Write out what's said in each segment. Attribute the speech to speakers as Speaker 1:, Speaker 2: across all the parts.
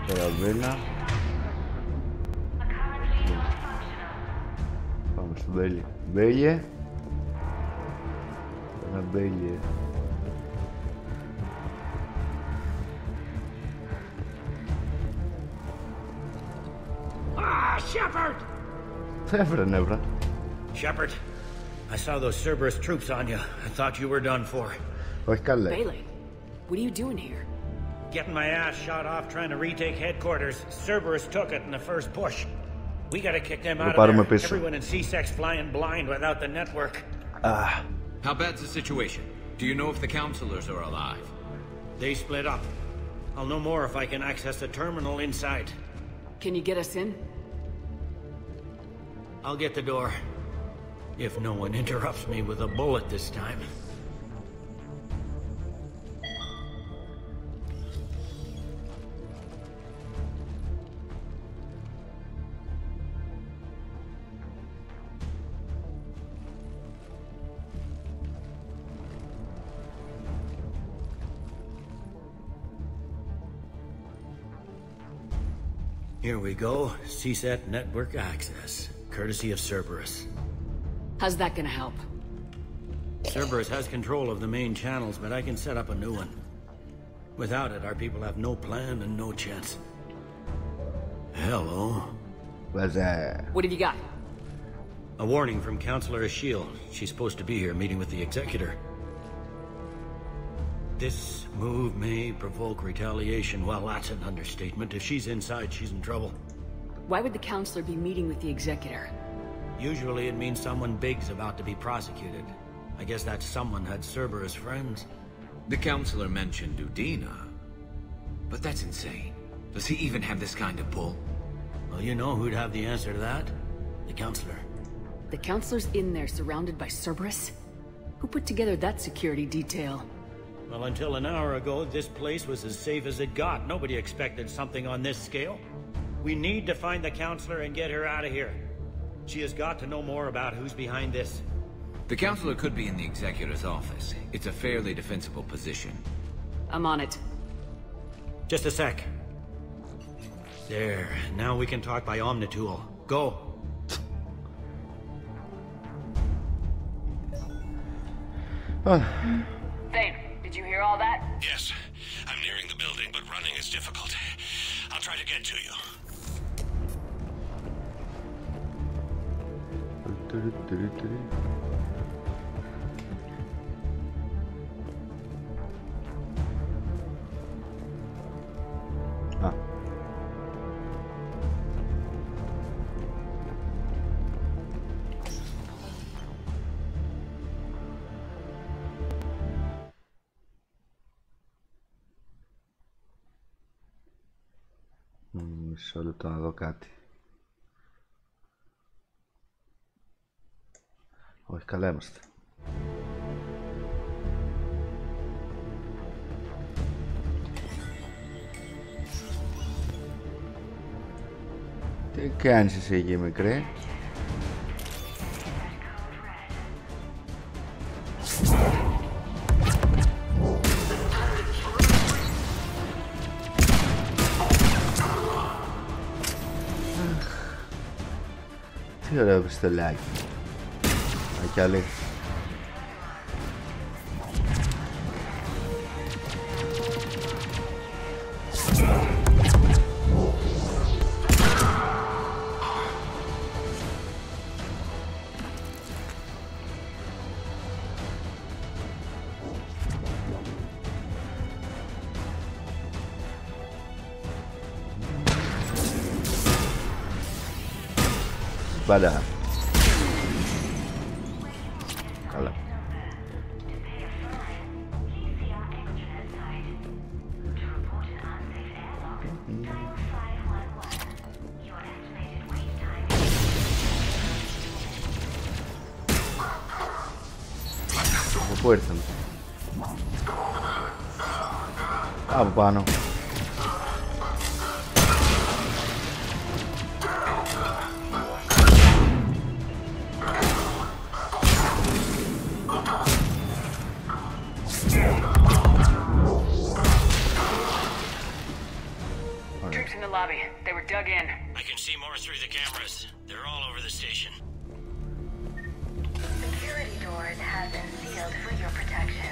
Speaker 1: Καραβέλα. Πάμε στην Μπέλη. Μπέλιε. Ένα Μπέλιε.
Speaker 2: Shepard!
Speaker 1: Νεύρα.
Speaker 2: Shepard, I saw those Cerberus troops on you. I thought you were done for.
Speaker 1: Όχι καλά.
Speaker 3: Bailey, what are you doing here?
Speaker 2: Getting my ass shot off trying to retake headquarters. Cerberus took it in the first push. We gotta kick them out of there. Everyone in C-Sec's flying blind without the network.
Speaker 4: How bad's the situation? Do you know if the counselors are alive?
Speaker 2: They split up. I'll know more if I can access the terminal inside.
Speaker 3: Can you get us in?
Speaker 2: I'll get the door. If no one interrupts me with a bullet this time. Here we go. CSAT network access. Courtesy of Cerberus.
Speaker 3: How's that gonna help?
Speaker 2: Cerberus has control of the main channels, but I can set up a new one. Without it, our people have no plan and no chance. Hello.
Speaker 1: What's that?
Speaker 3: What have you got?
Speaker 2: A warning from Counselor Ashiel. She's supposed to be here meeting with the Executor. This move may provoke retaliation. Well, that's an understatement. If she's inside, she's in trouble.
Speaker 3: Why would the Counselor be meeting with the Executor?
Speaker 2: Usually it means someone big's about to be prosecuted. I guess that someone had Cerberus friends.
Speaker 4: The counselor mentioned Udina. But that's insane. Does he even have this kind of pull?
Speaker 2: Well, you know who'd have the answer to that? The Counselor.
Speaker 3: The Counselor's in there surrounded by Cerberus? Who put together that security detail?
Speaker 2: Well, until an hour ago, this place was as safe as it got. Nobody expected something on this scale. We need to find the Counselor and get her out of here. She has got to know more about who's behind this.
Speaker 4: The counselor could be in the Executor's office. It's a fairly defensible position.
Speaker 3: I'm on it.
Speaker 2: Just a sec. There. Now we can talk by Omnitool. Go.
Speaker 3: Thane, did you hear all that?
Speaker 5: Yes. I'm nearing the building, but running is difficult. I'll try to get to you.
Speaker 1: Μισό λεπτό να δω κάτι. Όχι, καλά είμαστε. Τι κάνεις εσύ εκεί μικρή? Τι ωραίο πιστολάκι. Κι άλλη. Μπαντά. Καλά. Από πού ήρθαν? Από πάνω.
Speaker 3: We're dug in.
Speaker 5: I can see more through the cameras. They're all over the station.
Speaker 6: Security doors have been sealed for your protection.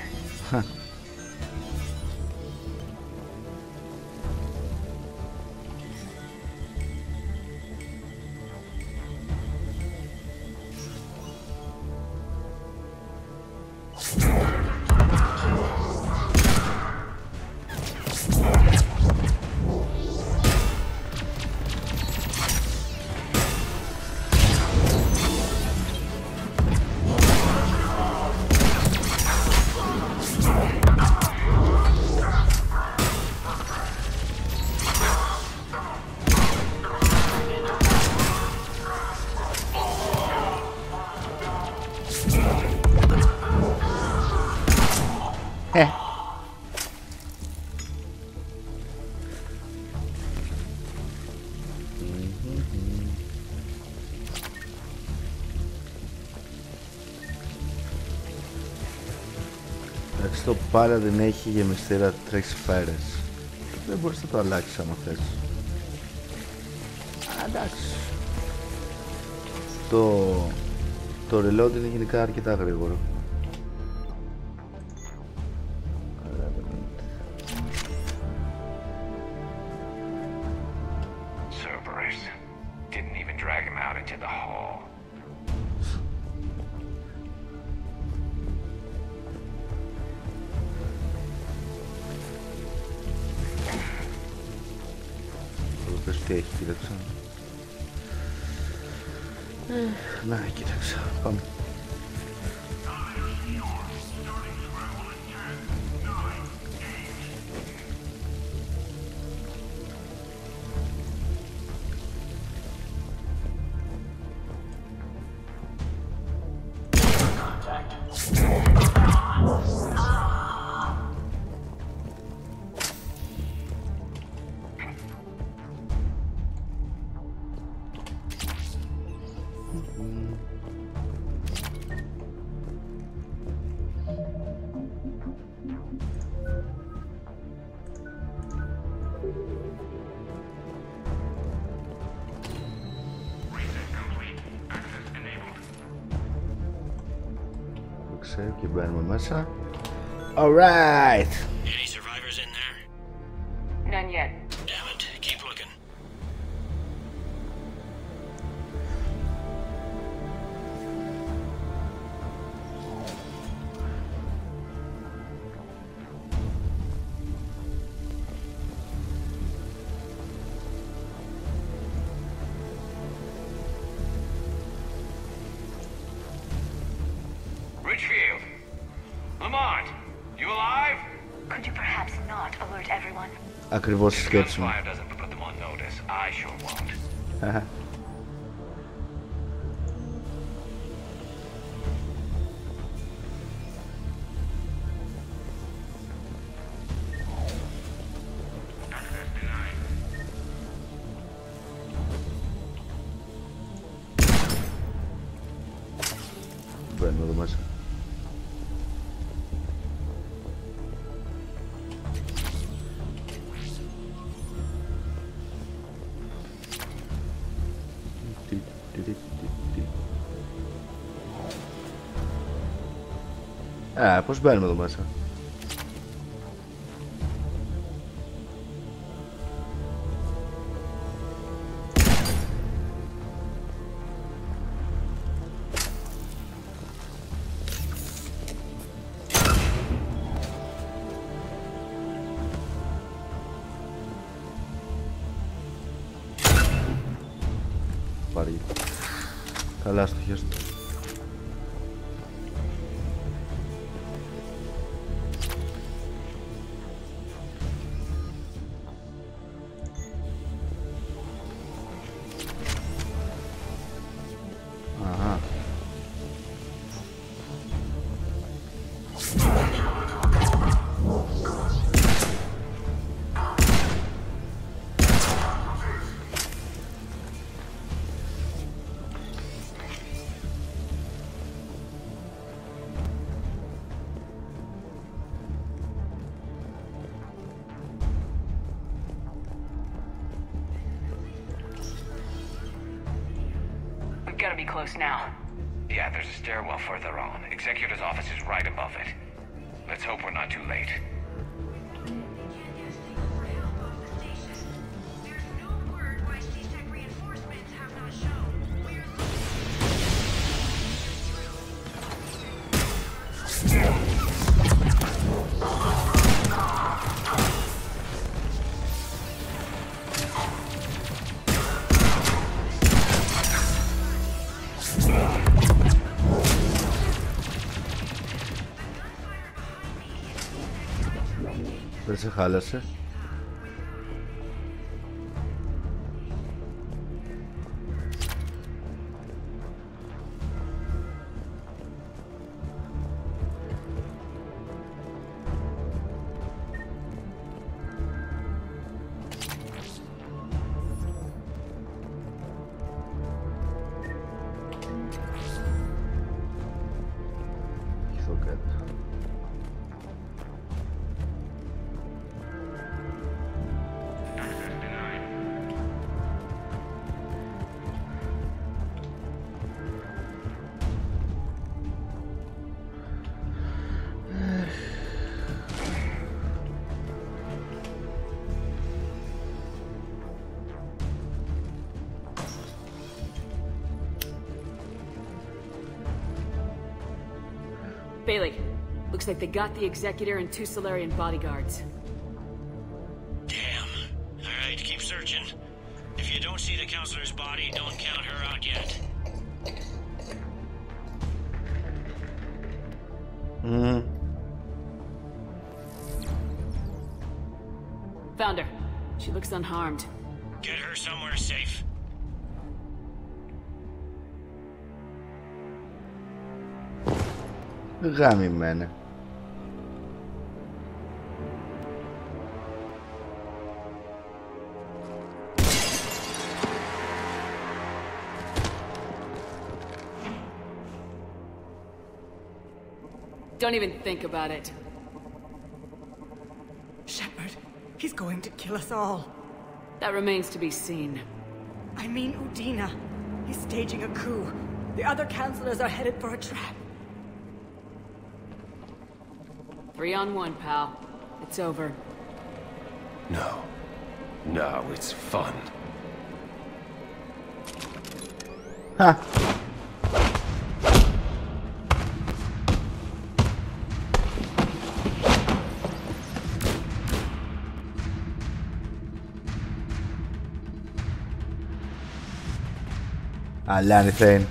Speaker 1: Εντάξει, το Paladin έχει γεμιστήρα 3 σφαίρες. Δεν μπορείς να το αλλάξεις άμα θες. Εντάξει. Το reload είναι γενικά αρκετά γρήγορο.
Speaker 4: Cerberus didn't even drag him out into the hall.
Speaker 1: Πες τι έχει, κοίταξα. Να, κοίταξα. Πάμε. Και μπαίνουμε μέσα. Alright.
Speaker 5: Any survivors in there?
Speaker 3: None yet.
Speaker 5: Damn it. Keep looking.
Speaker 4: Richfield! Lamont! You alive?
Speaker 6: Could you perhaps not alert everyone?
Speaker 1: Ακριβώς η σκέψη μου.
Speaker 4: Gunfire doesn't put them on notice. I sure won't.
Speaker 1: Μπαίνουμε εδώ μέσα. Πώς μπαίνουμε εδώ μέσα. Πάρει. Καλά στο χέρι του. Αχα.
Speaker 3: gotta be close now.
Speaker 7: Yeah, there's a stairwell further on. Executor's office is right above it. Let's hope we're not too late.
Speaker 1: Δεν σε χάλασε. Κοιθώ κάτω.
Speaker 3: Bailey, looks like they got the Executor and 2 Solarian bodyguards.
Speaker 2: Damn. Alright, keep searching. If you don't see the counselor's body, don't count her out yet.
Speaker 3: Found her. She looks unharmed.
Speaker 2: Get her somewhere safe.
Speaker 1: Γαμημένε.
Speaker 3: Don't even think about it.
Speaker 8: Shepard, he's going to kill us all.
Speaker 3: That remains to be seen.
Speaker 8: I mean Udina. He's staging a coup. The other counselors are headed for a trap.
Speaker 3: 3 on 1, pal. It's over.
Speaker 9: No. No, it's fun.
Speaker 1: Ha! Αλλά anything.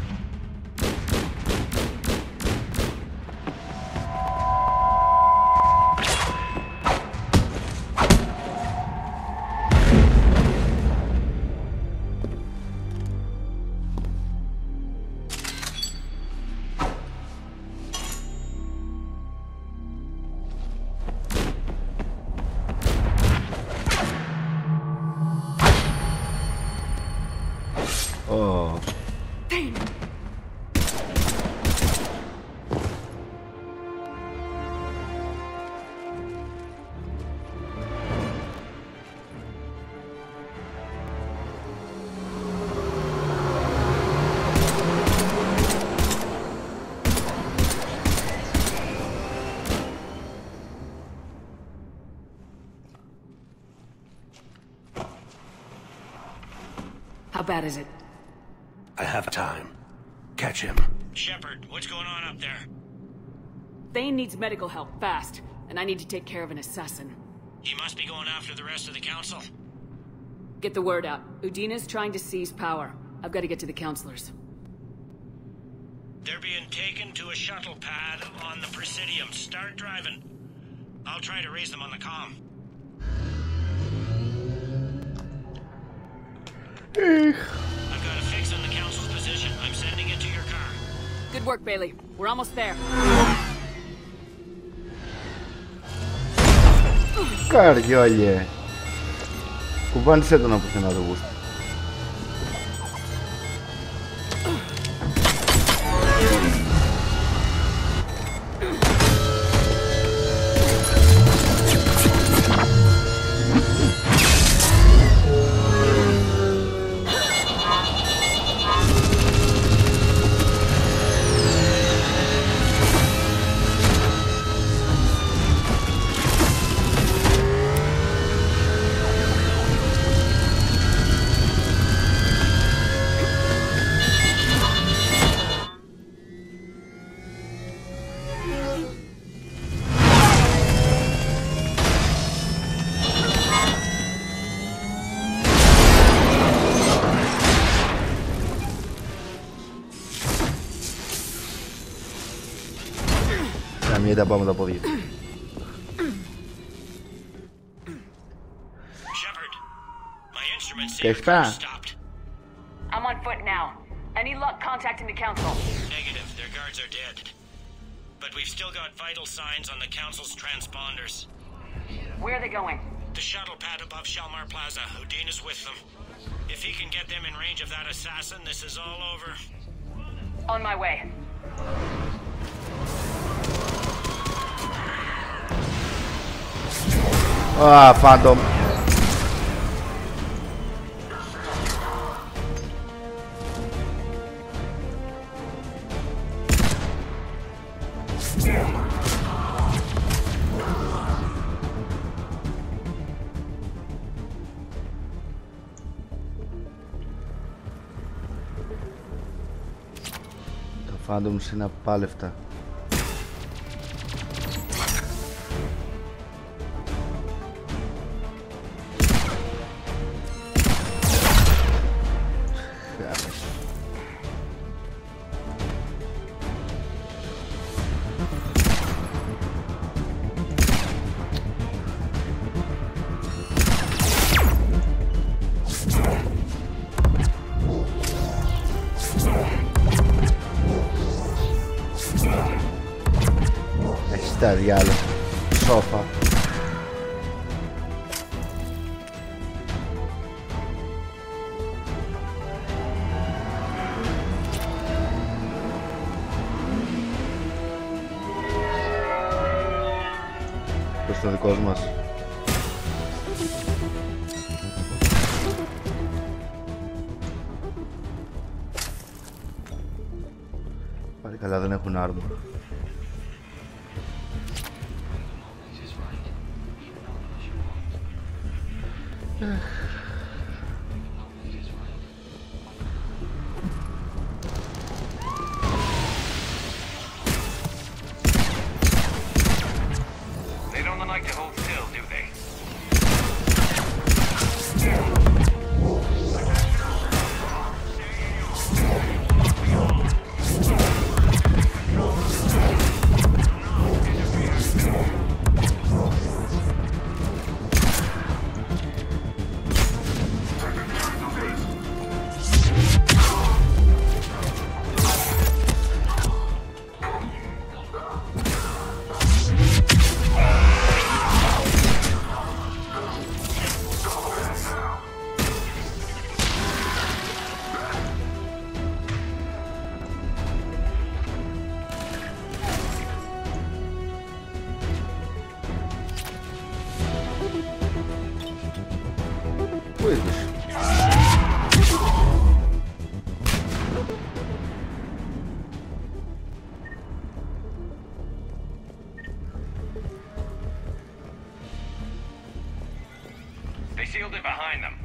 Speaker 1: Oh.
Speaker 3: How bad is it?
Speaker 9: I have time. Catch him.
Speaker 2: Shepard, what's going on up there?
Speaker 3: Thane needs medical help fast, and I need to take care of an assassin.
Speaker 2: He must be going after the rest of the council.
Speaker 3: Get the word out. Udina's trying to seize power. I've got to get to the counselors.
Speaker 2: They're being taken to a shuttle pad on the Presidium. Start driving. I'll try to raise them on the comm. I've got a fix on the council's position. I'm sending it to your car.
Speaker 3: Good work, Bailey. We're almost there.
Speaker 1: Καριόλιε. Κουβάντισε τον από πουθενά το γούστο. Αναμιέται από πάνω τα πόδια. Καλησπέρα.
Speaker 3: I'm on foot now. Any luck contacting the council?
Speaker 2: Negative. Their guards are dead. But we've still got vital signs on the council's transponders.
Speaker 3: Where are they going?
Speaker 2: The shuttle pad above Shalmar Plaza. Houdin is with them. If he can get them in range of that assassin, this is all over.
Speaker 3: On my way.
Speaker 1: Ah, Phantom. Τα Phantoms είναι απάλευτα. Τα διάλογα, σόφα. Προς το δικός μας. Πάλι καλά, δεν έχουν armor.
Speaker 7: They don't like to hold still, do they? Πού ήρθες? They sealed it behind them.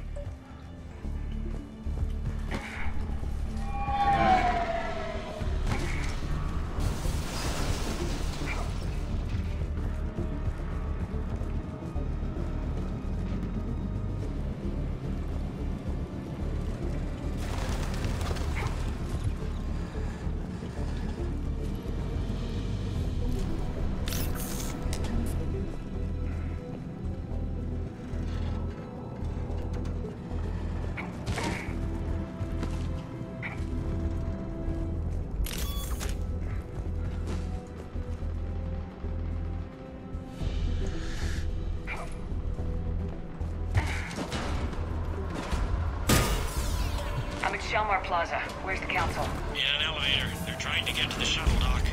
Speaker 3: I'm at Shalmar Plaza. Where's the council?
Speaker 2: In an elevator. They're trying to get to the shuttle dock.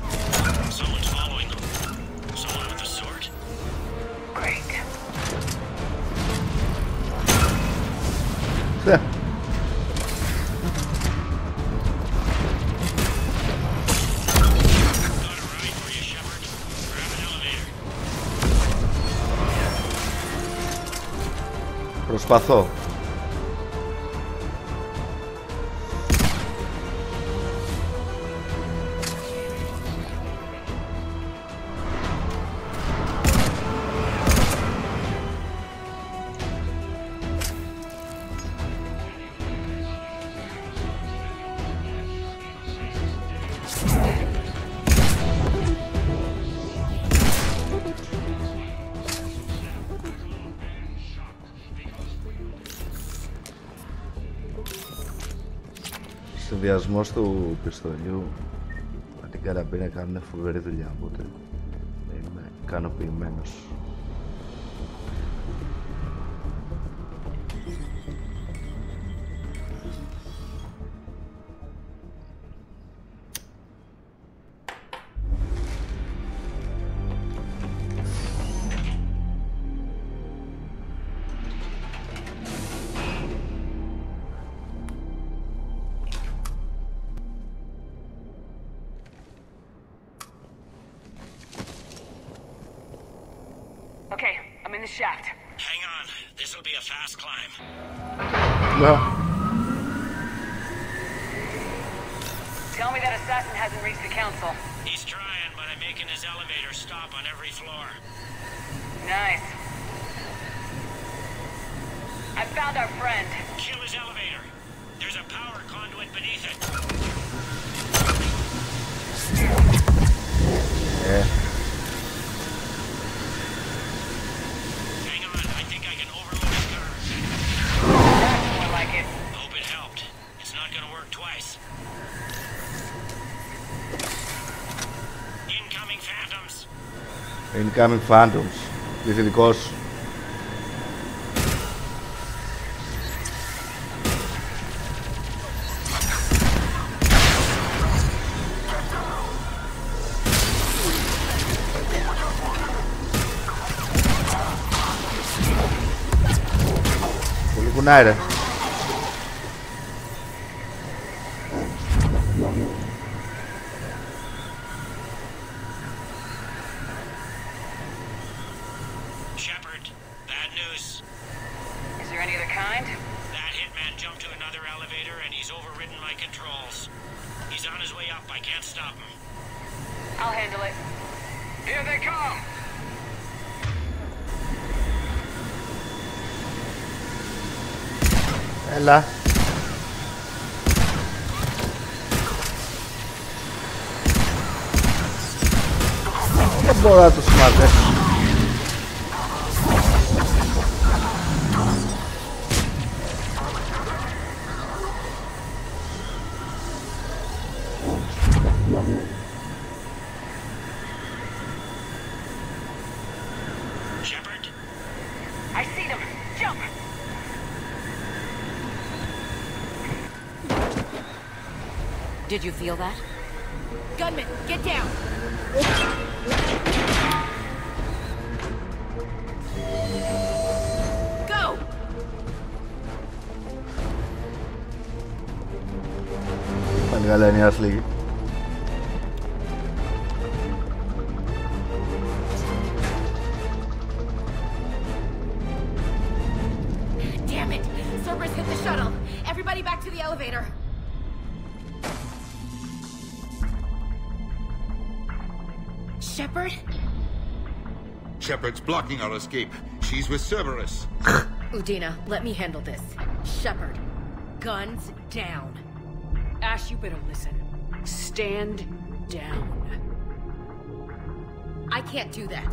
Speaker 2: Someone's following them. Someone with a sword.
Speaker 3: Great.
Speaker 1: Προσπαθώ. συνδυασμός του πιστολιού με την καραμπίνα κάνουν φοβερή δουλειά, οπότε είμαι ικανοποιημένος.
Speaker 6: Okay, I'm in the shaft.
Speaker 5: Hang on. This'll be a fast climb.
Speaker 6: Tell me that assassin hasn't reached the council.
Speaker 5: He's trying, but I'm making his elevator stop on every floor.
Speaker 6: Nice. I found our friend.
Speaker 5: Kill his elevator. There's a power conduit beneath it.
Speaker 1: Yeah.
Speaker 5: Hang on, I think I can overload his car.
Speaker 6: That's more like it.
Speaker 5: Hope it helped. It's not gonna work twice. Incoming phantoms.
Speaker 1: Incoming phantoms. Πληθυντικός. Πολύ κουνάει ρε.
Speaker 5: Shepard, bad news.
Speaker 6: Is there any other kind?
Speaker 5: That hitman jumped to another elevator and he's overridden my controls. He's on his way up. I can't stop him.
Speaker 6: I'll handle it.
Speaker 7: Here they come!
Speaker 1: Έλα. Δεν μπορώ να το σημαδέψω.
Speaker 5: Shepard,
Speaker 6: I see them. Jump!
Speaker 3: Did you feel that? Gunman, get down! Go!
Speaker 1: Πάλι καλά είναι η άθλη.
Speaker 3: Damn it! Cerberus hit the shuttle! Everybody back to the elevator! Shepard?
Speaker 10: Shepard's blocking our escape. She's with Cerberus.
Speaker 3: Udina, let me handle this. Shepard, guns down.
Speaker 8: Ash, you better listen. Stand down.
Speaker 3: I can't do that.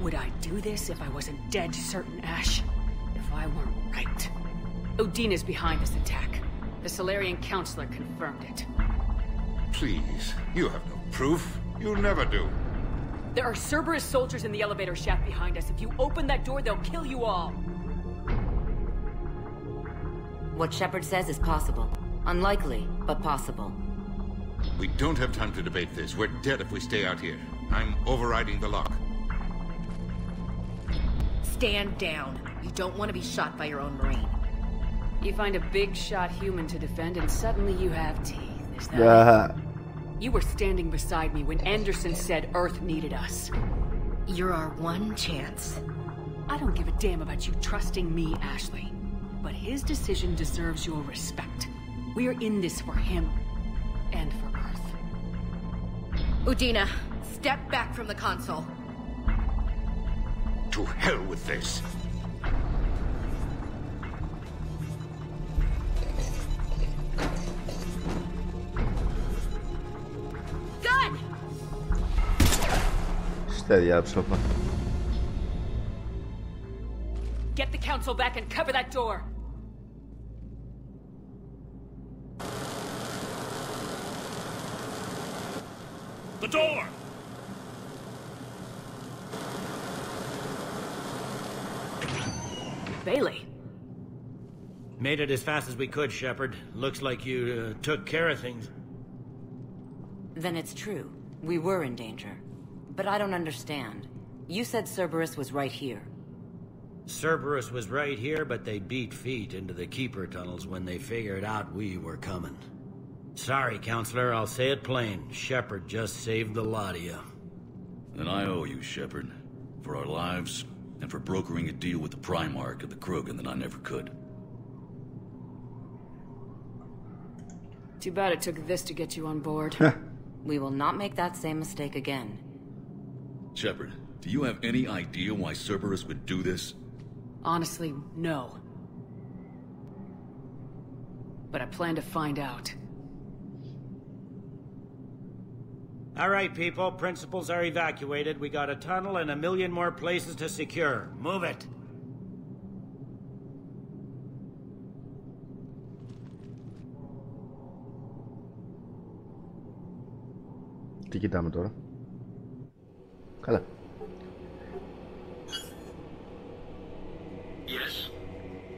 Speaker 8: Would I do this if I wasn't dead certain, Ash? If I weren't right. Udina's behind this attack. The Solarian Counselor confirmed it.
Speaker 10: Please, you have no proof. You never do.
Speaker 8: There are Cerberus soldiers in the elevator shaft behind us. If you open that door, they'll kill you all.
Speaker 11: What Shepard says is possible. Unlikely, but possible.
Speaker 10: We don't have time to debate this. We're dead if we stay out here. I'm overriding the lock.
Speaker 3: Stand down. You don't want to be shot by your own Marine.
Speaker 8: You find a big shot human to defend and suddenly you have teeth. Is that it? You were standing beside me when Anderson said Earth needed us.
Speaker 3: You're our one chance.
Speaker 8: I don't give a damn about you trusting me, Ashley. But his decision deserves your respect. We are in this for him and for Earth.
Speaker 3: Udina, step back from the console.
Speaker 10: To hell with this.
Speaker 3: Gun!
Speaker 1: Steady up, Sofa.
Speaker 8: Get the council back and cover that door.
Speaker 5: The door!
Speaker 8: Bailey.
Speaker 2: Made it as fast as we could, Shepard. Looks like you took care of things.
Speaker 11: Then it's true. We were in danger. But I don't understand. You said Cerberus was right here.
Speaker 2: Cerberus was right here, but they beat feet into the Keeper tunnels when they figured out we were coming. Sorry, Counselor, I'll say it plain. Shepard just saved the lot of you.
Speaker 12: And I owe you, Shepard. For our lives, and for brokering a deal with the Primarch of the Krogan that I never could.
Speaker 8: Too bad it took this to get you on board.
Speaker 11: We will not make that same mistake again.
Speaker 12: Shepard, do you have any idea why Cerberus would do this?
Speaker 8: Honestly, no. But I plan to find out.
Speaker 2: All right, people. Principals are evacuated. We got a tunnel and 1 million more places to secure. Move it.
Speaker 1: Τι κοιτάμε τώρα? Καλά.
Speaker 9: Yes?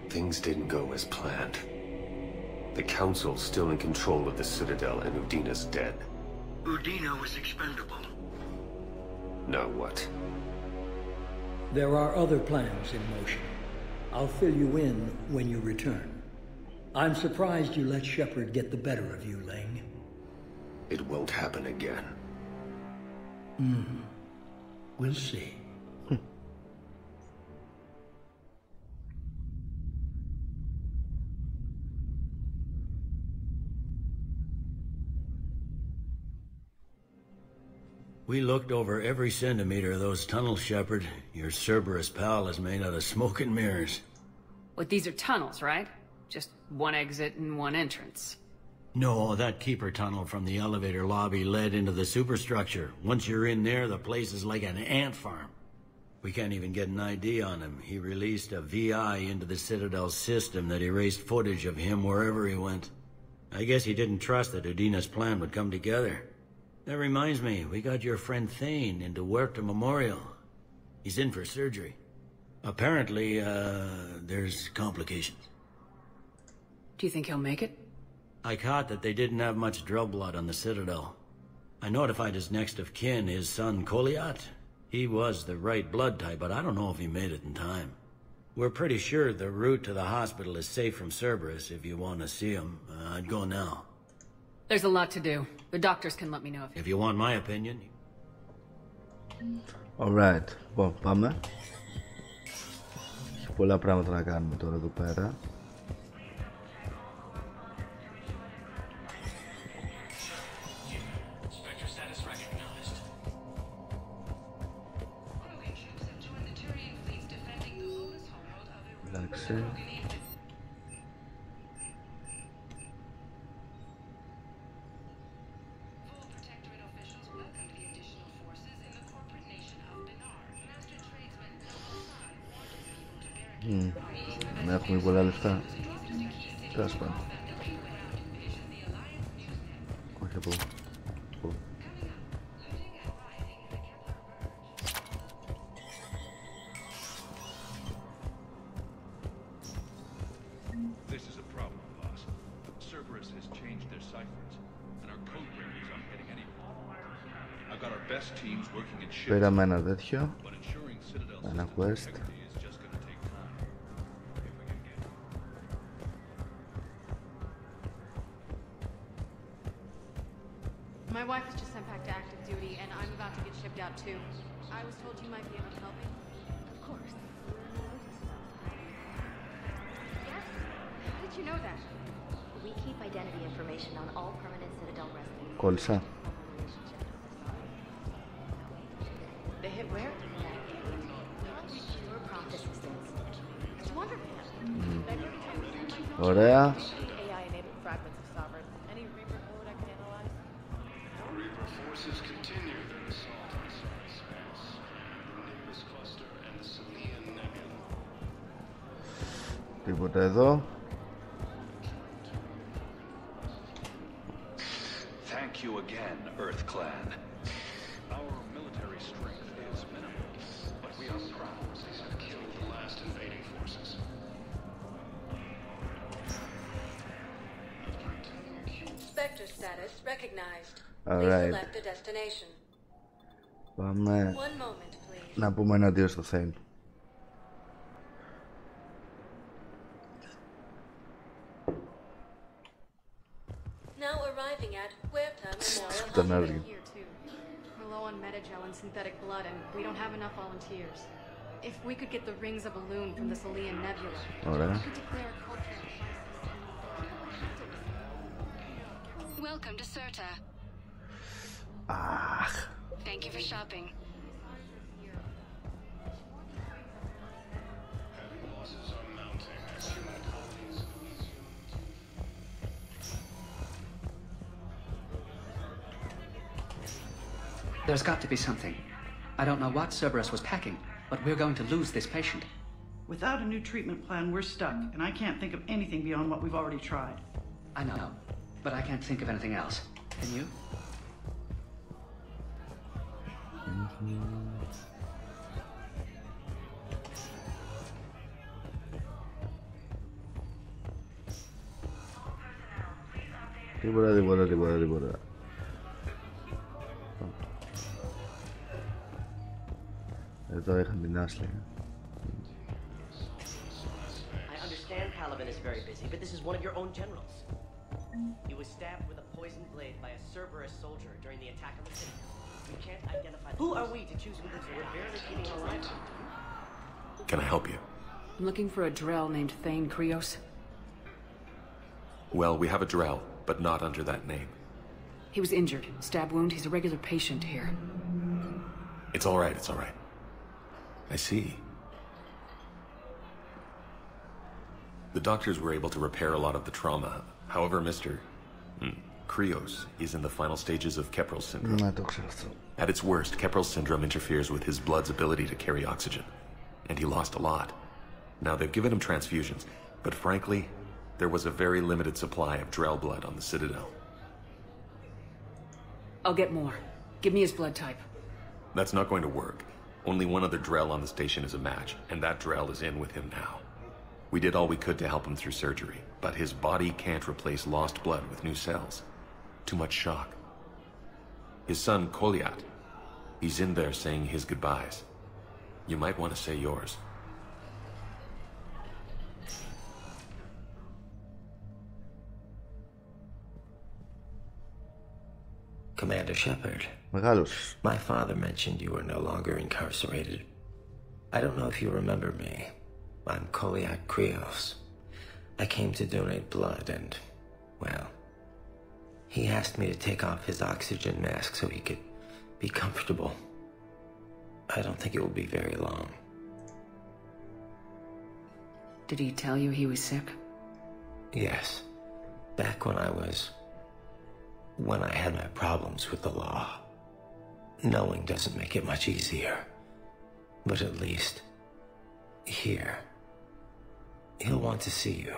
Speaker 9: Things didn't go as planned. The Council's still in control of the Citadel and Udina's dead.
Speaker 13: Udina was expendable.
Speaker 9: Now what?
Speaker 13: There are other plans in motion. I'll fill you in when you return. I'm surprised you let Shepard get the better of you, Ling.
Speaker 9: It won't happen again.
Speaker 13: We'll see.
Speaker 2: We looked over every centimeter of those tunnels, Shepard. Your Cerberus pal is made out of smoke and mirrors.
Speaker 8: But these are tunnels, right? Just one exit and one entrance.
Speaker 2: No, that Keeper tunnel from the elevator lobby led into the superstructure. Once you're in there, the place is like an ant farm. We can't even get an ID on him. He released a VI into the Citadel system that erased footage of him wherever he went. I guess he didn't trust that Udina's plan would come together. That reminds me, we got your friend Thane into Huerta Memorial. He's in for surgery. Apparently, there's complications.
Speaker 8: Do you think he'll make it?
Speaker 2: I caught that they didn't have much drill blood on the Citadel. I notified his next of kin, his son Koliat. He was the right blood type, but I don't know if he made it in time. We're pretty sure the route to the hospital is safe from Cerberus if you want to see him. I'd go now.
Speaker 8: There's a lot to do. The doctors can let me know
Speaker 2: if you want my opinion.
Speaker 1: Alright, λοιπόν, πάμε. Έχει πολλά πράγματα να κάνουμε τώρα εδώ πέρα. Εντάξει. Να έχουμε πολλά λεφτά. Τέλος πάντων. Όχι από εδώ.
Speaker 14: This is a problem, boss. Cerberus has changed their ciphers, and our code breakers aren't getting anywhere. I've got our best teams working in shifts.
Speaker 1: Πήραμε ένα τέτοιο. Ένα quest.
Speaker 15: My wife was just sent back to active duty, and I'm about to get shipped out too. I was told you might be able to help me. Of course. Yes? How did you know that?
Speaker 6: We keep identity information on all permanent Citadel residents.
Speaker 1: Κόλλησα.
Speaker 15: They hit where?
Speaker 6: Pure prompt assistance.
Speaker 15: It's wonderful.
Speaker 1: Ωραία.
Speaker 15: AI-enabled fragments of Sovereign. Any Reaper code I can analyze?
Speaker 16: Reaper forces continue their assault on cyberspace. The Nimbus Cluster and the Selenian Nebula.
Speaker 1: Τίποτα εδώ.
Speaker 9: Thank you again, Earth Clan.
Speaker 17: Spectre status recognized.
Speaker 1: All
Speaker 17: Please
Speaker 1: right.
Speaker 17: select a destination.
Speaker 1: Πάμε
Speaker 17: One moment, please.
Speaker 1: να πούμε ένα δύο στο Thane.
Speaker 17: Now arriving at Huerta Memorial
Speaker 1: Τον
Speaker 17: Hospital.
Speaker 1: έργο.
Speaker 15: Here too. We're low on metagel and synthetic blood, and we don't have enough volunteers. If we could get the rings of balloon from the Salian Nebula,
Speaker 1: Ωραία.
Speaker 15: we could declare a cultural crisis.
Speaker 8: Welcome to Cirta.
Speaker 1: Αχ.
Speaker 8: Thank you for shopping.
Speaker 18: There's got to be something. I don't know what Cerberus was packing, but we're going to lose this patient.
Speaker 19: Without a new treatment plan, we're stuck, and I can't think of anything beyond what we've already tried.
Speaker 18: I know, but I can't think of anything else. Can you?
Speaker 1: Τίποτα. Εδώ είχαν την Ashley.
Speaker 20: I understand Caliban is very busy, but this is one of your own generals. He was stabbed with a poisoned blade by a Cerberus soldier during the attack on the city. We can't identify. Who are we to choose who lives here? We're barely keeping our lives.
Speaker 9: Can I help you?
Speaker 3: I'm looking for a Drell named Thane Krios.
Speaker 9: Well, we have a Drell, but not under that name.
Speaker 3: He was injured. Stab wound. He's a regular patient here.
Speaker 9: It's all right, it's all right. I see. The doctors were able to repair a lot of the trauma. However, Mr. Krios is in the final stages of Keprel's syndrome. At its worst, Keprel's syndrome interferes with his blood's ability to carry oxygen, and he lost a lot. Now, they've given him transfusions, but frankly, there was a very limited supply of Drell blood on the Citadel.
Speaker 3: I'll get more. Give me his blood type.
Speaker 9: That's not going to work. Only one other Drell on the station is a match, and that Drell is in with him now. We did all we could to help him through surgery, but his body can't replace lost blood with new cells. Too much shock. His son, Koliat, he's in there saying his goodbyes. You might want to say yours.
Speaker 21: Commander Shepard.
Speaker 1: Μεγάλος.
Speaker 21: My father mentioned you were no longer incarcerated. I don't know if you remember me. I'm Koliak Krios. I came to donate blood and, well, he asked me to take off his oxygen mask so he could be comfortable. I don't think it will be very long.
Speaker 3: Did he tell you he was sick?
Speaker 21: Yes. Back when I had my problems with the law. Knowing doesn't make it much easier. But at least, here, he'll want to see you.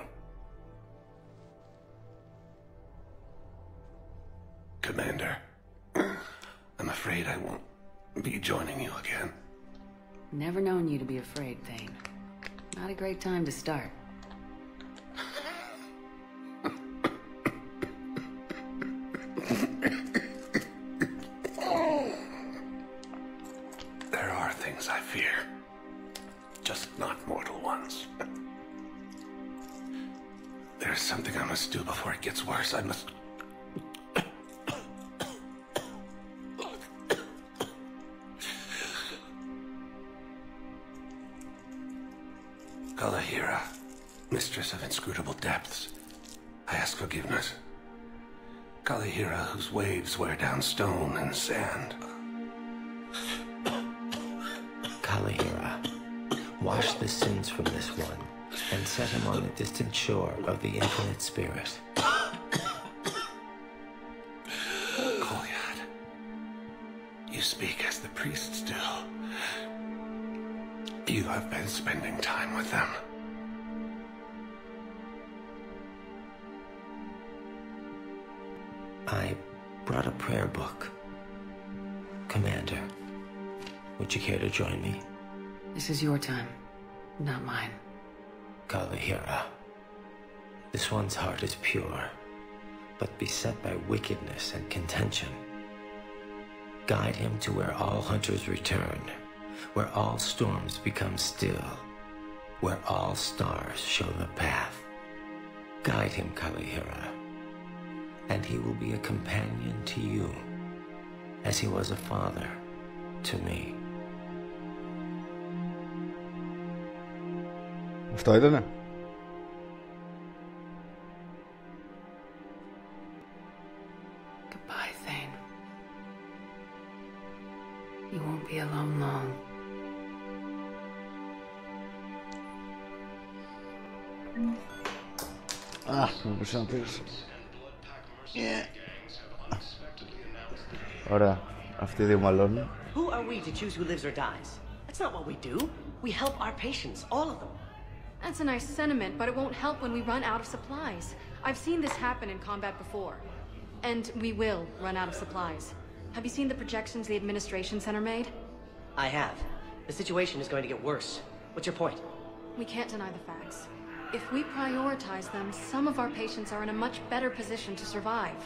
Speaker 16: Commander, I'm afraid I won't be joining you again.
Speaker 3: Never known you to be afraid, Thane. Not a great time to start.
Speaker 16: There are things I fear. Just not mortal ones. There's something I must do before it gets worse. I must... Kalahira, mistress of inscrutable depths, I ask forgiveness. Kalahira, whose waves wear down stone and sand.
Speaker 21: Kalahira, wash the sins from this one and set him on the distant shore of the infinite spirit.
Speaker 16: Koliad, you speak as the priests do. You have been spending time with them.
Speaker 21: I brought a prayer book. Commander, would you care to join me?
Speaker 3: This is your time, not mine.
Speaker 21: Kalahira, this one's heart is pure, but beset by wickedness and contention. Guide him to where all hunters return, where all storms become still, where all stars show the path. Guide him, Kalihira, and he will be a companion to you, as he was a father to me.
Speaker 1: Αυτό ήτανε.
Speaker 8: Goodbye, Thane. You won't be alone long.
Speaker 1: Μου πεις να πεις. Ωραία, αυτοί δύο μαλώνουν.
Speaker 20: Who are we to choose who lives or dies? That's not what we do. We help our patients, all of them.
Speaker 15: That's a nice sentiment, but it won't help when we run out of supplies. I've seen this happen in combat before. And we will run out of supplies. Have you seen the projections the administration center made?
Speaker 20: I have. The situation is going to get worse. What's your point?
Speaker 15: We can't deny the facts. If we prioritize them, some of our patients are in a much better position to survive.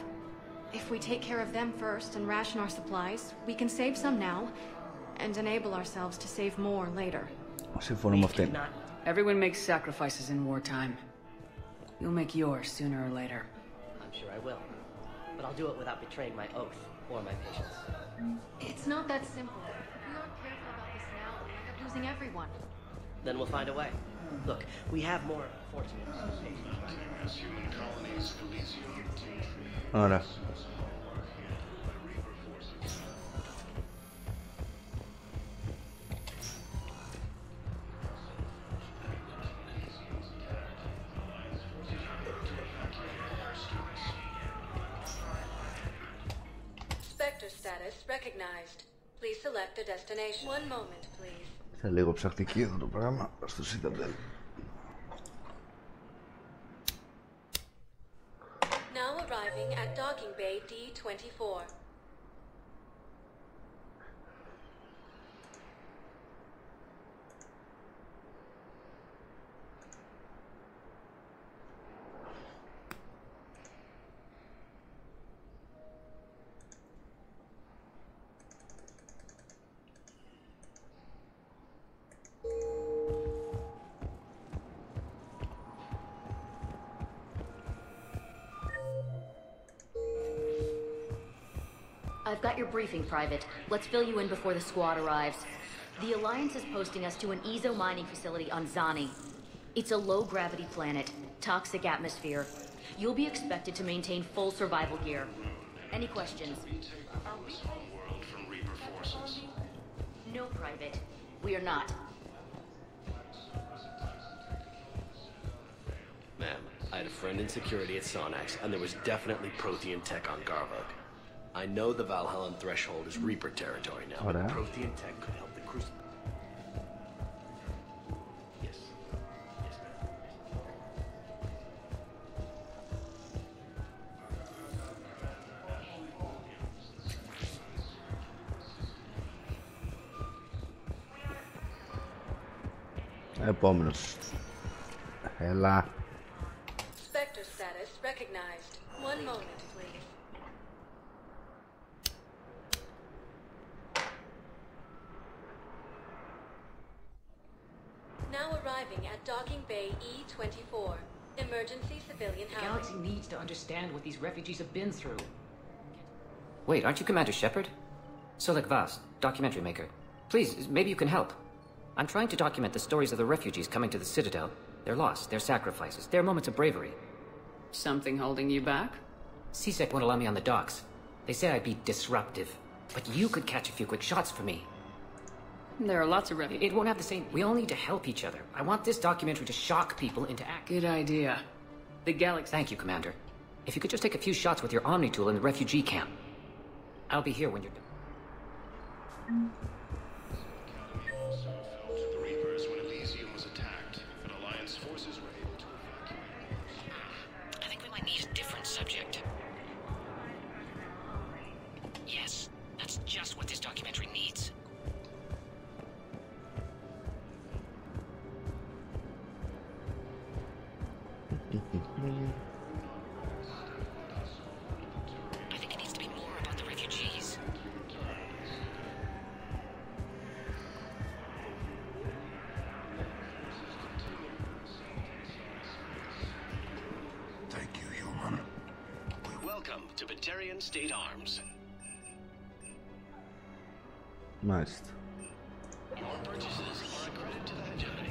Speaker 15: If we take care of them first and ration our supplies, we can save some now and enable ourselves to save more later.
Speaker 1: Συμφωνώ με αυτήν.
Speaker 8: Everyone makes sacrifices in wartime. You'll make yours sooner or later.
Speaker 20: I'm sure I will. But I'll do it without betraying my oath or my patients.
Speaker 15: It's not that simple. If we aren't careful about this now, we'll end up losing everyone.
Speaker 20: Then we'll find a way. Look, we have more fortunate patients.
Speaker 16: Human colonies, Elysium.
Speaker 1: Ωραία.
Speaker 17: Spectre status recognized. Please select a destination. One moment, please.
Speaker 1: Θα λίγο ψαχτική εδώ το πράγμα στο Citadel.
Speaker 17: Now arriving at docking bay D24.
Speaker 4: I've got your briefing, Private. Let's fill you in before the squad arrives. The Alliance is posting us to an Ezo mining facility on Zani. It's a low-gravity planet, toxic atmosphere. You'll be expected to maintain full survival gear. Any questions? No, Private. We are not.
Speaker 22: Ma'am, I had a friend in security at Sonax, and there was definitely Prothean tech on Garvug. I know the Valhallan threshold is Reaper territory now, but Prothean tech could help the Crucible. Yes. Yes,
Speaker 1: ma'am. Επόμενος. Έλα.
Speaker 17: Spectre status recognized. One moment, please. Now arriving at docking bay E24. Emergency civilian
Speaker 23: The
Speaker 17: housing.
Speaker 23: galaxy needs to understand what these refugees have been through.
Speaker 24: Wait, aren't you Commander Shepard? Solek Vast, documentary maker. Please, maybe you can help. I'm trying to document the stories of the refugees coming to the Citadel. Their loss, their sacrifices, their moments of bravery.
Speaker 8: Something holding you back?
Speaker 24: CSEC won't allow me on the docks. They say I'd be disruptive. But you could catch a few quick shots for me.
Speaker 8: There are lots of refugees.
Speaker 24: It won't have the same... We all need to help each other. I want this documentary to shock people into act.
Speaker 8: Good idea. The galaxy...
Speaker 24: Thank you, Commander. If you could just take a few shots with your Omni tool in the refugee camp. I'll be here when you're done.
Speaker 16: The Reapers when Elysium was attacked, but Alliance forces were able to evacuate.
Speaker 24: I think we might need a different subject. Yes, that's just what this documentary needs.
Speaker 22: Welcome to Batarian State Arms.
Speaker 1: Μάλιστα.
Speaker 22: Your purchases are a credit to the hegemony.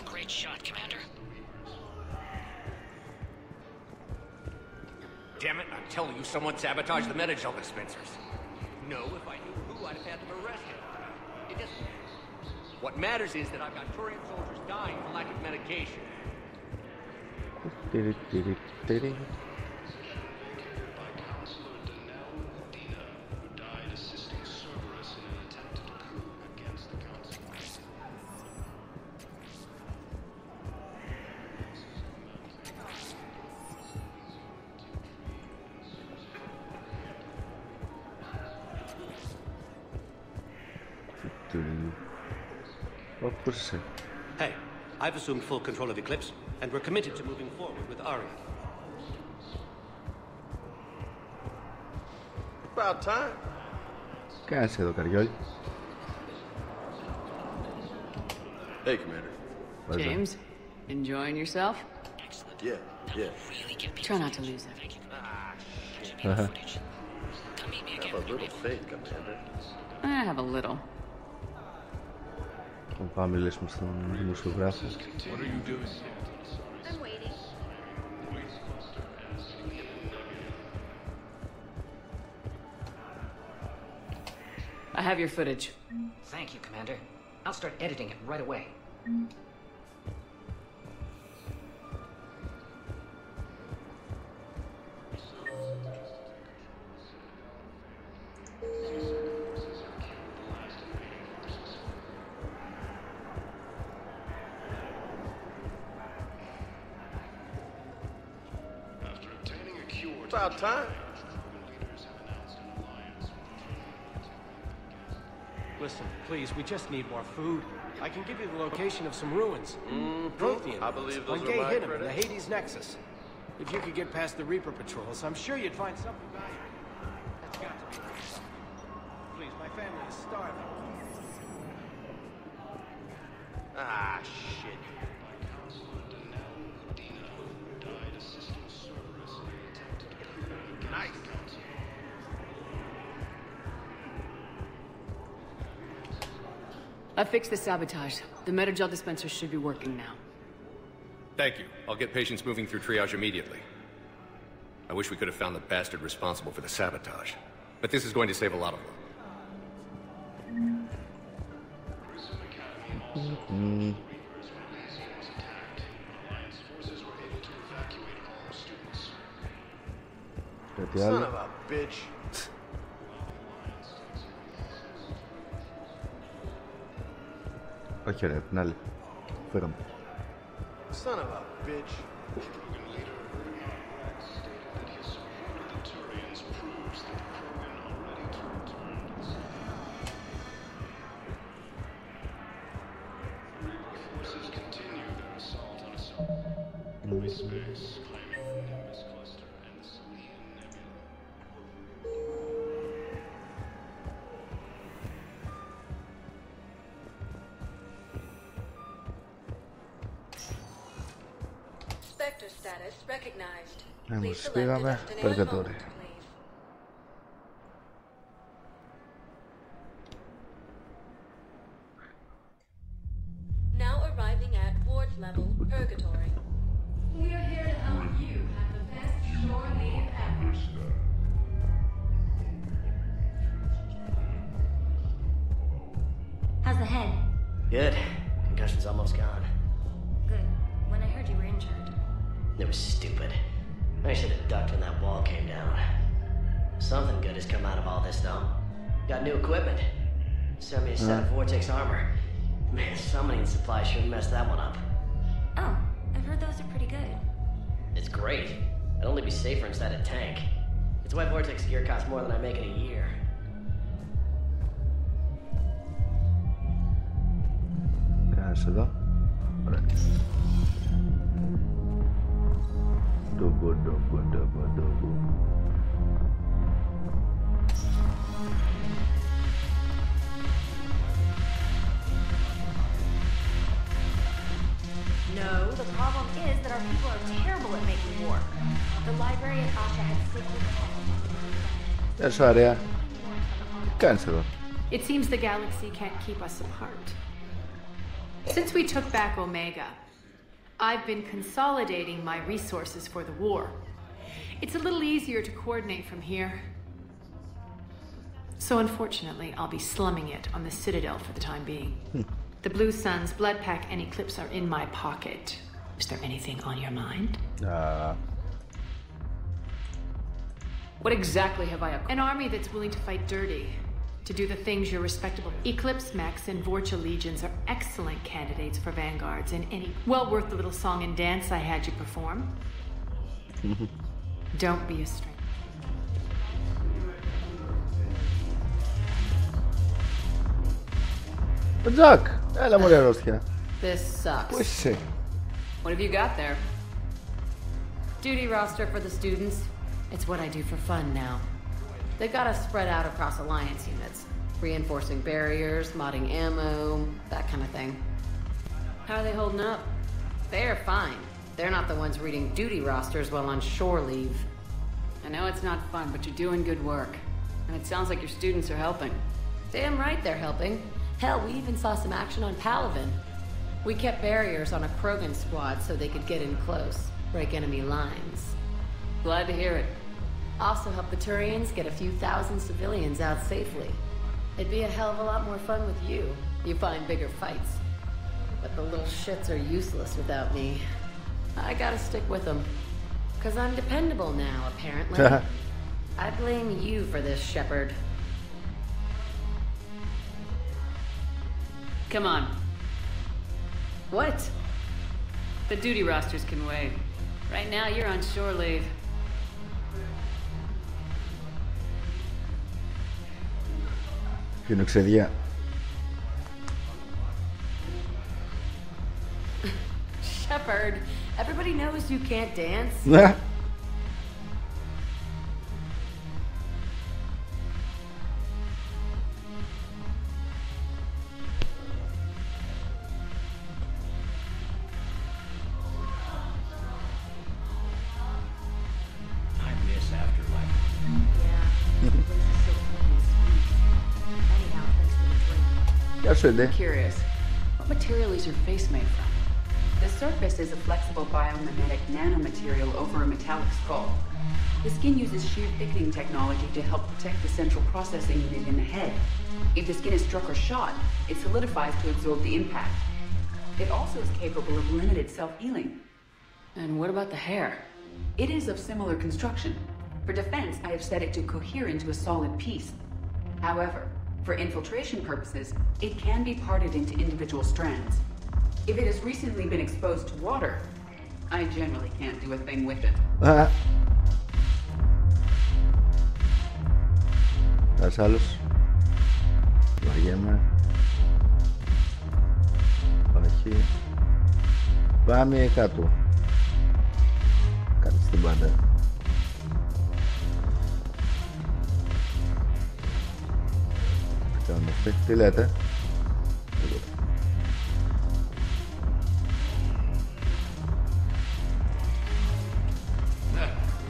Speaker 23: Great shot, Commander.
Speaker 5: Damn it, I'm telling you, someone sabotaged the Metagel dispensers. No, if I knew who, I'd have had them arrested. It doesn't... What matters is that I've got Turian soldiers dying for lack of medication.
Speaker 22: Hey, I've assumed full control of Eclipse, and we're committed to moving forward with Aria.
Speaker 5: About time.
Speaker 1: Κάτσε εδώ, καριόλι.
Speaker 22: Hey, Commander.
Speaker 3: James, enjoying yourself?
Speaker 22: Yeah.
Speaker 3: Try not to lose it.
Speaker 22: Have a little faith, Commander.
Speaker 3: I have a little.
Speaker 1: Πάμε να μιλήσουμε στον δημοσιογράφο.
Speaker 14: What are you doing?
Speaker 4: I'm waiting.
Speaker 3: I have your footage.
Speaker 23: Thank you, Commander. I'll start editing it right away.
Speaker 5: About time.
Speaker 22: Listen, please, we just need more food. I can give you the location of some ruins. Prothean.
Speaker 5: I believe those
Speaker 22: on
Speaker 5: are
Speaker 22: Gay
Speaker 5: my
Speaker 22: Hinnom in the
Speaker 5: credits.
Speaker 22: Hades Nexus. If you could get past the Reaper patrols, I'm sure you'd find something valuable. That's got to be something. Please, my family is starving.
Speaker 5: Ah, shit. Nice.
Speaker 3: I fixed the sabotage. The Metagel dispensers should be working now.
Speaker 5: Thank you. I'll get patients moving through triage immediately. I wish we could have found the bastard responsible for the sabotage. But this is going to save a lot of work. Son of a bitch.
Speaker 1: Όχι ρε, την άλλη. Φέραμε.
Speaker 5: Son of a bitch.
Speaker 17: Spectre status recognized.
Speaker 1: Μας πήγαμε, Περκατόρι.
Speaker 17: Now arriving at ward level purgatory.
Speaker 6: We are here to help you have the best shore leave ever.
Speaker 4: How's the head?
Speaker 20: Good. Concussion's almost gone.
Speaker 4: Good. When I heard you were injured.
Speaker 20: It was stupid. I should have ducked when that wall came down. Something good has come out of all this, though. Got new equipment. Sent me a set of Vortex armor. Man, summoning supply sure messed that one up.
Speaker 4: Oh, I've heard those are pretty good.
Speaker 20: It's great. I'd only be safer inside a tank. It's why Vortex gear costs more than I make in a year.
Speaker 1: Κάτσε εδώ. Ωραία.
Speaker 4: No, the problem is that our people are terrible at making war. The library at Asha had sacred text.
Speaker 1: That's ωραία. Τι κάνεις εδώ?
Speaker 8: It seems the galaxy can't keep us apart. Since we took back Omega, I've been consolidating my resources for the war. It's a little easier to coordinate from here. So unfortunately, I'll be slumming it on the Citadel for the time being. The Blue Suns, Blood Pack, and Eclipse are in my pocket. Is there anything on your mind? What exactly have I acquired? An army that's willing to fight dirty. To do the things your respectable Eclipse, Max, and Vorcha legions are excellent candidates for vanguards in any... Well worth the little song and dance I had you perform. Don't be a stranger.
Speaker 1: Jack, έλα μωρή αρρώστια.
Speaker 8: This sucks.
Speaker 1: Πού είσαι?
Speaker 8: What have you got there?
Speaker 7: Duty roster for the students. It's what I do for fun now. They've got us spread out across Alliance units. Reinforcing barriers, modding ammo, that kind of thing. How are they holding up? They're fine. They're not the ones reading duty rosters while on shore leave.
Speaker 8: I know it's not fun, but you're doing good work. And it sounds like your students are helping.
Speaker 7: Damn right they're helping. Hell, we even saw some action on Palaven. We kept barriers on a Krogan squad so they could get in close, break enemy lines.
Speaker 8: Glad to hear it.
Speaker 7: Also help the Turians get a few thousand civilians out safely. It'd be a hell of a lot more fun with you. You find bigger fights. But the little shits are useless without me. I gotta stick with them. 'Cause I'm dependable now, apparently. I blame you for this, Shepard.
Speaker 8: Come on.
Speaker 7: What?
Speaker 8: The duty rosters can wait. Right now, you're on shore leave.
Speaker 1: Κοινοξεδιά.
Speaker 7: Shepard, everybody knows you can't dance.
Speaker 1: I'm
Speaker 3: curious. What material is your face made from?
Speaker 10: The surface is a flexible biomimetic nanomaterial over a metallic skull. The skin uses shear thickening technology to help protect the central processing unit in the head. If the skin is struck or shot, it solidifies to absorb the impact. It also is capable of limited self-healing.
Speaker 3: And what about the hair?
Speaker 10: It is of similar construction. For defense, I have set it to cohere into a solid piece. However, for infiltration purposes, it can be parted into individual strands. If it has recently been exposed to water, I generally can't do a thing with it.
Speaker 1: That's άλλος. Βαριέμαι. Όχι. Πάμε κάτω. Κάτω στην πάντα. Τι λέτε?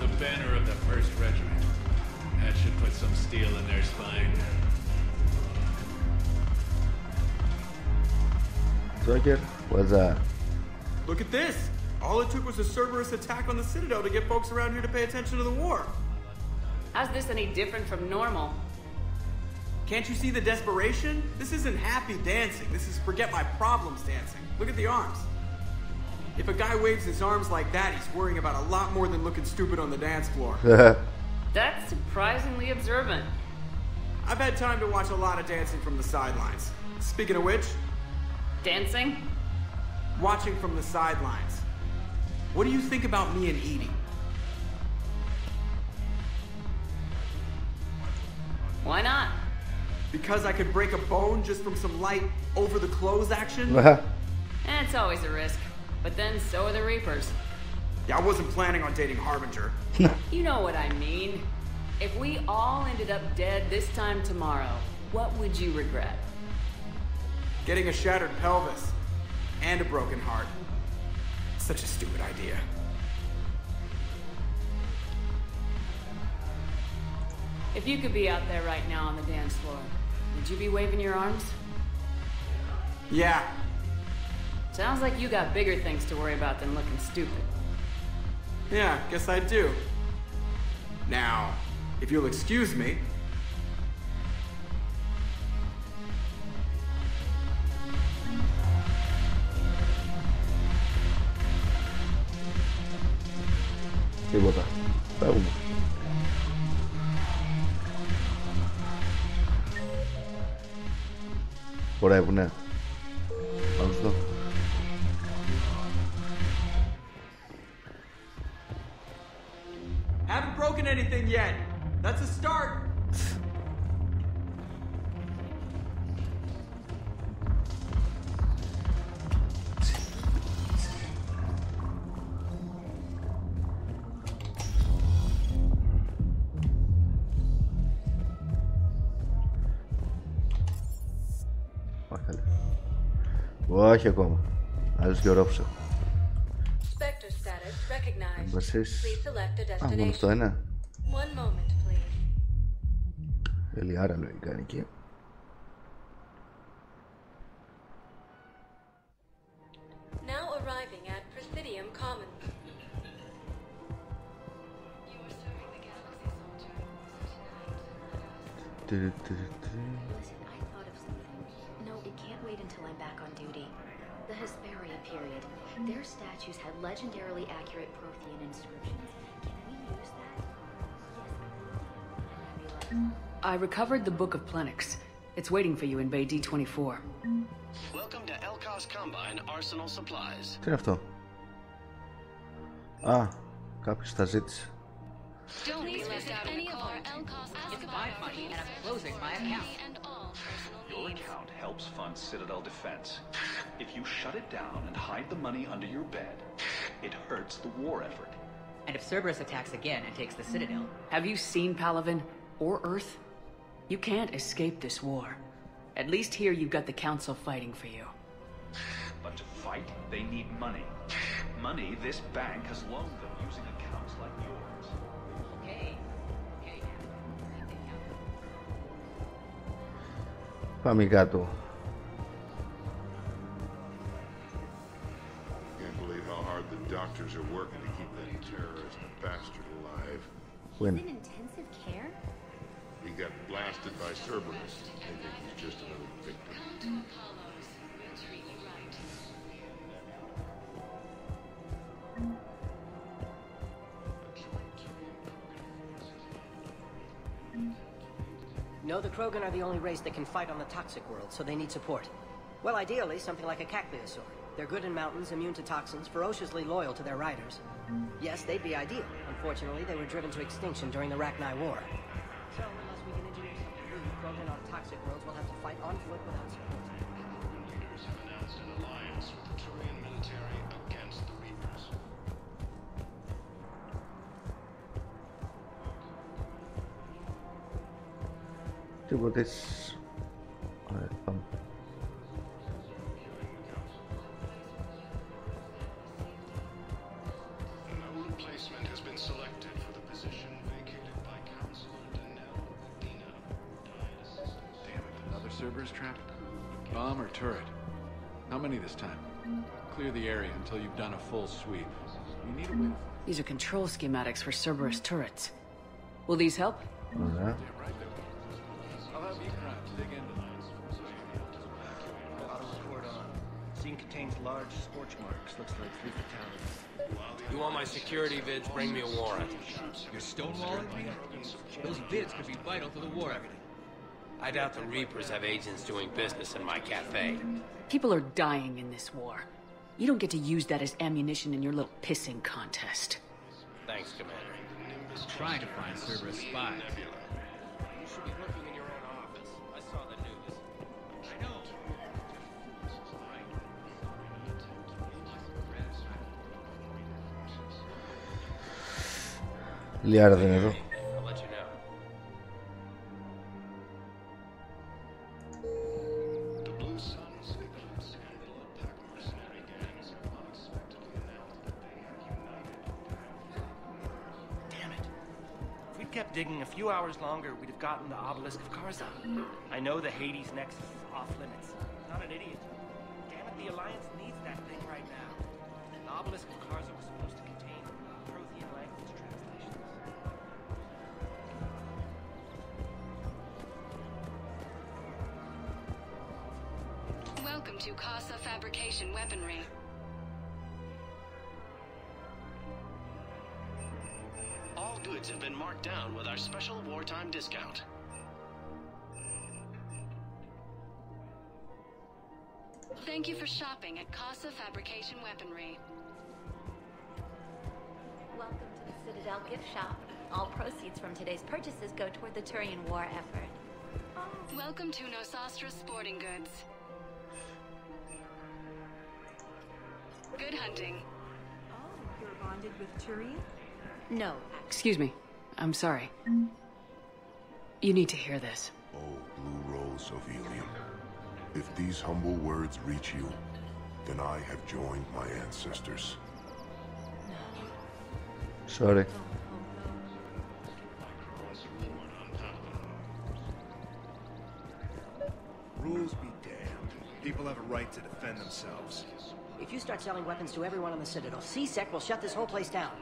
Speaker 11: The banner of the 1st Regiment. That should put some steel in their spine.
Speaker 1: Joker, what's that?
Speaker 12: Look at this! All it took was a Cerberus attack on the Citadel to get folks around here to pay attention to the war.
Speaker 8: How's this any different from normal?
Speaker 12: Can't you see the desperation? This isn't happy dancing. This is forget my problems dancing. Look at the arms. If a guy waves his arms like that, he's worrying about a lot more than looking stupid on the dance floor.
Speaker 8: That's surprisingly observant.
Speaker 12: I've had time to watch a lot of dancing from the sidelines. Speaking of which...
Speaker 8: Dancing?
Speaker 12: Watching from the sidelines. What do you think about me and Edie?
Speaker 8: Why not?
Speaker 12: Because I could break a bone just from some light over-the-clothes action?
Speaker 8: It's always a risk. But then so are the Reapers.
Speaker 12: Yeah, I wasn't planning on dating Harbinger.
Speaker 3: You know what I mean. If we all ended up dead this time tomorrow, what would you regret?
Speaker 12: Getting a shattered pelvis and a broken heart. Such a stupid idea.
Speaker 3: If you could be out there right now on the dance floor, would you be waving your arms?
Speaker 12: Yeah.
Speaker 3: Sounds like you got bigger things to worry about than looking stupid.
Speaker 12: Yeah, guess I do. Now, if you'll excuse me.
Speaker 1: Τίποτα. Φεύγουμε. Χορεύουνε. Πάμε στο.
Speaker 12: Haven't broken anything yet. That's a start.
Speaker 1: Όχι ακόμα. Άλλος και ορόφουσα.
Speaker 17: Spectre status recognized.
Speaker 1: Εμπασίς.
Speaker 17: Please select a
Speaker 1: Α, μόνο
Speaker 17: destination.
Speaker 1: αυτό είναι.
Speaker 17: One moment, please.
Speaker 1: Ελιάρα λογικά είναι εκεί.
Speaker 17: Now arriving at Presidium Commons.
Speaker 4: Listen, I thought of something. No, it can't wait until I'm back on duty. The Hesperia period. Their statues had legendarily accurate Prothean inscriptions. Can we use that?
Speaker 3: I recovered the Book of Plenix. It's waiting for you in Bay D24.
Speaker 22: Welcome to Elkos Combine Arsenal Supplies.
Speaker 1: Τι είναι αυτό? Α, κάποιος τα ζήτησε.
Speaker 6: Don't be left out of the cold. It's my money and I'm closing my account.
Speaker 14: Your account helps fund Citadel defense. If you shut it down and hide the money under your bed, it hurts the war effort.
Speaker 23: And if Cerberus attacks again and takes the Citadel...
Speaker 3: Have you seen Palaven or Earth? You can't escape this war. At least here you've got the Council fighting for you.
Speaker 14: But to fight, they need money. Money this bank has loaned them using accounts like yours.
Speaker 23: Okay.
Speaker 1: Πάμε κάτω.
Speaker 2: Can't believe how hard the doctors are working to keep that terrorist bastard alive.
Speaker 1: When?
Speaker 4: In intensive care?
Speaker 2: He got blasted by Cerberus. They think he's just another victim.
Speaker 20: No, the Krogan are the only race that can fight on the toxic world, so they need support. Well, ideally, something like a cacliosaur. They're good in mountains, immune to toxins, ferociously loyal to their riders. Yes, they'd be ideal. Unfortunately, they were driven to extinction during the Rachni War. So, unless we can engineer something new, Krogan on toxic worlds will have to fight on foot without support.
Speaker 21: The Reapers have announced an alliance with the Turian military against the Reapers.
Speaker 1: Τίποτε. Πάμε.
Speaker 21: No replacement has been selected for the position vacated by Counselor Danelle Dina.
Speaker 11: Damn it, another Cerberus trap? Bomb or turret? How many this time? Clear the area until you've done a full sweep. You need a way to...
Speaker 3: These are control schematics for Cerberus turrets. Will these help?
Speaker 1: Ωραία.
Speaker 11: I'll have Ekrams dig into that.
Speaker 20: Auto report on. Scene contains large scorch marks. Looks like 3 fatalities.
Speaker 5: You want my security vids? Bring me a warrant.
Speaker 11: You're stonewalling me? Those vids could be vital to the war effort.
Speaker 5: I doubt the Reapers have agents doing business in my cafe.
Speaker 3: People are dying in this war. You don't get to use that as ammunition in your little pissing contest.
Speaker 5: Thanks, Commander.
Speaker 11: Trying to find Cerberus spies.
Speaker 5: You should be looking in your own office. I saw the news.
Speaker 11: I know.
Speaker 1: Λιάρα δεν είναι εδώ.
Speaker 9: Kept digging a few hours longer, we'd have gotten the obelisk of Karzan. I know the Hades nexus is off limits. Not an idiot. Damn it, the Alliance needs that thing right now. The obelisk of Karzan was supposed to contain Prothean language translations.
Speaker 6: Welcome to Casa Fabrication Weaponry.
Speaker 22: All goods have been marked down with our special wartime discount.
Speaker 6: Thank you for shopping at Casa Fabrication Weaponry.
Speaker 4: Welcome to the Citadel gift shop. All proceeds from today's purchases go toward the Turian war effort.
Speaker 6: Welcome to Nosastra Sporting Goods. Good hunting.
Speaker 17: Oh, you're bonded with Turian?
Speaker 4: No.
Speaker 3: Excuse me. I'm sorry. You need to hear this.
Speaker 2: Oh, Blue Rose of Helium. If these humble words reach you, then I have joined my ancestors.
Speaker 1: Sorry.
Speaker 13: Rules be damned. People have a right to defend themselves.
Speaker 20: If you start selling weapons to everyone on the Citadel, CSEC will shut this whole place down.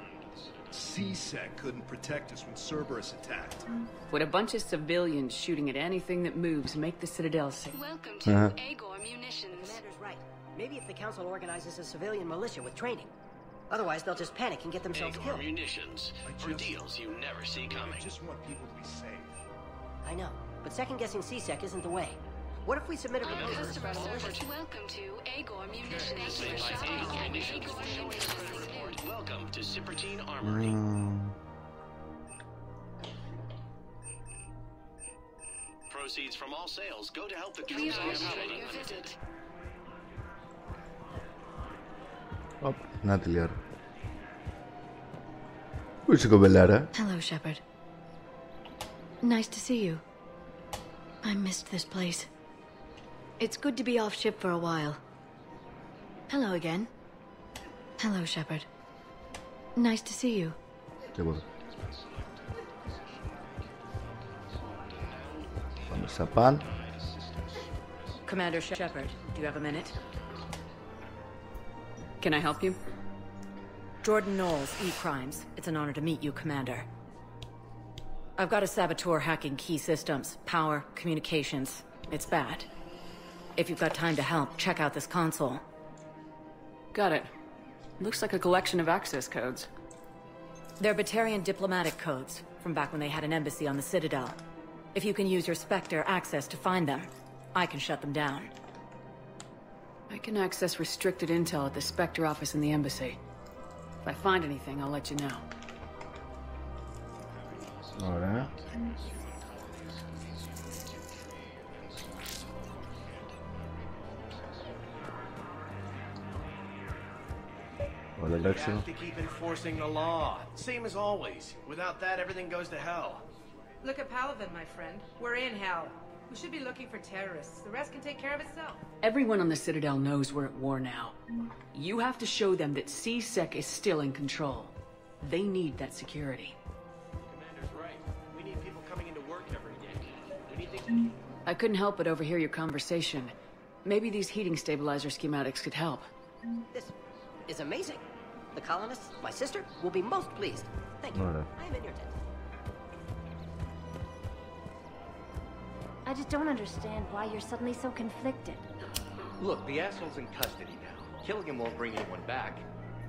Speaker 13: CSEC couldn't protect us when Cerberus attacked.
Speaker 3: Would a bunch of civilians shooting at anything that moves make the Citadel safe?
Speaker 6: Welcome to Agor Munitions.
Speaker 20: Commander's right. Maybe if the Council organizes a civilian militia with training. Otherwise, they'll just panic and get themselves
Speaker 22: Agor
Speaker 20: killed.
Speaker 22: Munitions. For deals you never see coming.
Speaker 13: I just want people to be safe.
Speaker 20: I know, but second-guessing CSEC isn't the way. What if we submit a
Speaker 6: All
Speaker 20: proposal?
Speaker 6: customer service. Welcome to Agor Munitions.
Speaker 22: Made by Agor Munitions. Welcome to Cipertine Armory. Proceeds from all sales go to help the troops trading limited.
Speaker 1: Οπ, να τη λιάρα. Πού είσαι κομπελάρα?
Speaker 7: Hello, Shepard. Nice to see you. I missed this place. It's good to be off ship for a while. Hello again. Hello, Shepard. Nice to see you.
Speaker 1: Τίποτα. Πάμε στα παν.
Speaker 3: Commander Shepard, do you have a minute? Can I help you?
Speaker 18: Jordan Knowles, E-Crimes. It's an honor to meet you, Commander. I've got a saboteur hacking key systems, power, communications. It's bad. If you've got time to help, check out this console.
Speaker 3: Got it. Looks like a collection of access codes.
Speaker 18: They're Batarian diplomatic codes, from back when they had an embassy on the Citadel. If you can use your Spectre access to find them, I can shut them down.
Speaker 3: I can access restricted intel at the Spectre office in the embassy. If I find anything, I'll let you know.
Speaker 1: Ωραία.
Speaker 14: We have to keep enforcing the law. Same as always. Without that, everything goes to hell.
Speaker 17: Look at Paladin, my friend. We're in hell. We should be looking for terrorists. The rest can take care of itself.
Speaker 3: Everyone on the Citadel knows we're at war now. You have to show them that CSEC is still in control. They need that security.
Speaker 5: Commander's right. We need people coming into work every day. We need things...
Speaker 3: I couldn't help but overhear your conversation. Maybe these heating stabilizer schematics could help.
Speaker 20: This is amazing. The colonists, my sister, will be most pleased. Thank you. I am in your debt.
Speaker 4: I just don't understand why you're suddenly so conflicted.
Speaker 5: Look, the asshole's in custody now. Killing him won't bring anyone back.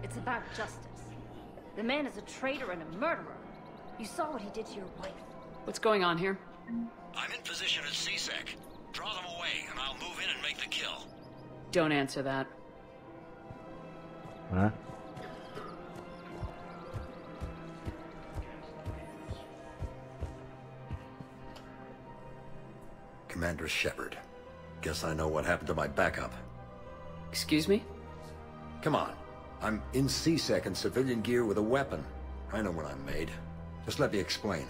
Speaker 4: It's about justice. The man is a traitor and a murderer. You saw what he did to your wife.
Speaker 3: What's going on here?
Speaker 16: I'm in position at CSEC. Draw them away, and I'll move in and make the kill.
Speaker 3: Don't answer that.
Speaker 1: Huh?
Speaker 19: Commander Shepard. Guess I know what happened to my backup.
Speaker 3: Excuse me?
Speaker 19: Come on. I'm in CSEC in civilian gear with a weapon. I know what I'm made. Just let me explain.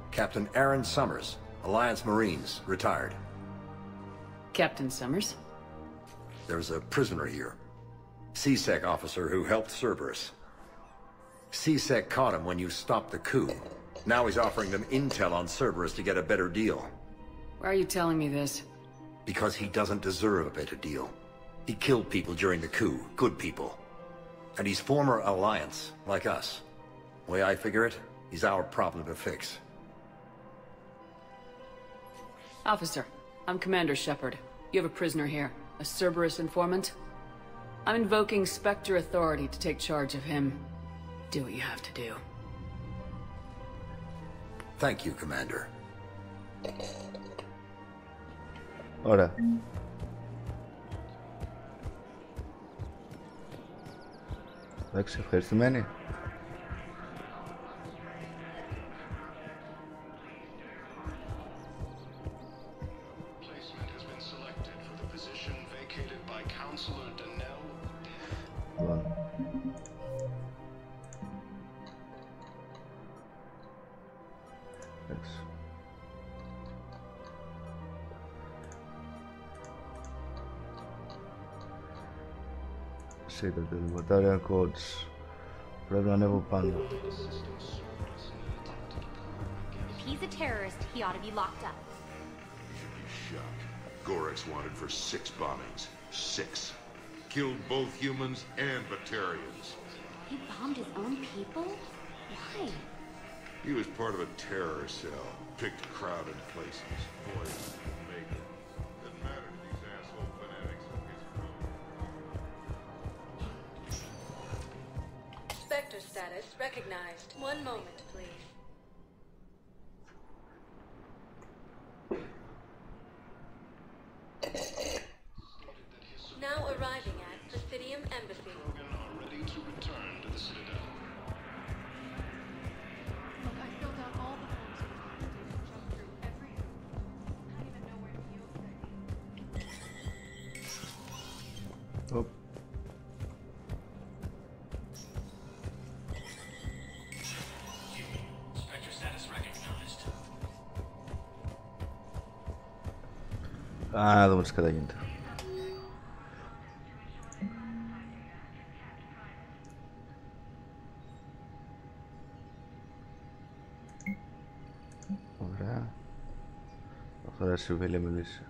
Speaker 19: Captain Aaron Summers, Alliance Marines, retired.
Speaker 3: Captain Summers?
Speaker 19: There's a prisoner here. CSEC officer who helped Cerberus. CSEC caught him when you stopped the coup. Now he's offering them intel on Cerberus to get a better deal.
Speaker 3: Why are you telling me this?
Speaker 19: Because he doesn't deserve a better deal. He killed people during the coup, good people. And he's former Alliance, like us. Way I figure it, he's our problem to fix.
Speaker 3: Officer, I'm Commander Shepard. You have a prisoner here, a Cerberus informant. I'm invoking Spectre authority to take charge of him. Do what you have to do.
Speaker 19: Thank you, Commander.
Speaker 1: Ωραία. Εντάξει, ευχαριστημένοι. Citadel, Battalion Codes. Πρέπει να ανέβω πάνω.
Speaker 4: If he's a terrorist, he ought to be locked up.
Speaker 2: Shot. Gorek's wanted for 6 bombings. 6. Killed both humans and Batarians.
Speaker 4: He bombed his own people? Why?
Speaker 2: He was part of a terror cell. Picked crowded places. Boys didn't make it. Didn't matter to these asshole fanatics of his crew.
Speaker 17: Spectre status recognized. One moment, please. Now arriving at Presidium Embassy.
Speaker 8: Are ready to return to the Citadel.
Speaker 6: Look, I filled out all the forms for this presentation, jumped through every hoop. I don't even know where to feel today.
Speaker 1: Oh.
Speaker 8: Spectre status recognized.
Speaker 1: Α, δούμε τι καταγίνεται. Ωραία. Αυτό θα συμβαίνει με λύση.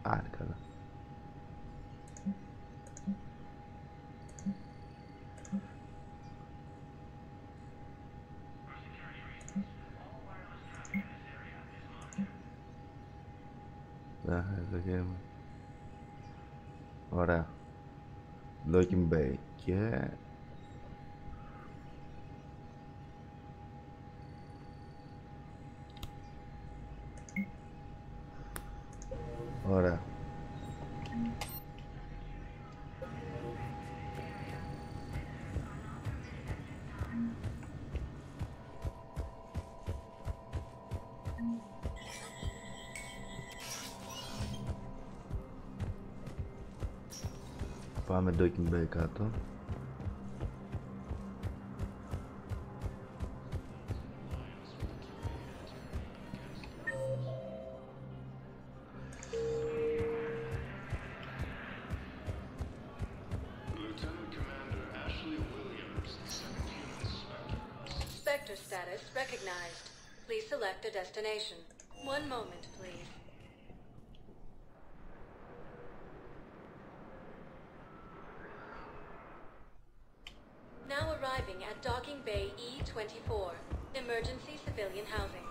Speaker 1: Α, είναι καλά. Εδώ και... Ωραία. Docking Bay και... Ωραία. Πάμε Docking Bay κάτω.
Speaker 17: Spectre status recognized. Please select a destination. One moment, please. Now arriving at Docking Bay E-24, emergency civilian housing.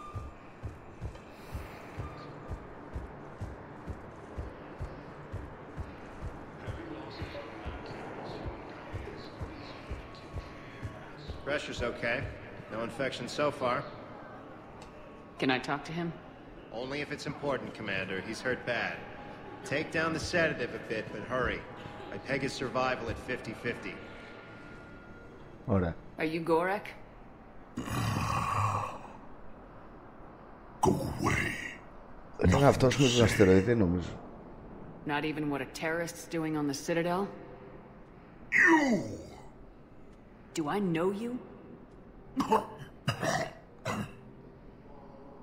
Speaker 9: Pressure's okay. No infection so far.
Speaker 3: Can I talk to him?
Speaker 9: Only if it's important, Commander. He's hurt bad. Take down the sedative a bit, but hurry. I peg his survival at 50-50.
Speaker 1: Ωραία.
Speaker 3: Are you Gorek?
Speaker 2: Go away.
Speaker 1: Είναι αυτός με τον αστεροειδή, νομίζω.
Speaker 3: Not even what a terrorist's doing on the Citadel?
Speaker 2: You!
Speaker 3: Do I know you?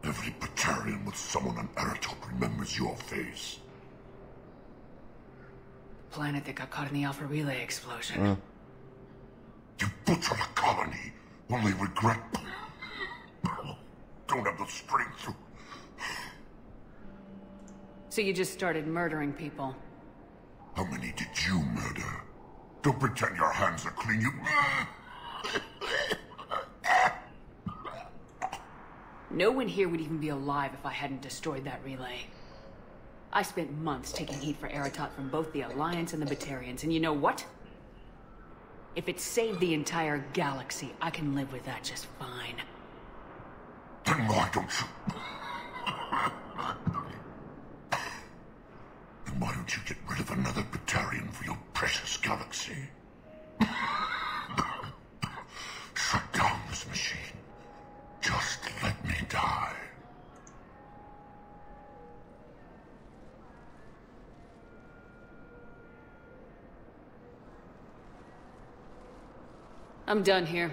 Speaker 2: Every Batarian with someone on Eratop remembers your face.
Speaker 3: Planet that got caught in the Alpha Relay explosion.
Speaker 2: You butchered a colony, only regret. Don't have the strength to...
Speaker 3: So you just started murdering people?
Speaker 2: How many did you murder? Don't pretend your hands are clean, you...
Speaker 3: No one here would even be alive if I hadn't destroyed that relay. I spent months taking heat for Eratop from both the Alliance and the Batarians, and you know what? If it saved the entire galaxy, I can live with that just fine.
Speaker 2: Then why don't you... Then why don't you get rid of another Batarian for your precious galaxy? Shut down this machine. Just let me die.
Speaker 3: I'm done here.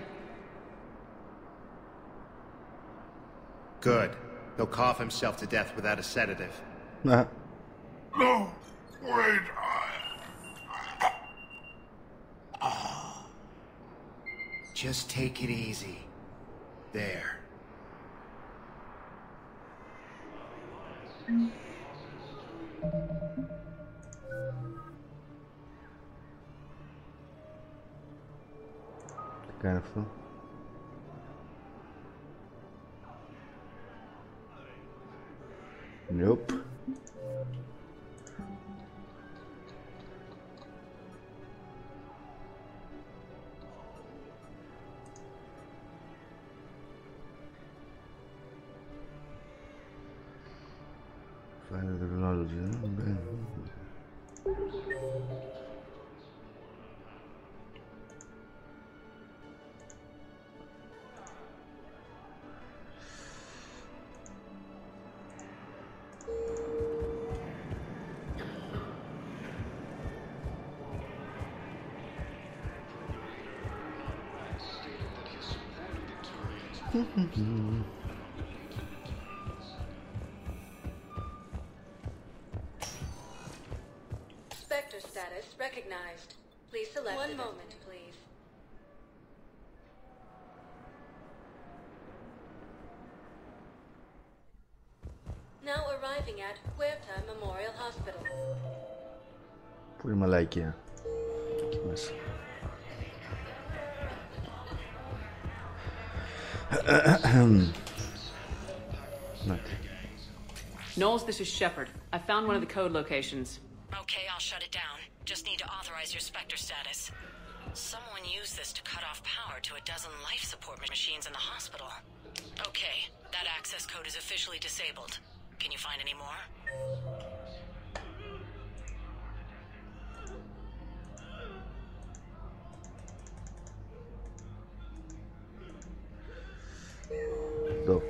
Speaker 13: Good. He'll cough himself to death without a sedative.
Speaker 2: No, wait.
Speaker 13: Just take it easy. There.
Speaker 1: Τι κάνει αυτό? Nope. Find the technology.
Speaker 17: Spectre status recognized. Please select. One moment, please. Now arriving at Huerta Memorial Hospital.
Speaker 1: Πού είναι η μαλάκια? Εκεί μέσα.
Speaker 3: Knowles, this is Shepard. I found one of the code locations.
Speaker 18: Okay, I'll shut it down. Just need to authorize your Spectre status. Someone used this to cut off power to a dozen life support machines in the hospital. Okay, that access code is officially disabled. Can you find any more?
Speaker 1: Doc.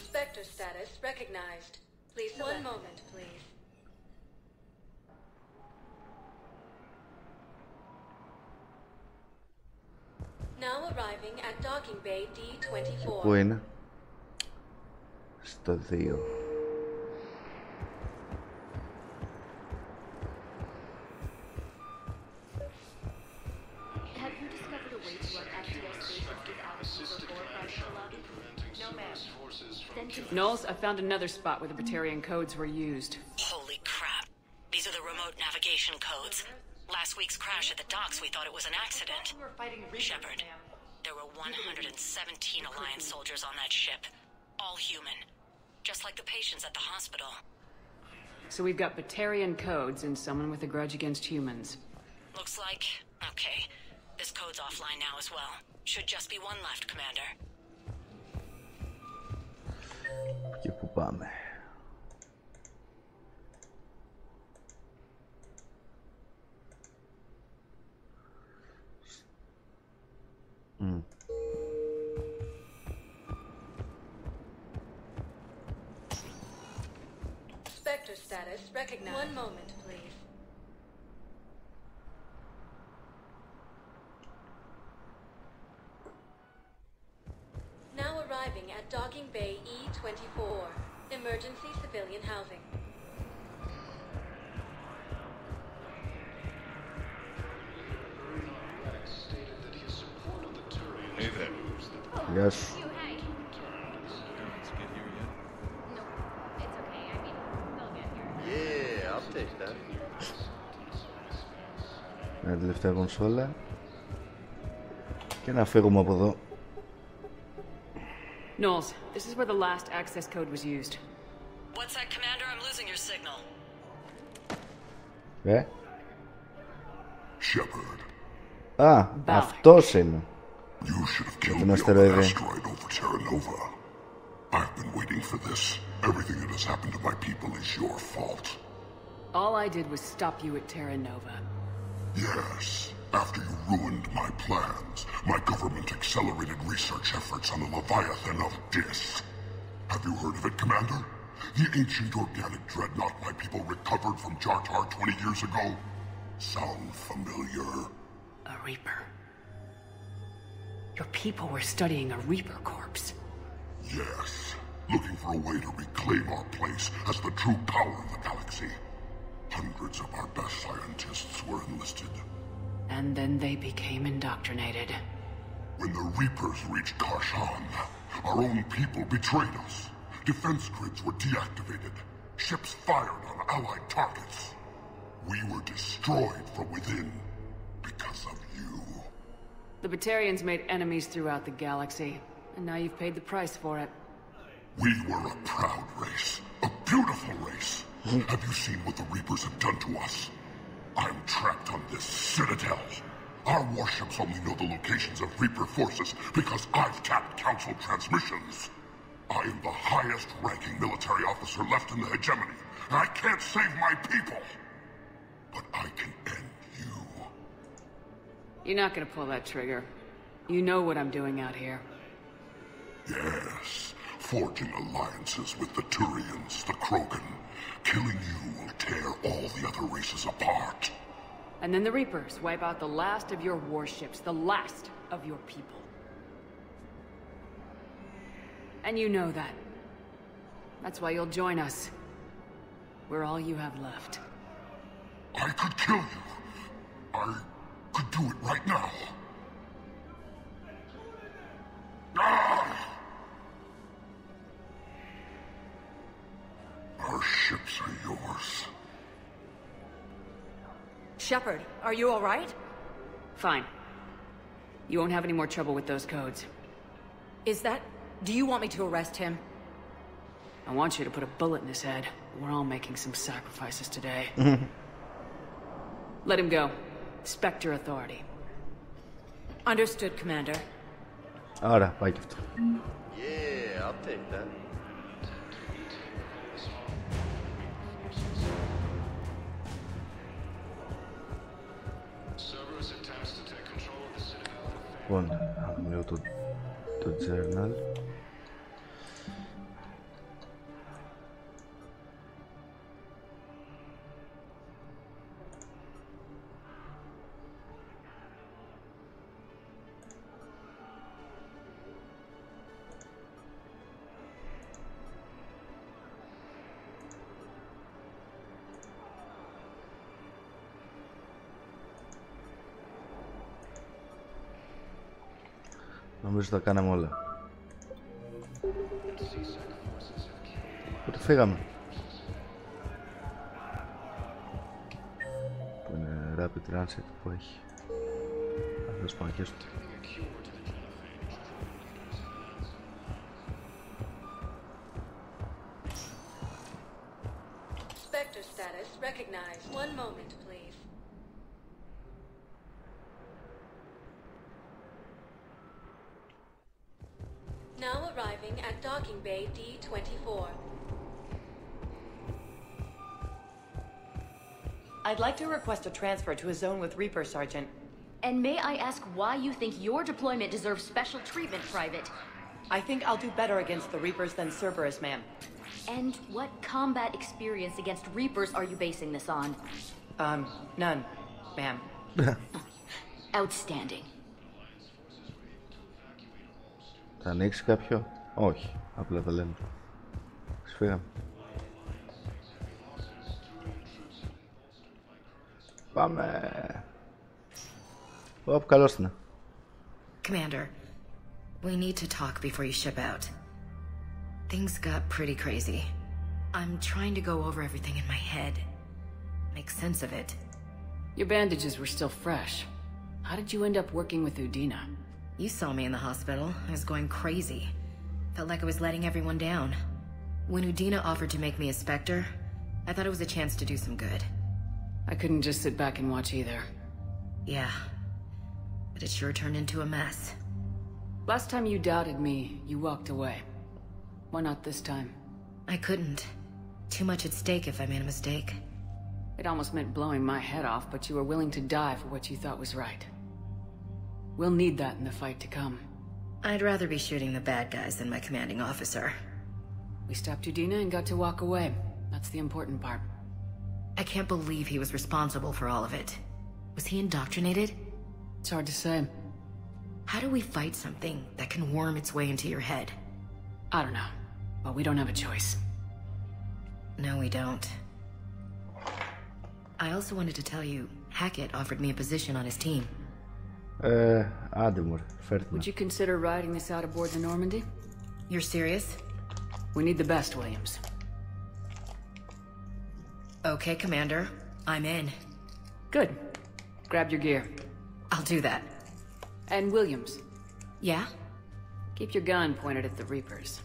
Speaker 17: Spectre status recognized. Please select. One moment, please. Now arriving at docking bay D24.
Speaker 1: Πού είναι? Στο 2.
Speaker 4: Have you discovered a way to run FTS stations without a overboard rifle lobby? No, ma'am.
Speaker 3: Knowles, I found another spot where the Batarian codes were used.
Speaker 18: Holy crap. These are the remote navigation codes. Last week's crash at the docks, we thought it was an accident. Shepard, there were 117 Alliance soldiers on that ship. All human. Just like the patients at the hospital.
Speaker 3: So we've got Batarian codes and someone with a grudge against humans.
Speaker 18: Looks like... okay. This code's offline now as well. Should just be one left, Commander.
Speaker 1: Και πού πάμε?
Speaker 17: Spectre status recognized. One moment, please. arriving at Docking Bay E24. Emergency civilian housing.
Speaker 2: Hey there.
Speaker 1: Yes.
Speaker 22: Yeah, I'll take that.
Speaker 1: Μια τελευταία κονσόλα και να φύγουμε από εδώ.
Speaker 3: Knowles, this is where the last access code was used.
Speaker 18: What's that, Commander? I'm losing your signal.
Speaker 2: Shepard.
Speaker 1: Α, αυτός είναι.
Speaker 2: You should have killed
Speaker 1: Τον
Speaker 2: me on an
Speaker 1: αστεροειδή.
Speaker 2: asteroid over Terra Nova. I've been waiting for this. Everything that has happened to my people is your fault.
Speaker 3: All I did was stop you at Terra Nova.
Speaker 2: Yes. After you ruined my plans, my government accelerated research efforts on the Leviathan of Dis. Have you heard of it, Commander? The ancient organic dreadnought my people recovered from Jartar 20 years ago? Sound familiar?
Speaker 3: A Reaper. Your people were studying a Reaper corpse.
Speaker 2: Yes. Looking for a way to reclaim our place as the true power of the galaxy. Hundreds of our best scientists were enlisted.
Speaker 3: And then they became indoctrinated.
Speaker 2: When the Reapers reached Karshan, our own people betrayed us. Defense grids were deactivated. Ships fired on Allied targets. We were destroyed from within because of you.
Speaker 3: The Batarians made enemies throughout the galaxy, and now you've paid the price for it.
Speaker 2: We were a proud race. A beautiful race. Have you seen what the Reapers have done to us? I'm trapped on this Citadel. Our warships only know the locations of Reaper forces because I've tapped Council transmissions. I am the highest-ranking military officer left in the hegemony, and I can't save my people. But I can end you.
Speaker 3: You're not gonna pull that trigger. You know what I'm doing out here.
Speaker 2: Yes, forging alliances with the Turians, the Krogan. Killing you will tear all the other races apart.
Speaker 3: And then the Reapers wipe out the last of your warships, the last of your people. And you know that. That's why you'll join us. We're all you have left.
Speaker 2: I could kill you. I could do it right now. Our ships are yours.
Speaker 18: Shepard, are you all right?
Speaker 3: Fine. You won't have any more trouble with those codes.
Speaker 18: Is that... Do you want me to arrest him?
Speaker 3: I want you to put a bullet in his head. We're all making some sacrifices today. Let him go. Spectre authority.
Speaker 18: Understood, Commander.
Speaker 1: Άρα, πάει και αυτό.
Speaker 22: Yeah, I'll take that.
Speaker 1: Λοιπόν, θα δούμε λίγο το journal. Νομίζω τα κάναμε όλα. Οπότε φύγαμε. Που είναι rapid transit που έχει. Αυτές πανικές του.
Speaker 17: Spectre status recognized. One moment, please. Now arriving at Docking Bay D24.
Speaker 18: I'd like to request a transfer to a zone with Reaper, Sergeant.
Speaker 4: And may I ask why you think your deployment deserves special treatment, Private?
Speaker 18: I think I'll do better against the Reapers than Cerberus, ma'am.
Speaker 4: And what combat experience against Reapers are you basing this on?
Speaker 18: None, ma'am.
Speaker 4: Outstanding.
Speaker 1: Θα ανοίξει κάποιο. Όχι, απλά τα λέμε. Σφίγαμε. Πάμε. Ωπ, καλώς είναι.
Speaker 18: Commander, we need to talk before you ship out. Things got pretty crazy. I'm trying to go over everything in my head. Make sense of it.
Speaker 3: Your bandages were still fresh. How did you end up working with Udina?
Speaker 18: You saw me in the hospital. I was going crazy. Felt like I was letting everyone down. When Udina offered to make me a Spectre, I thought it was a chance to do some good.
Speaker 3: I couldn't just sit back and watch either.
Speaker 18: Yeah. But it sure turned into a mess.
Speaker 3: Last time you doubted me, you walked away. Why not this time?
Speaker 18: I couldn't. Too much at stake if I made a mistake.
Speaker 3: It almost meant blowing my head off, but you were willing to die for what you thought was right. We'll need that in the fight to come.
Speaker 18: I'd rather be shooting the bad guys than my commanding officer.
Speaker 3: We stopped Udina and got to walk away. That's the important part.
Speaker 18: I can't believe he was responsible for all of it. Was he indoctrinated?
Speaker 3: It's hard to say.
Speaker 18: How do we fight something that can worm its way into your head?
Speaker 3: I don't know, but we don't have a choice.
Speaker 18: No, we don't. I also wanted to tell you, Hackett offered me a position on his team.
Speaker 1: Άντε μωρέ, φέρτε με.
Speaker 3: Would you consider riding this out aboard the Normandy?
Speaker 18: You're serious?
Speaker 3: We need the best, Williams.
Speaker 18: Okay, Commander. I'm in.
Speaker 3: Good. Grab your gear.
Speaker 18: I'll do that.
Speaker 3: And Williams.
Speaker 18: Yeah?
Speaker 3: Keep your gun pointed at the Reapers.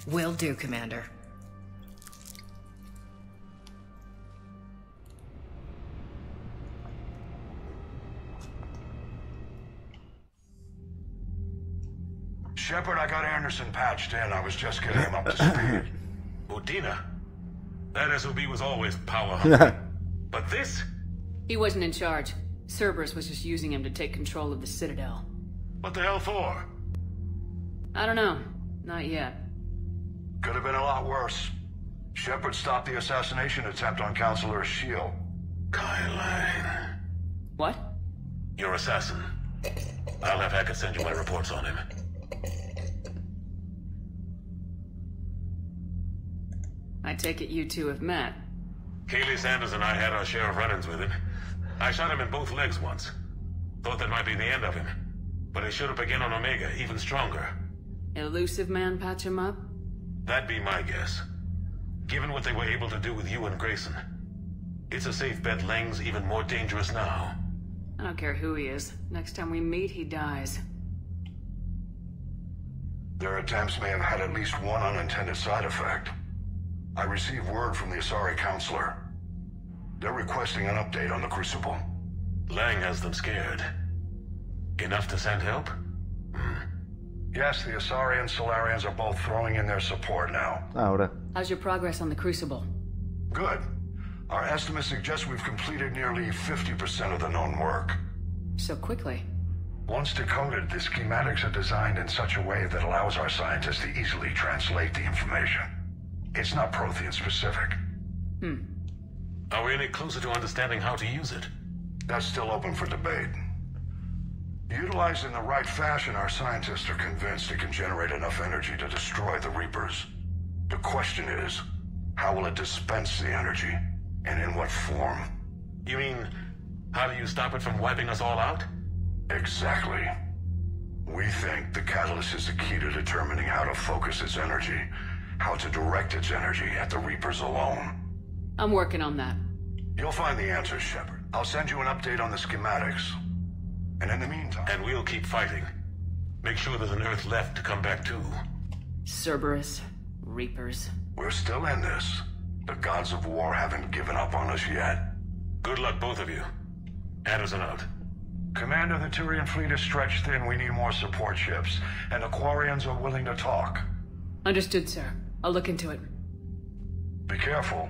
Speaker 18: Will do, Commander.
Speaker 2: Shepard, I got Anderson patched in. I was just getting him up to speed.
Speaker 10: Udina? That SOB was always power hungry. But this?
Speaker 3: He wasn't in charge. Cerberus was just using him to take control of the Citadel.
Speaker 10: What the hell for?
Speaker 3: I don't know. Not yet.
Speaker 2: Could have been a lot worse. Shepard stopped the assassination attempt on Counselor Shield.
Speaker 10: Kally.
Speaker 3: What?
Speaker 10: Your assassin. I'll have Hackett send you my reports on him.
Speaker 3: I take it you two have met.
Speaker 10: Kaylee Sanders and I had our share of run-ins with him. I shot him in both legs once. Thought that might be the end of him. But he showed up again on Omega, even stronger.
Speaker 3: Elusive man patch him up?
Speaker 10: That'd be my guess. Given what they were able to do with you and Grayson. It's a safe bet Lang's even more dangerous now.
Speaker 3: I don't care who he is. Next time we meet, he dies.
Speaker 2: Their attempts may have had at least one unintended side effect. I received word from the Asari Counselor. They're requesting an update on the Crucible.
Speaker 10: Lang has them scared. Enough to send help?
Speaker 2: Yes, the Asari and Solarians are both throwing in their support now.
Speaker 3: How's your progress on the Crucible?
Speaker 2: Good. Our estimates suggest we've completed nearly 50% of the known work.
Speaker 3: So quickly?
Speaker 2: Once decoded, the schematics are designed in such a way that allows our scientists to easily translate the information. It's not Prothean specific.
Speaker 10: Are we any closer to understanding how to use it?
Speaker 2: That's still open for debate. Utilized in the right fashion, our scientists are convinced it can generate enough energy to destroy the Reapers. The question is, how will it dispense the energy? And in what form?
Speaker 10: You mean, how do you stop it from wiping us all out?
Speaker 2: Exactly. We think the catalyst is the key to determining how to focus its energy, how to direct its energy at the Reapers alone.
Speaker 3: I'm working on that.
Speaker 2: You'll find the answers, Shepard. I'll send you an update on the schematics. And in the meantime...
Speaker 10: And we'll keep fighting. Make sure there's an Earth left to come back to.
Speaker 3: Cerberus, Reapers.
Speaker 2: We're still in this. The gods of war haven't given up on us yet.
Speaker 10: Good luck, both of you. Anderson out.
Speaker 2: Commander, the Tyrian fleet is stretched thin. We need more support ships. And the Quarians are willing to talk.
Speaker 3: Understood, sir. I'll look into it.
Speaker 2: Be careful.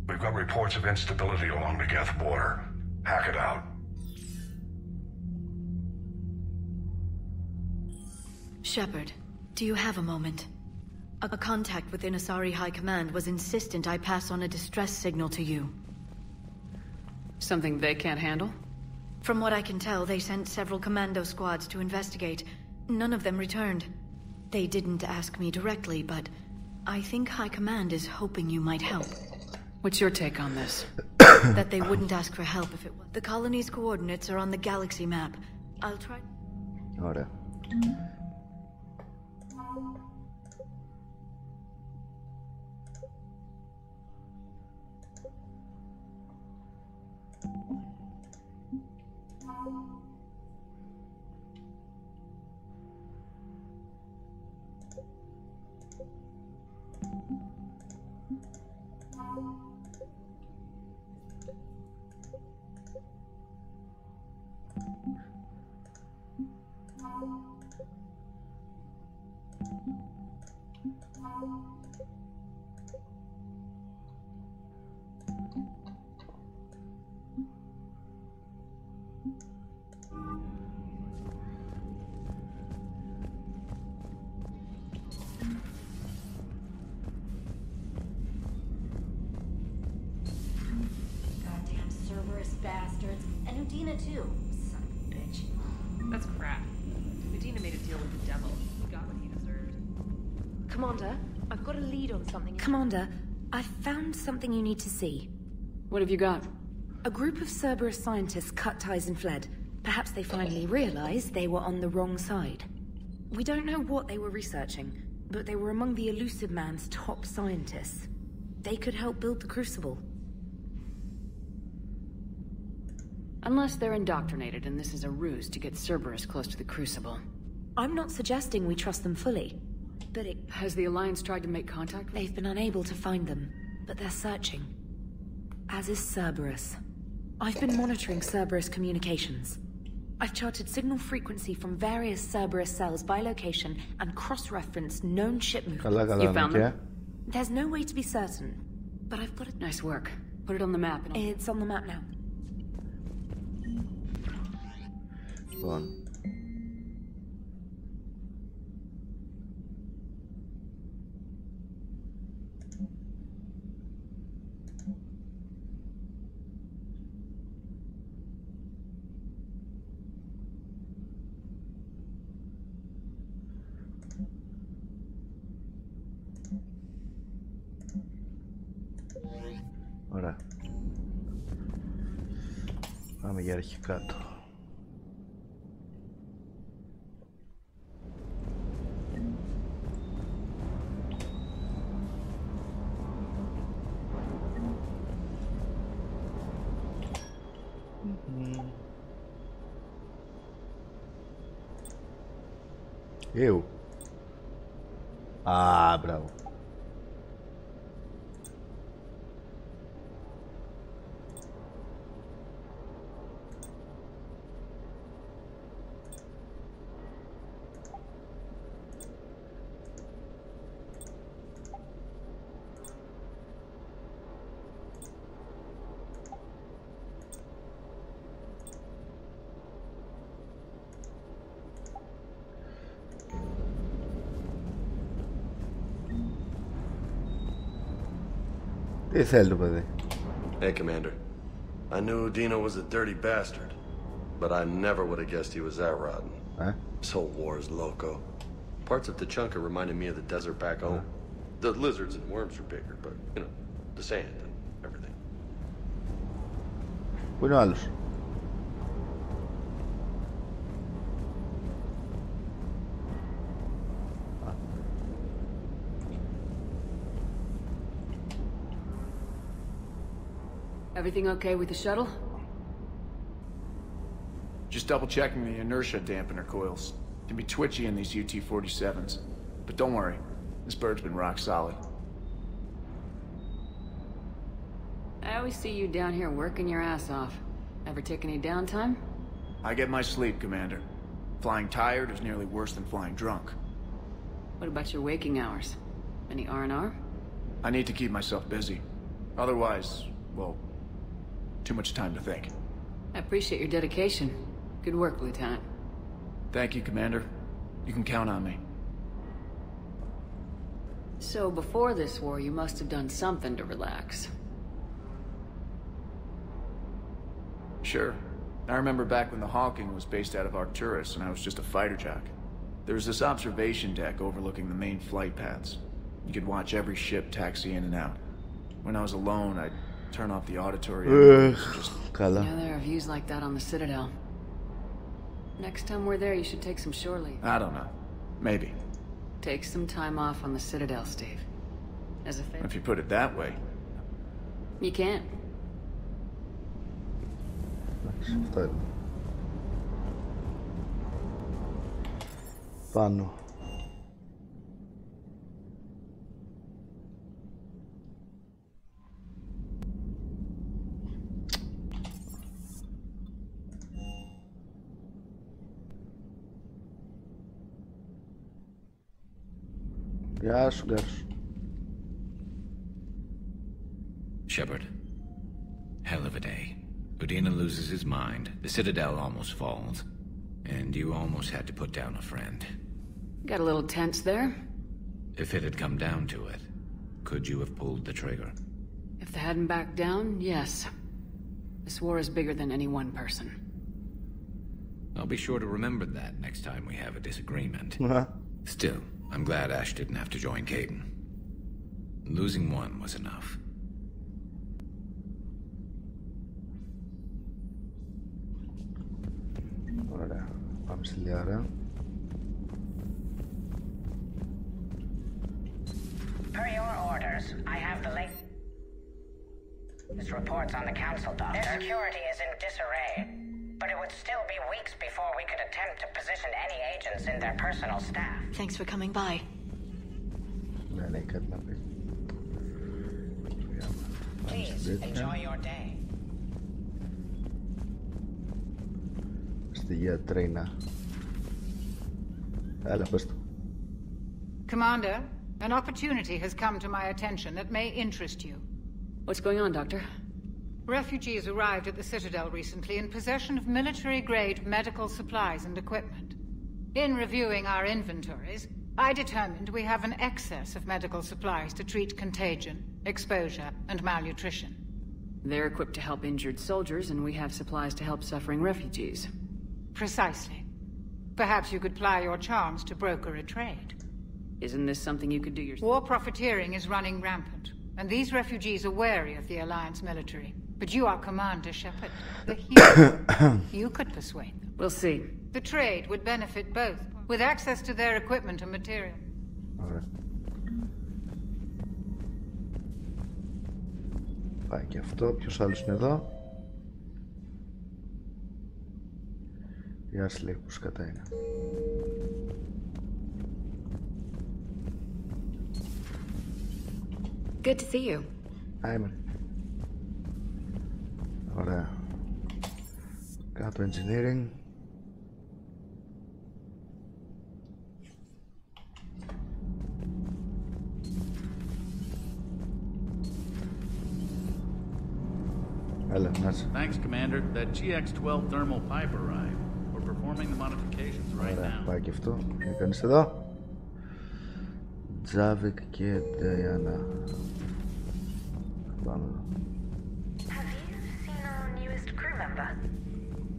Speaker 2: We've got reports of instability along the Geth border. Hack it out.
Speaker 12: Shepard, do you have a moment? A contact within Asari High Command was insistent I pass on a distress signal to you.
Speaker 3: Something they can't handle?
Speaker 12: From what I can tell, they sent several commando squads to investigate. None of them returned. They didn't ask me directly, but I think High Command is hoping you might help.
Speaker 3: What's your take on this?
Speaker 12: That they wouldn't ask for help if it was. The colony's coordinates are on the galaxy map. I'll try.
Speaker 1: Ωραία.
Speaker 4: Goddamn Cerberus bastards. And Udina too. Son of a bitch.
Speaker 6: That's crap. Medina made a deal with the devil. He got what he deserved.
Speaker 4: Commander, I've got a lead on something.
Speaker 18: Commander, I've found something you need to see.
Speaker 3: What have you got?
Speaker 18: A group of Cerberus scientists cut ties and fled. Perhaps they finally realized they were on the wrong side. We don't know what they were researching, but they were among the Elusive Man's top scientists. They could help build the Crucible.
Speaker 3: Unless they're indoctrinated and this is a ruse to get Cerberus close to the Crucible.
Speaker 18: I'm not suggesting we trust them fully, but it...
Speaker 3: Has the Alliance tried to make contact with?
Speaker 18: They've been unable to find them, but they're searching. As is Cerberus. I've been monitoring Cerberus communications. I've charted signal frequency from various Cerberus cells by location and cross-referenced known ship movements.
Speaker 3: You found them?
Speaker 18: There's no way to be certain, but I've got it.
Speaker 3: Nice work. Put it on the map. And
Speaker 18: It's on the map now.
Speaker 1: Λοιπόν. Ωραία. Πάμε για αρχή κάτω. Eu. Ah, bravo. Τι θέλει το παιδί?
Speaker 15: Hey, Commander. I knew Udina was a dirty bastard, but I never would have guessed he was that rotten. This whole war is loco. Parts of Tachanka reminded me of the desert back home. The lizards and worms are bigger, but, you know, the sand and everything.
Speaker 1: Πού είναι ο άλλος?
Speaker 3: Everything okay with the shuttle?
Speaker 13: Just double checking the inertia dampener coils. Can be twitchy in these UT-47s. But don't worry, this bird's been rock solid.
Speaker 3: I always see you down here working your ass off. Ever take any downtime?
Speaker 13: I get my sleep, Commander. Flying tired is nearly worse than flying drunk.
Speaker 3: What about your waking hours? Any R&R?
Speaker 13: I need to keep myself busy. Otherwise, well, too much time to think.
Speaker 3: I appreciate your dedication. Good work, Lieutenant.
Speaker 13: Thank you, Commander. You can count on me.
Speaker 3: So, before this war, you must have done something to relax.
Speaker 13: Sure. I remember back when the Hawking was based out of Arcturus and I was just a fighter jock. There's this observation deck overlooking the main flight paths. You could watch every ship taxi in and out. When I was alone, I'd turn off the auditory and just...
Speaker 3: Yeah, there are views like that on the Citadel. Next time we're there, you should take some shore leave.
Speaker 13: I don't know. Maybe.
Speaker 3: Take some time off on the Citadel, Steve. As a favor.
Speaker 13: If you put it that way.
Speaker 3: You can't.
Speaker 1: Πάνω. Γεια σου,
Speaker 11: Shepard. Hell of a day. Udina loses his mind, the Citadel almost falls, and you almost had to put down a friend.
Speaker 3: Got a little tense there.
Speaker 11: If it had come down to it, could you have pulled the trigger?
Speaker 3: If they hadn't backed down, yes. This war is bigger than any one person.
Speaker 11: I'll be sure to remember that next time we have a disagreement. Still, I'm glad Ash didn't have to join Caden. Losing one was enough.
Speaker 1: Ωραία, πάμε στη Λιάρα.
Speaker 21: Per your orders, I have the latest reports on the Council, Doctor. Their security is in disarray, but it would still be weeks before we could attempt to position any agents in their personal staff.
Speaker 12: Thanks for coming by.
Speaker 21: Please, enjoy your day.
Speaker 1: Στη γιατρίνα. Έλα, πες το.
Speaker 23: Commander, an opportunity has come to my attention that may interest you.
Speaker 3: What's going on, Doctor?
Speaker 23: Refugees arrived at the Citadel recently in possession of military-grade medical supplies and equipment. In reviewing our inventories, I determined we have an excess of medical supplies to treat contagion, exposure, and malnutrition.
Speaker 3: They're equipped to help injured soldiers, and we have supplies to help suffering refugees.
Speaker 23: Precisely. Perhaps you could ply your charms to broker a trade.
Speaker 3: Isn't this something you could do yourself?
Speaker 23: War profiteering is running rampant, and these refugees are wary of the Alliance military. But you are Commander Shepard, the hero. You could persuade them.
Speaker 3: We'll see.
Speaker 23: The trade would benefit both, with access to their equipment and material.
Speaker 1: Ωραία. Πάει και αυτό. Ποιος άλλος είναι εδώ? Η Ashley που σκατά είναι.
Speaker 12: Good to see you.
Speaker 1: Είμαι. Ωραία. Κάτω engineering.
Speaker 14: Thanks, Commander. That GX-12 thermal pipe arrived. We're performing the modifications right now.
Speaker 1: Πάει και αυτό. Είναι κανείς εδώ? Τζάβικ και Νταϊάννα. Πάμε εδώ.
Speaker 24: Have you seen our newest crew member?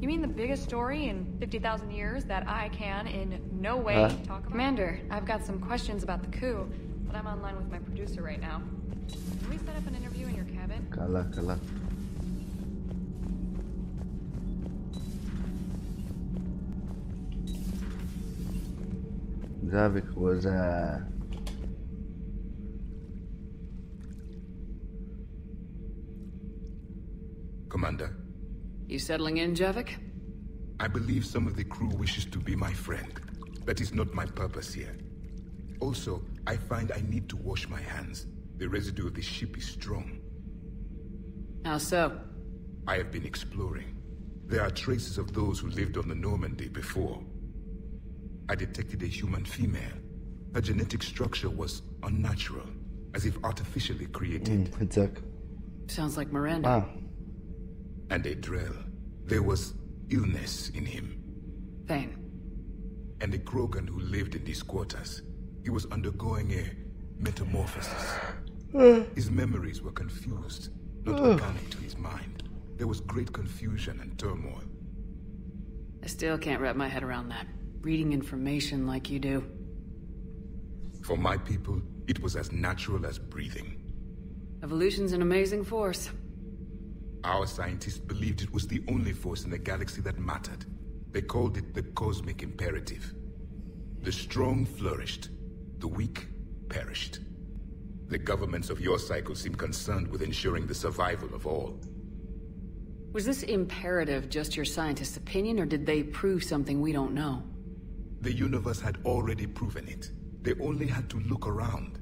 Speaker 6: You mean the biggest story in 50,000 years that I can in no way talk about? Commander, I've got some questions about the coup, but I'm online with my producer right now. Can we set up an interview in your cabin?
Speaker 1: Καλά, καλά. Javik was
Speaker 25: Commander.
Speaker 3: You settling in, Javik?
Speaker 25: I believe some of the crew wishes to be my friend. That is not my purpose here. Also, I find I need to wash my hands. The residue of the ship is strong.
Speaker 3: How so?
Speaker 25: I have been exploring. There are traces of those who lived on the Normandy before. I detected a human female. Her genetic structure was unnatural, as if artificially created.
Speaker 3: Sounds like Miranda.
Speaker 25: And a drill. There was illness in him.
Speaker 3: Thane.
Speaker 25: And a Krogan who lived in these quarters. He was undergoing a metamorphosis. His memories were confused, not organic to his mind. There was great confusion and turmoil.
Speaker 3: I still can't wrap my head around that. reading information like you do.
Speaker 25: For my people, it was as natural as breathing.
Speaker 3: Evolution's an amazing force.
Speaker 25: Our scientists believed it was the only force in the galaxy that mattered. They called it the cosmic imperative. The strong flourished, the weak perished. The governments of your cycle seem concerned with ensuring the survival of all.
Speaker 3: Was this imperative just your scientists' opinion, or did they prove something we don't know?
Speaker 25: The universe had already proven it. They only had to look around.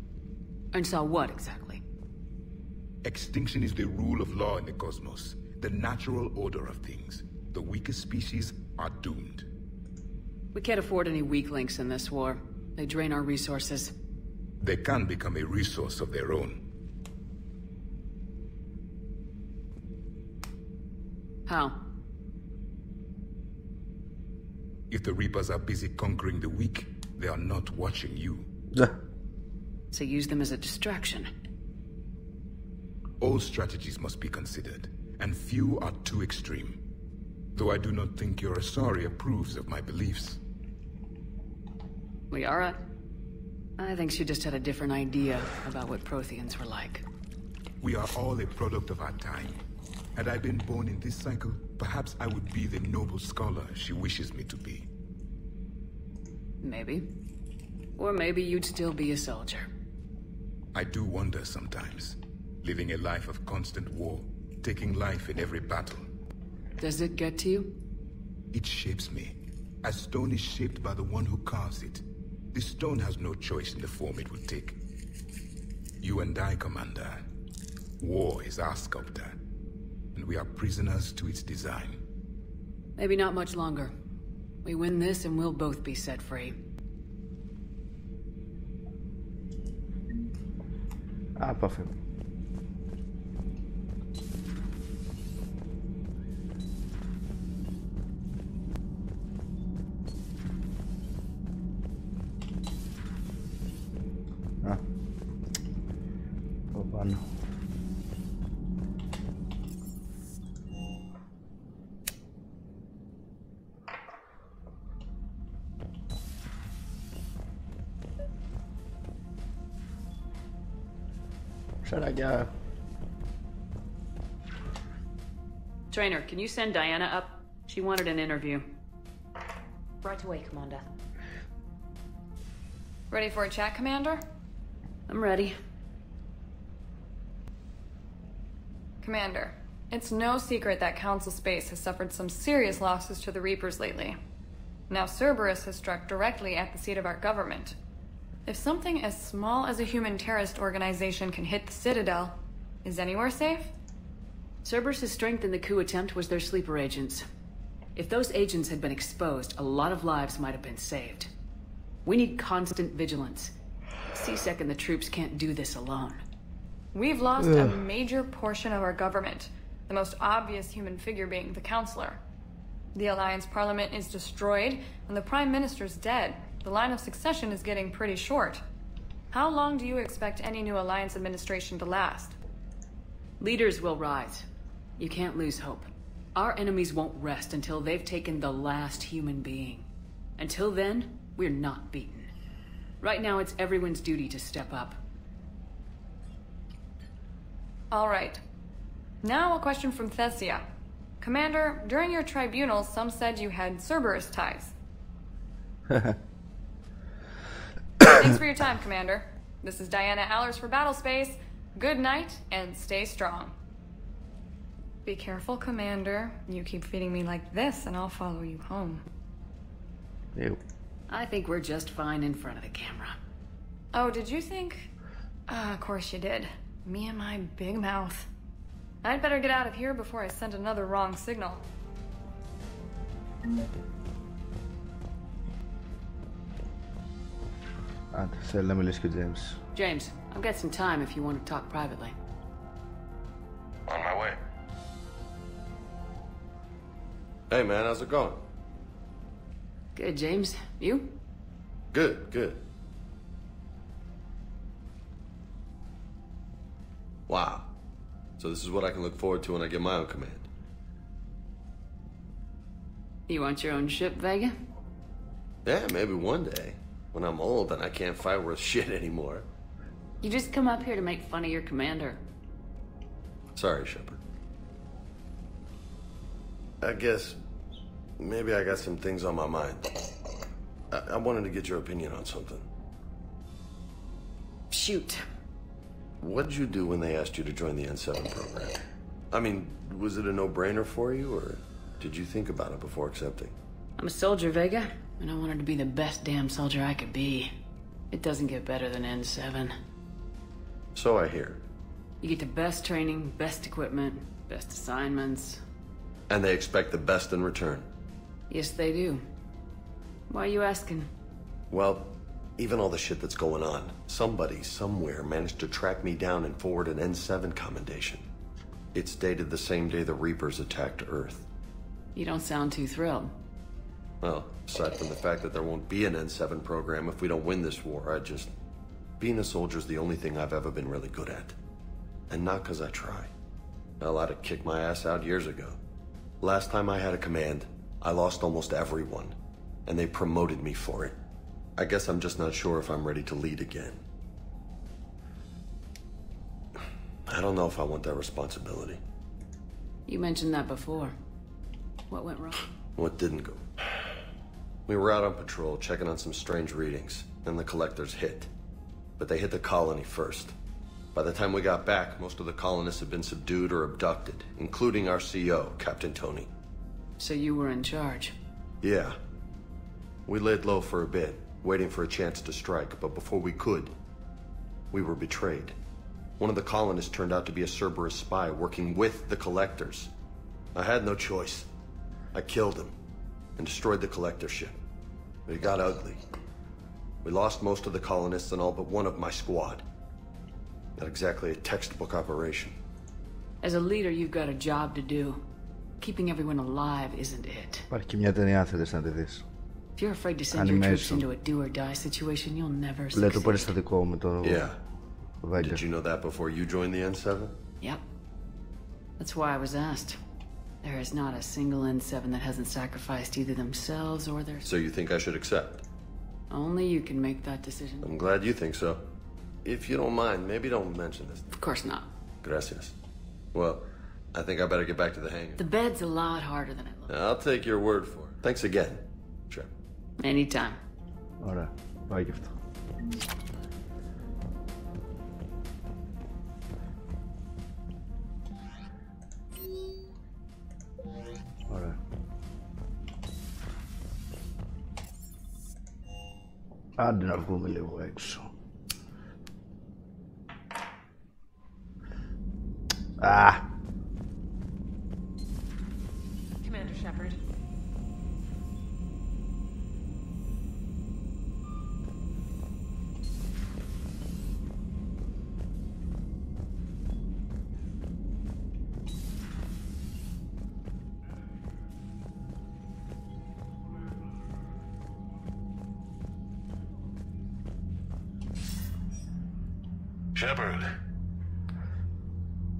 Speaker 3: And saw what, exactly?
Speaker 25: Extinction is the rule of law in the cosmos, the natural order of things. The weakest species are doomed.
Speaker 3: We can't afford any weak links in this war. They drain our resources.
Speaker 25: They can become a resource of their own.
Speaker 3: How?
Speaker 25: If the Reapers are busy conquering the weak, they are not watching you.
Speaker 3: So use them as a distraction.
Speaker 25: All strategies must be considered, and few are too extreme. Though I do not think your Asari approves of my beliefs.
Speaker 3: Liara? I think she just had a different idea about what Protheans were like.
Speaker 25: We are all a product of our time. Had I been born in this cycle, perhaps I would be the noble scholar she wishes me to be.
Speaker 3: Maybe. Or maybe you'd still be a soldier.
Speaker 25: I do wonder sometimes. Living a life of constant war, taking life in every battle.
Speaker 3: Does it get to you?
Speaker 25: It shapes me. As stone is shaped by the one who carves it. The stone has no choice in the form it will take. You and I, Commander. War is our sculptor. And we are prisoners to its design.
Speaker 3: Maybe not much longer. We win this and we'll both be set free.
Speaker 1: Parfait. Πάνω. Ψαράκια.
Speaker 3: Trainer, can you send Diana up? She wanted an interview.
Speaker 4: Right away, Commander.
Speaker 6: Ready for a chat, Commander?
Speaker 3: I'm ready.
Speaker 6: Commander, it's no secret that Council Space has suffered some serious losses to the Reapers lately. Now Cerberus has struck directly at the seat of our government. If something as small as a human terrorist organization can hit the Citadel, is anywhere safe?
Speaker 3: Cerberus' strength in the coup attempt was their sleeper agents. If those agents had been exposed, a lot of lives might have been saved. We need constant vigilance. C-Sec and the troops can't do this alone.
Speaker 6: We've lost a major portion of our government, the most obvious human figure being the Counselor. The Alliance Parliament is destroyed, and the Prime Minister's dead. The line of succession is getting pretty short. How long do you expect any new Alliance administration to last?
Speaker 3: Leaders will rise. You can't lose hope. Our enemies won't rest until they've taken the last human being. Until then, we're not beaten. Right now, it's everyone's duty to step up.
Speaker 6: All right. Now a question from Thessia. Commander, during your tribunal, some said you had Cerberus ties. Thanks for your time, Commander. This is Diana Allers for Battlespace. Good night, and stay strong. Be careful, Commander. You keep feeding me like this, and I'll follow you home.
Speaker 1: Ew.
Speaker 3: I think we're just fine in front of the camera.
Speaker 6: Oh, did you think? Of course you did. Me and my big mouth. I'd better get out of here before I send another wrong signal.
Speaker 1: Θέλει να μιλήσει και ο James.
Speaker 3: James, I've got some time if you want to talk privately.
Speaker 15: On my way. Hey man, how's it going?
Speaker 3: Good, James. You?
Speaker 15: Good, good. Wow. So this is what I can look forward to when I get my own command.
Speaker 3: You want your own ship, Vega?
Speaker 15: Yeah, maybe one day. When I'm old and I can't fight worth shit anymore.
Speaker 3: You just come up here to make fun of your commander.
Speaker 15: Sorry, Shepard. I guess maybe I got some things on my mind. I wanted to get your opinion on something.
Speaker 3: Shoot.
Speaker 15: What did you do when they asked you to join the N7 program? I mean, was it a no-brainer for you, or did you think about it before accepting?
Speaker 3: I'm a soldier, Vega, and I wanted to be the best damn soldier I could be. It doesn't get better than N7.
Speaker 15: So I hear.
Speaker 3: You get the best training, best equipment, best assignments.
Speaker 15: And they expect the best in return.
Speaker 3: Yes, they do. Why are you asking?
Speaker 15: Well, even all the shit that's going on, somebody somewhere managed to track me down and forward an N7 commendation. It's dated the same day the Reapers attacked Earth.
Speaker 3: You don't sound too thrilled.
Speaker 15: Well, aside from the fact that there won't be an N7 program if we don't win this war, being a soldier's the only thing I've ever been really good at. And not because I try. Hell, I'd have kicked my ass out years ago. Last time I had a command, I lost almost everyone. And they promoted me for it. I guess I'm just not sure if I'm ready to lead again. I don't know if I want that responsibility.
Speaker 3: You mentioned that before. What went wrong?
Speaker 15: What didn't go? We were out on patrol, checking on some strange readings, and the collectors hit. But they hit the colony first. By the time we got back, most of the colonists had been subdued or abducted, including our CO, Captain Tony.
Speaker 3: So you were in charge?
Speaker 15: Yeah. We laid low for a bit, waiting for a chance to strike, but before we could, we were betrayed. One of the colonists turned out to be a Cerberus spy working with the collectors. I had no choice. I killed him and destroyed the collector ship. But it got ugly. We lost most of the colonists and all but one of my squad. Not exactly a textbook operation.
Speaker 3: As a leader, you've got a job to do. Keeping everyone alive isn't it.
Speaker 1: Υπάρχει και μια ταινία, θέλεις να τη δεις.
Speaker 3: If you're afraid to send your troops into a do-or-die situation, you'll never succeed.
Speaker 1: Λέει το περιστατικό με το...
Speaker 15: Yeah. Did you know that before you joined the N7?
Speaker 3: Yep. That's why I was asked. There is not a single N7 that hasn't sacrificed either themselves or their...
Speaker 15: So you think I should accept?
Speaker 3: Only you can make that decision.
Speaker 15: I'm glad you think so. If you don't mind, maybe don't mention this.
Speaker 3: Of course not.
Speaker 15: Gracias. Well, I think I better get back to the hangar.
Speaker 3: The bed's a lot harder than it looks.
Speaker 15: I'll take your word for it. Thanks again. Sure.
Speaker 3: Anytime.
Speaker 1: Ωραία. Πάει και αυτό. Ωραία. Άντε να βγούμε λίγο έξω.
Speaker 6: Commander Shepard.
Speaker 10: Shepard.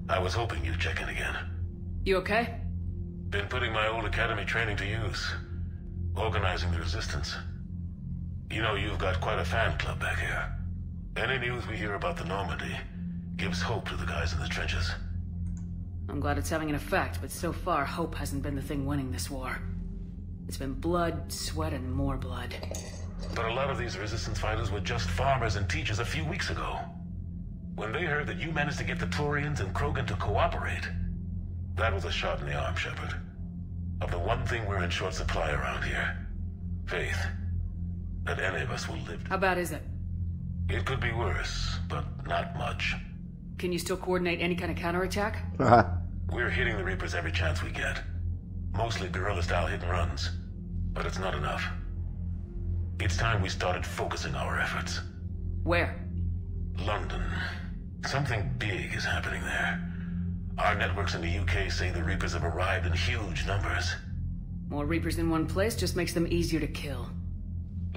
Speaker 10: I was hoping you'd check in again.
Speaker 3: You okay?
Speaker 10: Been putting my old academy training to use. Organizing the resistance. You know, you've got quite a fan club back here. Any news we hear about the Normandy gives hope to the guys in the trenches.
Speaker 3: I'm glad it's having an effect, but so far, hope hasn't been the thing winning this war. It's been blood, sweat, and more blood.
Speaker 10: But a lot of these resistance fighters were just farmers and teachers a few weeks ago. When they heard that you managed to get the Turians and Krogan to cooperate, that was a shot in the arm, Shepard. Of the one thing we're in short supply around here. Faith. That any of us will live.
Speaker 3: How bad is it?
Speaker 10: It could be worse, but not much.
Speaker 3: Can you still coordinate any kind of counterattack?
Speaker 10: We're hitting the Reapers every chance we get. Mostly guerrilla-style hit-and-runs. But it's not enough. It's time we started focusing our efforts.
Speaker 3: Where?
Speaker 10: London. Something big is happening there. Our networks in the UK say the Reapers have arrived in huge numbers.
Speaker 3: More Reapers in one place just makes them easier to kill.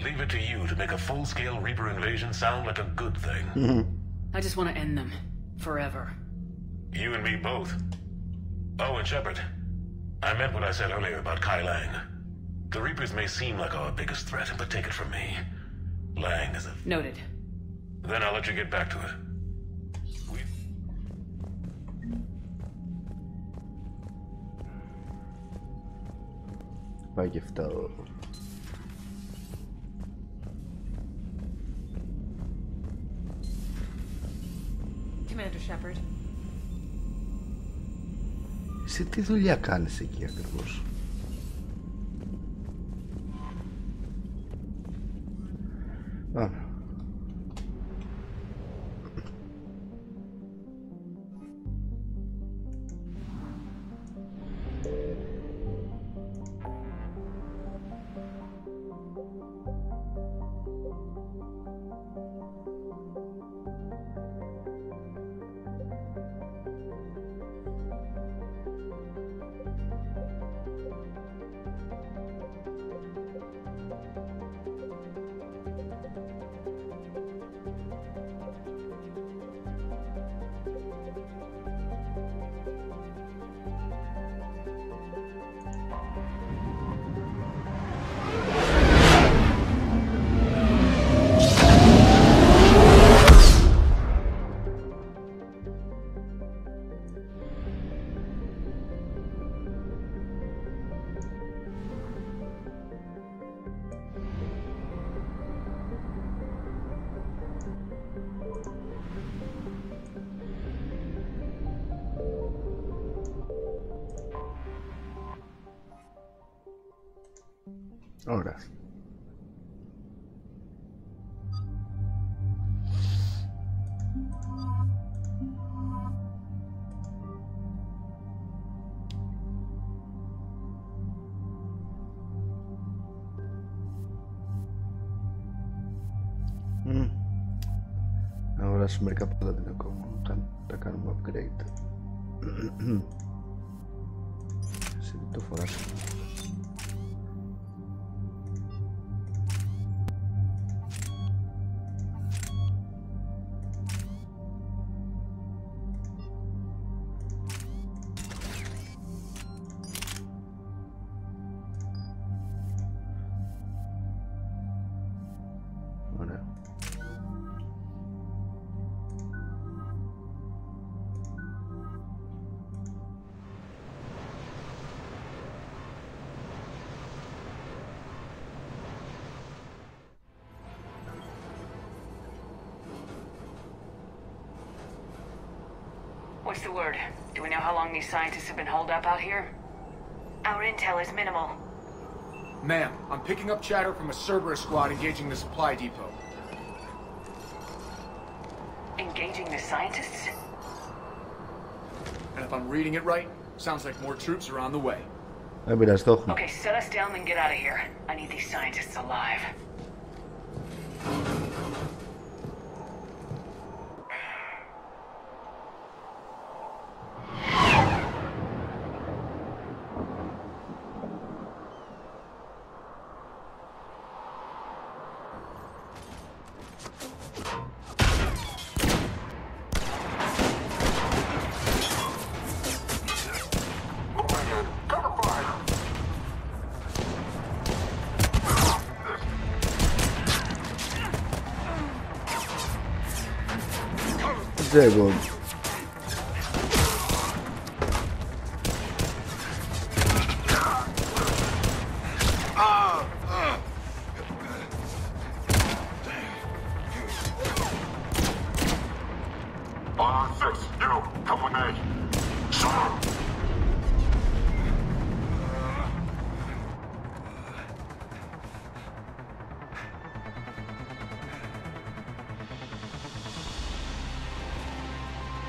Speaker 10: Leave it to you to make a full-scale Reaper invasion sound like a good thing.
Speaker 3: I just want to end them. Forever.
Speaker 10: You and me both. Oh, and Shepard. I meant what I said earlier about Kai Lang. The Reapers may seem like our biggest threat, but take it from me. Lang is a...
Speaker 3: Noted.
Speaker 10: Then I'll let you get back to it.
Speaker 1: Πάει και αυτό.
Speaker 6: Commander Shepard.
Speaker 1: Εσύ τι δουλειά κάνεις εκεί ακριβώς? Ωραία. Να αγοράσουμε μερικά παλάτινα ακόμα. Τα κάνουμε upgrade. Σε τι το φοράς?
Speaker 3: What's the word? Do we know how long these scientists have been holed up out here? Our intel is minimal.
Speaker 13: Ma'am, I'm picking up chatter from a Cerberus squad engaging the supply depot.
Speaker 3: Engaging the scientists?
Speaker 13: And if I'm reading it right, sounds like more troops are on the way.
Speaker 3: Okay, set us down and get out of here. I need these scientists alive.
Speaker 1: Very good.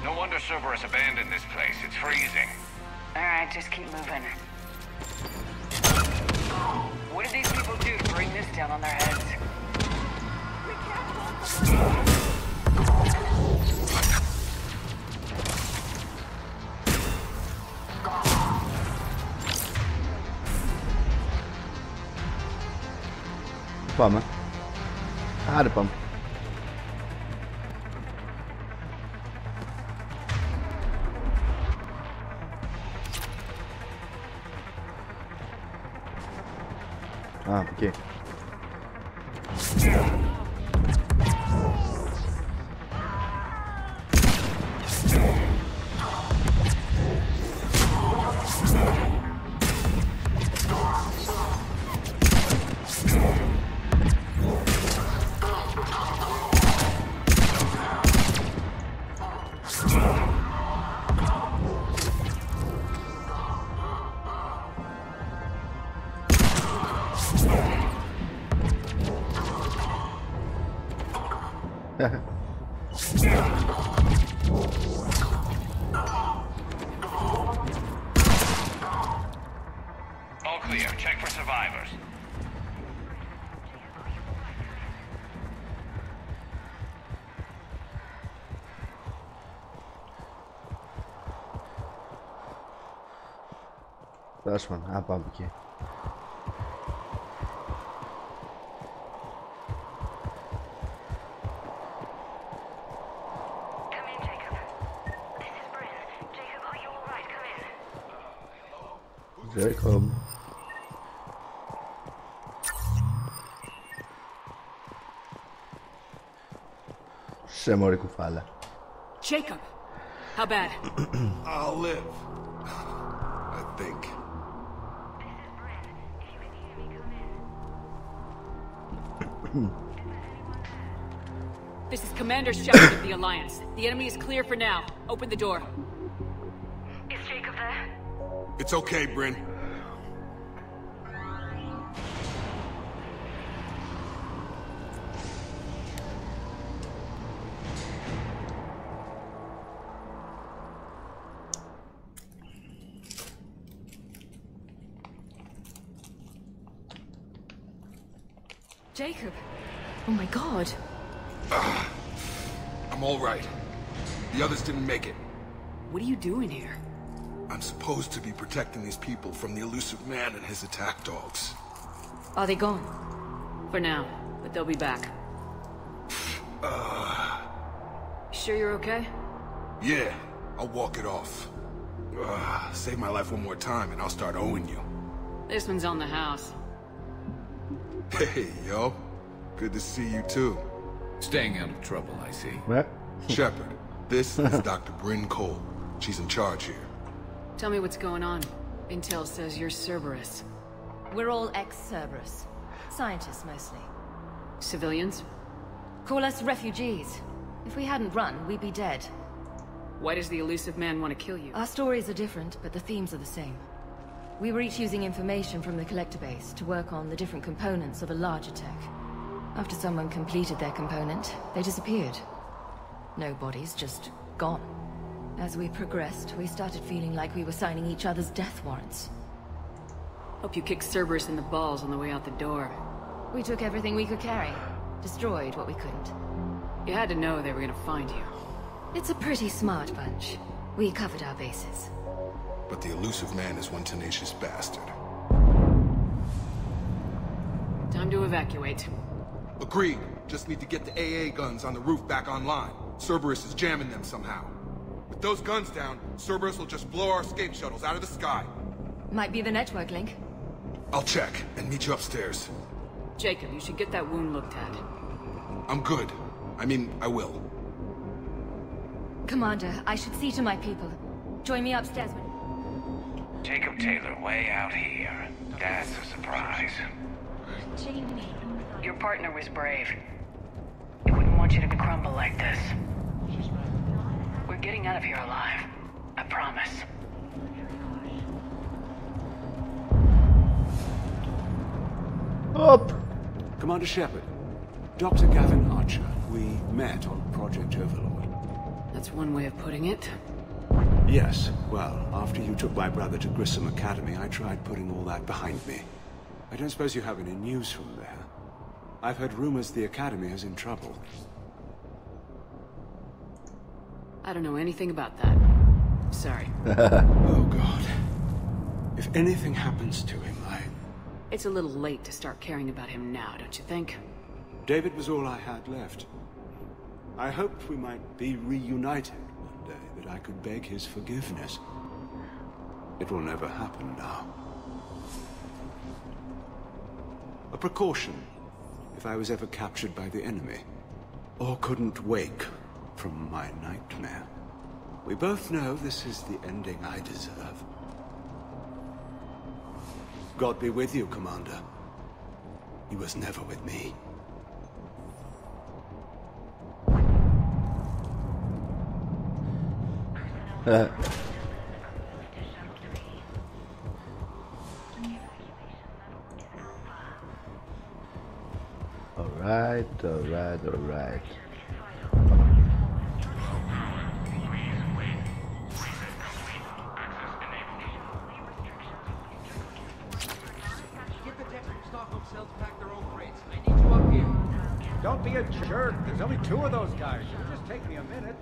Speaker 11: No wonder Cerberus abandoned this place. It's freezing.
Speaker 3: Alright, just keep moving. What did these people do to bring this down on their heads?
Speaker 1: Πάμε. Άντε πάμε. Ah, okay.
Speaker 8: All clear. Check for survivors.
Speaker 1: That's one. Ah, barbecue. Jacob. Σε μωρή κουφάλα.
Speaker 3: Jacob, how bad?
Speaker 5: I'll live. I think.
Speaker 3: This is Commander Shepard of the Alliance. The enemy is clear for now. Open the door.
Speaker 24: Is Jacob there?
Speaker 5: It's okay, Bryn.
Speaker 12: Jacob. Oh my god.
Speaker 5: I'm all right. The others didn't make it.
Speaker 3: What are you doing here?
Speaker 5: I'm supposed to be protecting these people from the elusive man and his attack dogs.
Speaker 18: Are they gone?
Speaker 3: For now, but they'll be back. Sure you're okay?
Speaker 5: Yeah, I'll walk it off. Save my life one more time and I'll start owing you.
Speaker 3: This one's on the house.
Speaker 5: Hey, yo. Good to see you too.
Speaker 11: Staying out of trouble, I see.
Speaker 1: What?
Speaker 5: Shepard, this is Dr. Bryn Cole. She's in charge here.
Speaker 3: Tell me what's going on. Intel says you're Cerberus.
Speaker 7: We're all ex-Cerberus. Scientists, mostly.
Speaker 3: Civilians?
Speaker 7: Call us refugees. If we hadn't run, we'd be dead.
Speaker 3: Why does the elusive man want to kill you?
Speaker 7: Our stories are different, but the themes are the same. We were each using information from the collector base to work on the different components of a larger tech. After someone completed their component, they disappeared. No bodies, just gone. As we progressed, we started feeling like we were signing each other's death warrants.
Speaker 3: Hope you kicked Cerberus in the balls on the way out the door.
Speaker 7: We took everything we could carry. Destroyed what we couldn't.
Speaker 3: You had to know they were gonna find you.
Speaker 7: It's a pretty smart bunch. We covered our bases.
Speaker 5: But the elusive man is one tenacious bastard.
Speaker 3: Time to evacuate.
Speaker 5: Agreed. Just need to get the AA guns on the roof back online. Cerberus is jamming them somehow. With those guns down, Cerberus will just blow our escape shuttles out of the sky.
Speaker 7: Might be the network link.
Speaker 5: I'll check and meet you upstairs.
Speaker 3: Jacob, you should get that wound looked at.
Speaker 5: I'm good. I mean, I will.
Speaker 7: Commander, I should see to my people. Join me upstairs when...
Speaker 8: Jacob Taylor way out here. That's a surprise.
Speaker 24: Jamie.
Speaker 3: Your partner was brave. He wouldn't want you to crumble like this. We're getting out of here alive. I promise.
Speaker 1: Up!
Speaker 16: Commander Shepard, Dr. Gavin Archer, we met on Project Overlord.
Speaker 3: That's one way of putting it.
Speaker 16: Yes, well, after you took my brother to Grissom Academy, I tried putting all that behind me. I don't suppose you have any news from there. I've heard rumors the Academy is in trouble.
Speaker 3: I don't know anything about that. Sorry.
Speaker 16: Oh, God. If anything happens to him,
Speaker 3: It's a little late to start caring about him now, don't you think?
Speaker 16: David was all I had left. I hoped we might be reunited one day, that I could beg his forgiveness. It will never happen now. A precaution, if I was ever captured by the enemy, or couldn't wake from my nightmare. We both know this is the ending I deserve. God be with you, Commander. He was never with me.
Speaker 1: Alright.
Speaker 9: Don't be a jerk. There's only 2 of those guys. It'll just take me a minute.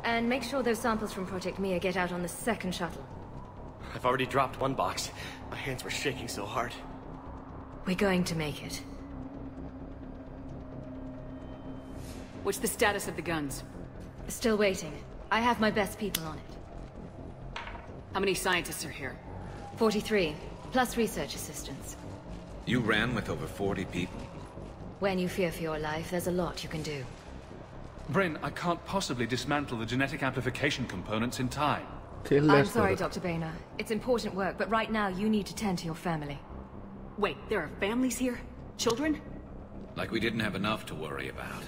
Speaker 7: And make sure those samples from Project Mia get out on the second shuttle.
Speaker 17: I've already dropped 1 box. My hands were shaking so hard.
Speaker 7: We're going to make it.
Speaker 3: What's the status of the guns?
Speaker 7: Still waiting. I have my best people on it.
Speaker 3: How many scientists are here?
Speaker 7: 43, plus research assistants.
Speaker 11: You ran with over 40 people?
Speaker 7: When you fear for your life, there's a lot you can do.
Speaker 14: Bryn, I can't possibly dismantle the genetic amplification components in time.
Speaker 7: I'm sorry, Dr. Boehner. It's important work, but right now you need to tend to your family.
Speaker 3: Wait, there are families here? Children?
Speaker 11: Like we didn't have enough to worry about.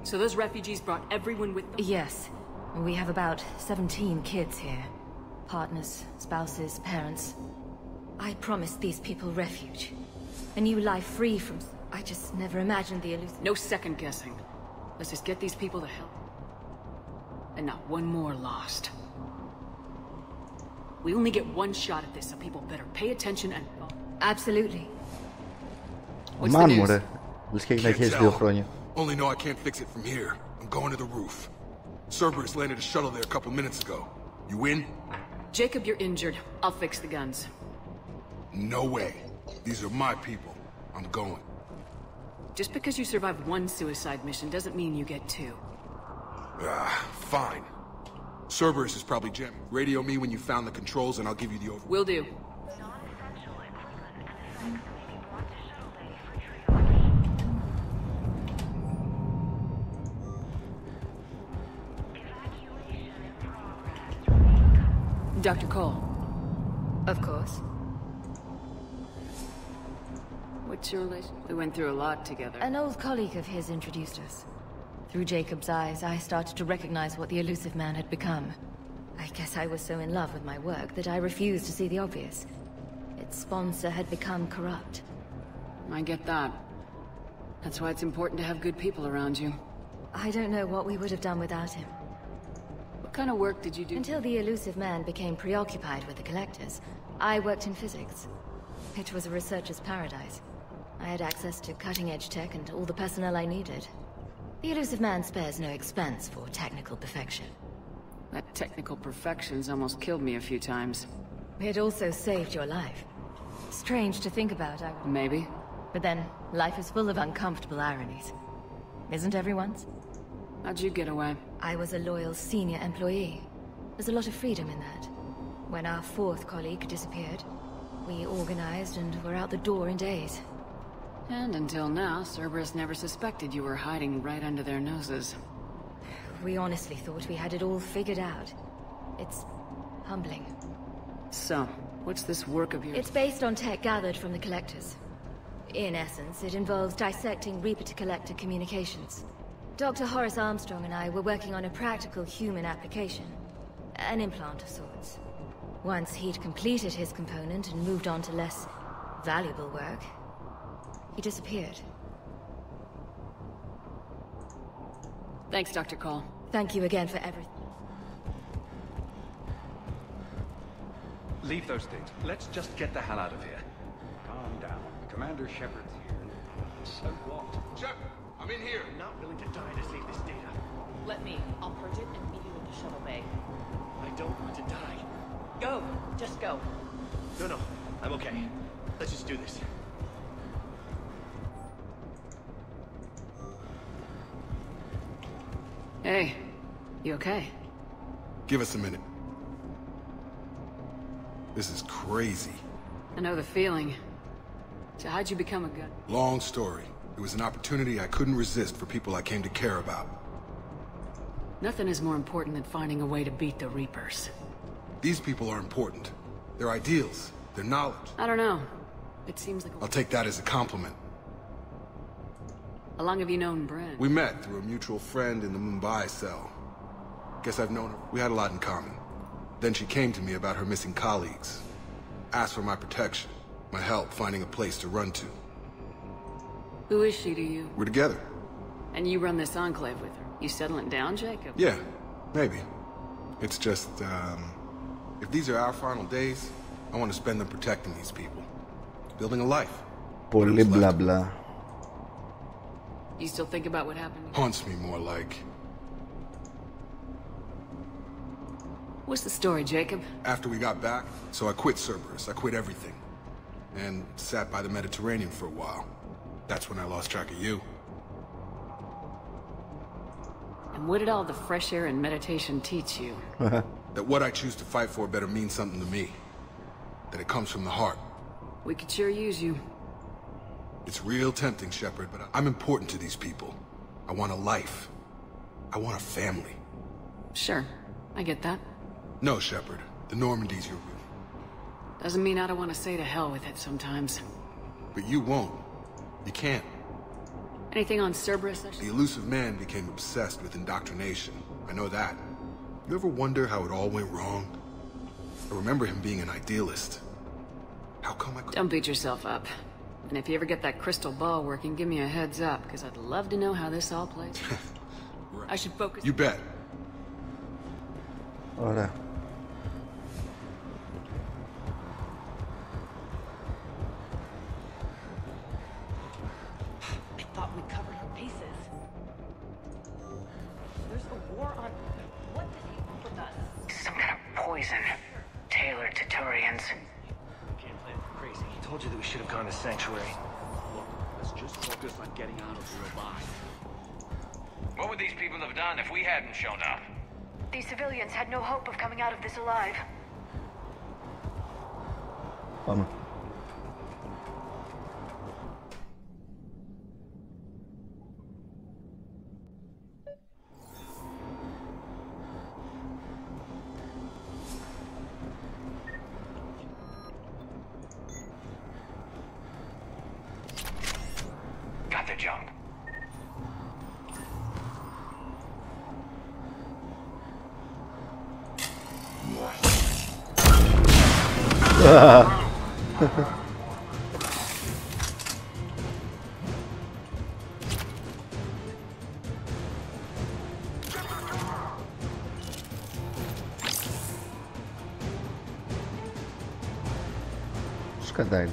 Speaker 3: So those refugees brought everyone with them?
Speaker 7: Yes. We have about 17 kids here. Partners, spouses, parents. I promised these people refuge. A new life free from... I just never imagined the elusive...
Speaker 3: No second guessing. Let's just get these people to hell. And not one more lost. We only get 1 shot at this, so people better pay attention and...
Speaker 7: Absolutely.
Speaker 3: What's the news?
Speaker 1: Can't tell.
Speaker 5: Only know I can't fix it from here. I'm going to the roof. Cerberus landed a shuttle there a couple minutes ago. You in?
Speaker 3: Jacob, you're injured. I'll fix the guns.
Speaker 5: No way. These are my people. I'm going.
Speaker 3: Just because you survived 1 suicide mission doesn't mean you get 2.
Speaker 5: Fine. Cerberus is probably jamming. Radio me when you found the controls and I'll give you the over.
Speaker 3: Will do. Dr. Cole.
Speaker 7: Of course.
Speaker 3: What's your relation? We went through a lot together.
Speaker 7: An old colleague of his introduced us. Through Jacob's eyes, I started to recognize what the elusive man had become. I guess I was so in love with my work that I refused to see the obvious. Its sponsor had become corrupt.
Speaker 3: I get that. That's why it's important to have good people around you.
Speaker 7: I don't know what we would have done without him.
Speaker 3: What kind of work did you do?
Speaker 7: Until the elusive man became preoccupied with the collectors, I worked in physics. It was a researcher's paradise. I had access to cutting-edge tech and all the personnel I needed. The elusive man spares no expense for technical perfection.
Speaker 3: That technical perfection's almost killed me a few times.
Speaker 7: It also saved your life. Strange to think about,
Speaker 3: Maybe.
Speaker 7: But then, life is full of uncomfortable ironies. Isn't everyone's?
Speaker 3: How'd you get away?
Speaker 7: I was a loyal senior employee. There's a lot of freedom in that. When our 4th colleague disappeared, we organized and were out the door in days.
Speaker 3: And until now, Cerberus never suspected you were hiding right under their noses.
Speaker 7: We honestly thought we had it all figured out. It's humbling.
Speaker 3: So, what's this work of yours?
Speaker 7: It's based on tech gathered from the collectors. In essence, it involves dissecting Reaper-to-Collector communications. Dr. Horace Armstrong and I were working on a practical human application. An implant of sorts. Once he'd completed his component and moved on to less valuable work, he disappeared.
Speaker 3: Thanks, Dr. Cole.
Speaker 7: Thank you again for everything.
Speaker 14: Leave those things. Let's just get the hell out of here.
Speaker 9: Calm down. Commander Shepard's here. So what?
Speaker 5: Shepard, I'm in here.
Speaker 17: I'm not willing to die to save this data.
Speaker 4: Let me. I'll purge it and meet you in the shuttle bay.
Speaker 17: I don't want to die.
Speaker 4: Go! Just go.
Speaker 17: No, I'm okay. Let's just do this.
Speaker 3: Hey, you okay?
Speaker 5: Give us a minute. This is crazy.
Speaker 3: I know the feeling. So how'd you become a gun?
Speaker 5: Long story. It was an opportunity I couldn't resist for people I came to care about.
Speaker 3: Nothing is more important than finding a way to beat the Reapers.
Speaker 5: These people are important. Their ideals, their knowledge.
Speaker 3: I don't know. It seems like
Speaker 5: I'll take that as a compliment.
Speaker 3: How long have you known Brent?
Speaker 5: We met through a mutual friend in the Mumbai cell. Guess I've known her. We had a lot in common. Then she came to me about her missing colleagues. Asked for my protection, my help finding a place to run to.
Speaker 3: Who is she to you?
Speaker 5: We're together.
Speaker 3: And you run this enclave with her. You settling down, Jacob?
Speaker 5: Yeah, maybe. It's just, if these are our final days, I want to spend them protecting these people. Building a life.
Speaker 1: Πολύ blah blah.
Speaker 3: You still think about what happened?
Speaker 5: Haunts me more like.
Speaker 3: What's the story, Jacob?
Speaker 5: After we got back, so I quit Cerberus. I quit everything. And sat by the Mediterranean for a while. That's when I lost track of you.
Speaker 3: And what did all the fresh air and meditation teach you?
Speaker 5: That what I choose to fight for better mean something to me. That it comes from the heart.
Speaker 3: We could sure use you.
Speaker 5: It's real tempting, Shepard, but I'm important to these people. I want a life. I want a family.
Speaker 3: Sure, I get that.
Speaker 5: No, Shepard. The Normandy's your room.
Speaker 3: Doesn't mean I don't want to say to hell with it sometimes.
Speaker 5: But you won't. You can't.
Speaker 3: Anything on Cerberus?
Speaker 5: The elusive man became obsessed with indoctrination. I know that. You ever wonder how it all went wrong? I remember him being an idealist. How come I could...
Speaker 3: Don't beat yourself up. And if you ever get that crystal ball working, give me a heads up, because I'd love to know how this all plays.
Speaker 5: Right.
Speaker 3: I should focus...
Speaker 5: You bet.
Speaker 1: Ωραία.
Speaker 2: I thought we covered our bases. There's a war on... What does he want with us?
Speaker 8: Some kind of poison tailored to Turians.
Speaker 17: Can't play it crazy. He told you that we should have gone to Sanctuary.
Speaker 9: Look, let's just focus on getting out of here alive.
Speaker 8: What would these people have done if we hadn't shown up?
Speaker 2: These civilians had no hope of coming out of this alive.
Speaker 1: Πάμε.
Speaker 8: Got the jump.
Speaker 1: Σκατά είναι.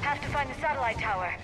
Speaker 2: Have to find the satellite tower.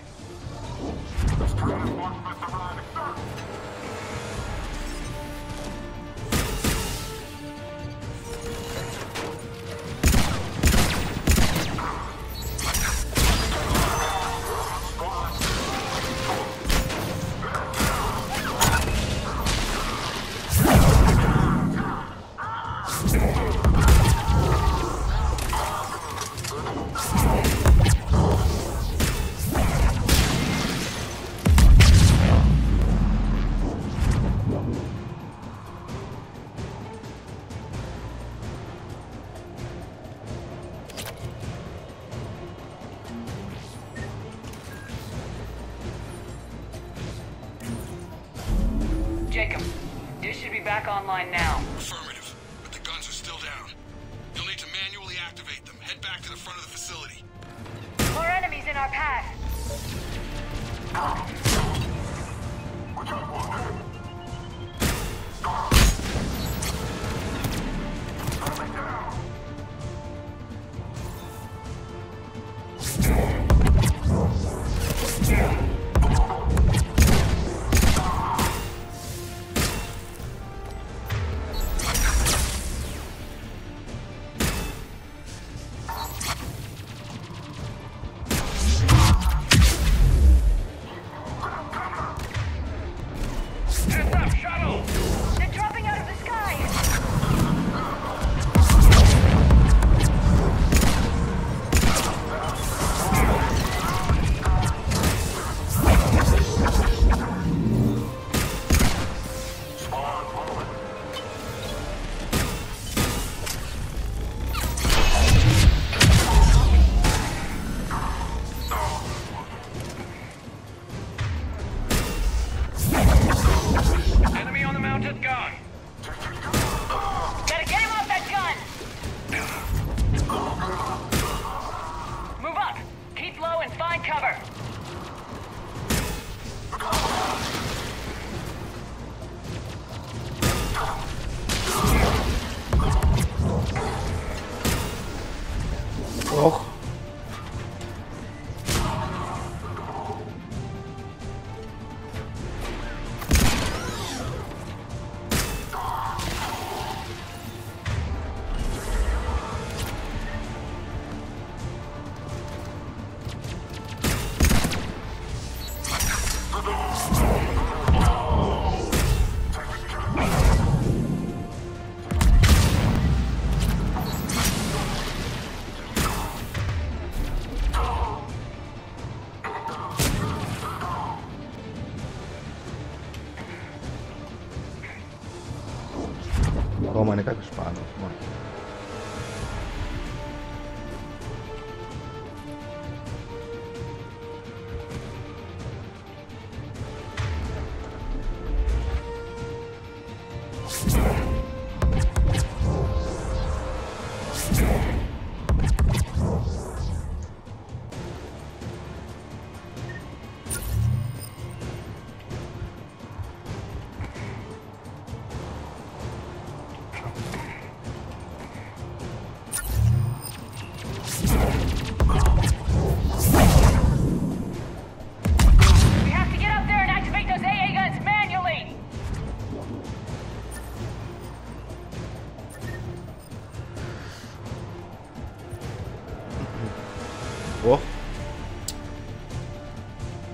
Speaker 3: Jacob, dish should be back online now.
Speaker 5: Affirmative, but the guns are still down. You'll need to manually activate them. Head back to the front of the facility.
Speaker 24: More enemies in our path.
Speaker 1: Ακόμα είναι κάποιος πάνω.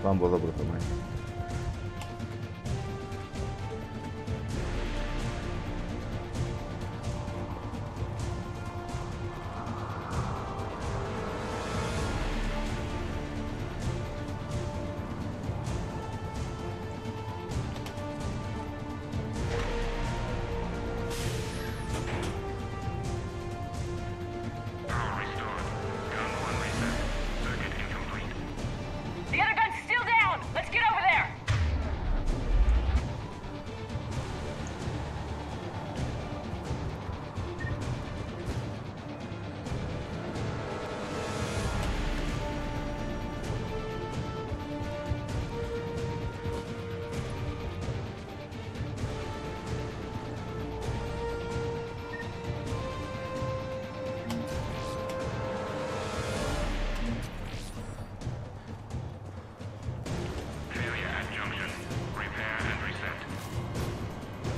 Speaker 1: Πάμε από εδώ πρώτα.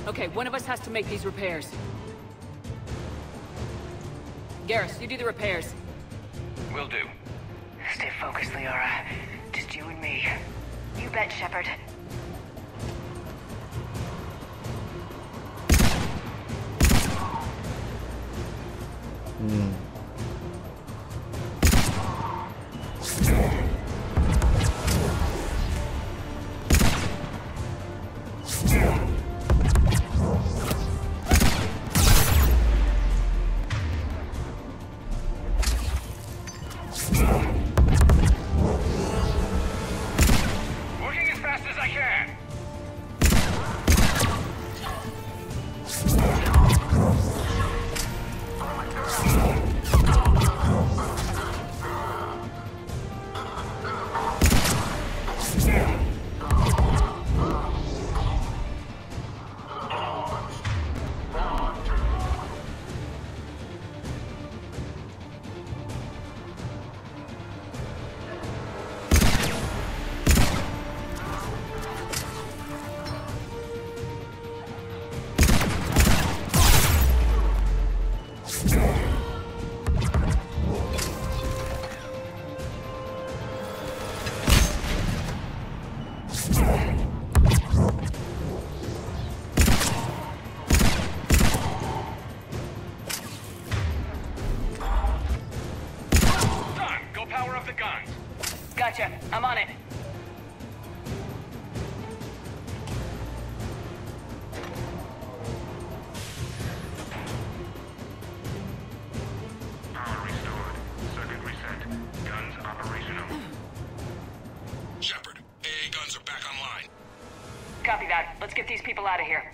Speaker 3: Okay, one of us has to make these repairs. Garrus, you do the repairs.
Speaker 8: Will do.
Speaker 24: Stay focused, Leora. Just you and me. You bet, Shepard.
Speaker 8: Working as fast as I
Speaker 3: Gotcha. I'm on it.
Speaker 10: Power restored. Circuit reset. Guns operational.
Speaker 25: Shepard, AA guns are back online.
Speaker 3: Copy that. Let's get these people out of here.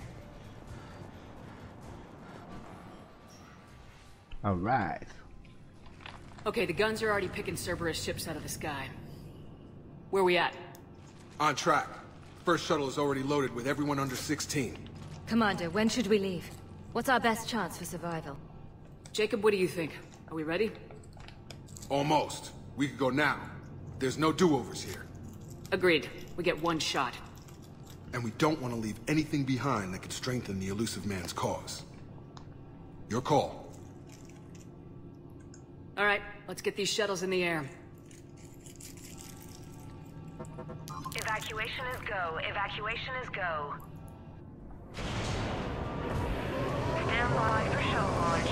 Speaker 1: All right.
Speaker 3: Okay, the guns are already picking Cerberus ships out of the sky. Where we at?
Speaker 5: On track. First shuttle is already loaded with everyone under 16.
Speaker 7: Commander, when should we leave? What's our best chance for survival?
Speaker 3: Jacob, what do you think? Are we ready?
Speaker 5: Almost. We could go now. There's no do-overs here.
Speaker 3: Agreed. We get one shot.
Speaker 5: And we don't want to leave anything behind that could strengthen the elusive man's cause. Your call.
Speaker 3: All right, let's get these shuttles in the air.
Speaker 24: Evacuation is go. Evacuation is go. Stand by for shuttle launch.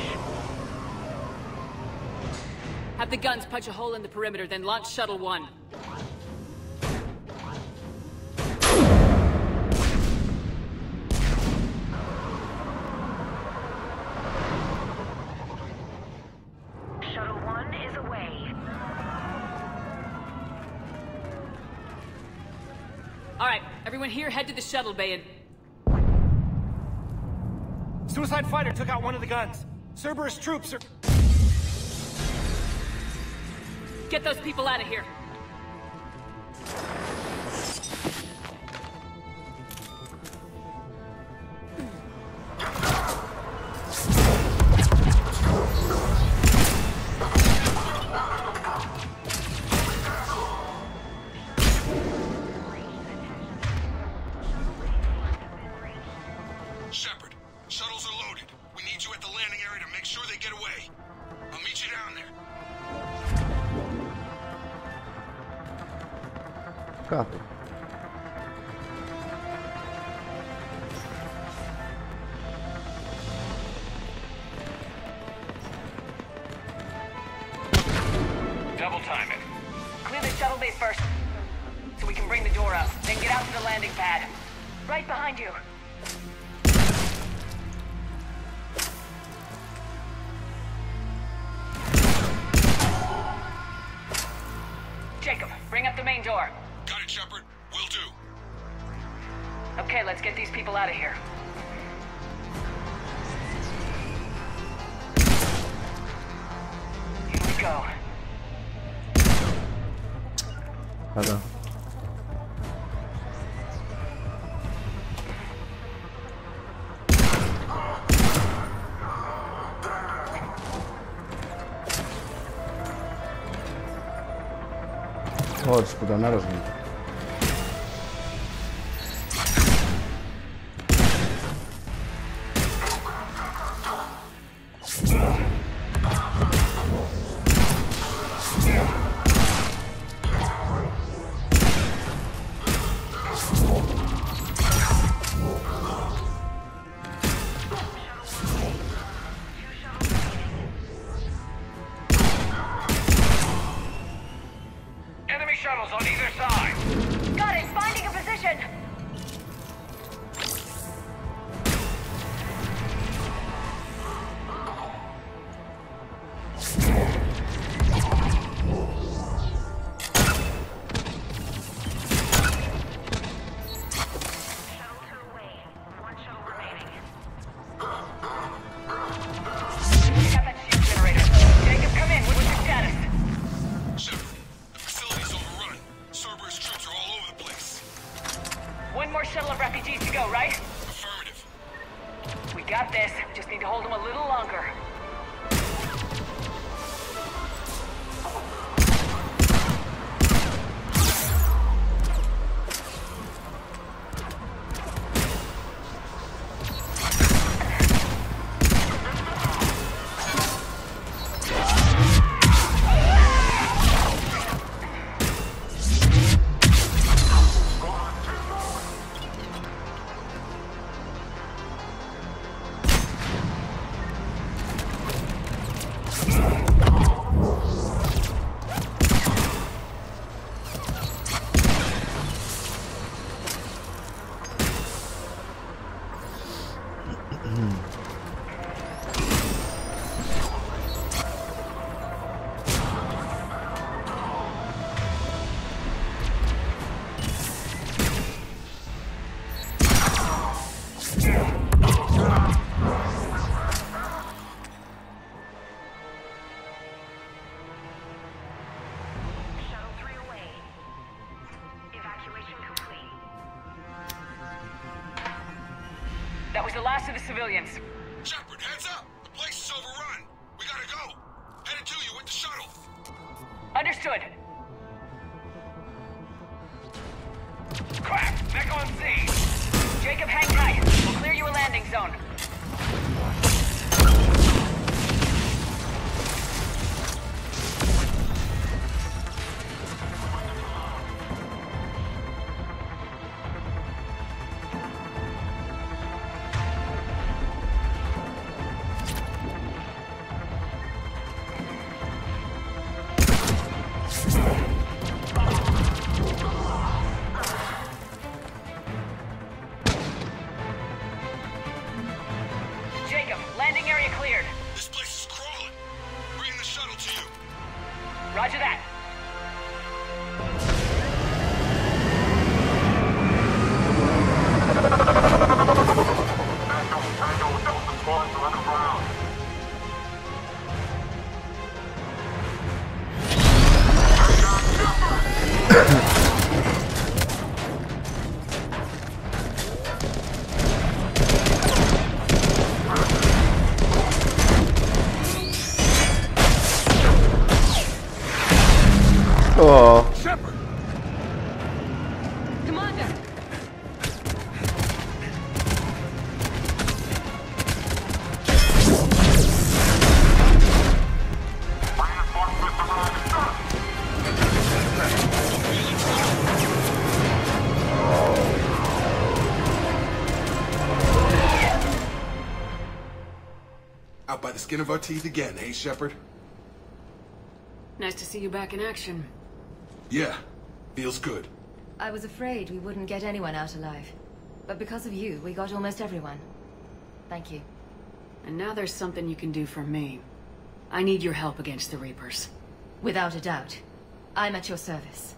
Speaker 3: Have the guns punch a hole in the perimeter, then launch Shuttle 1.
Speaker 24: Shuttle 1 is away.
Speaker 3: All right, everyone here, head to the shuttle bay and...
Speaker 17: Suicide fighter took out one of the guns. Cerberus troops are...
Speaker 3: Get those people out of here.
Speaker 25: Shepard, shuttles are loaded. We need you at the landing area to make sure they get away. I'll meet you down there.
Speaker 1: Copy.
Speaker 8: Double time it.
Speaker 3: Clear the shuttle bay first, so we can bring the door up. Then get out to the landing pad. Right behind you. Jacob, bring up the main door.
Speaker 25: Got it, Shepard. Will do.
Speaker 3: Okay, let's get these people out of here. Here we go.
Speaker 1: Hello. Ω, της πουτανάρας μου.
Speaker 8: Enemy shuttles on either side.
Speaker 24: Got it. Finding a position. Shuttle 2 away. One shuttle remaining.
Speaker 3: We got that shield generator. Jacob, come in. What's your status?
Speaker 25: Shepard, the facility's overrun. Cerberus troops are all over the place.
Speaker 3: One more shuttle of refugees to go, right?
Speaker 25: Affirmative.
Speaker 3: We got this. We just need to hold them a little longer. That was the last of the civilians.
Speaker 5: Shepard, heads up! The place is overrun! We gotta go! Headed to you with the shuttle!
Speaker 3: Understood.
Speaker 8: Crap! Back on scene!
Speaker 3: Jacob, hang tight. We'll clear you a landing zone.
Speaker 8: Roger that.
Speaker 1: Oh.
Speaker 6: Shepard! Commander!
Speaker 5: Out by the skin of our teeth again, eh, Shepard?
Speaker 3: Nice to see you back in action.
Speaker 5: Yeah, feels good.
Speaker 7: I was afraid we wouldn't get anyone out alive. But because of you, we got almost everyone. Thank you.
Speaker 3: And now there's something you can do for me. I need your help against the Reapers.
Speaker 7: Without a doubt. I'm at your service.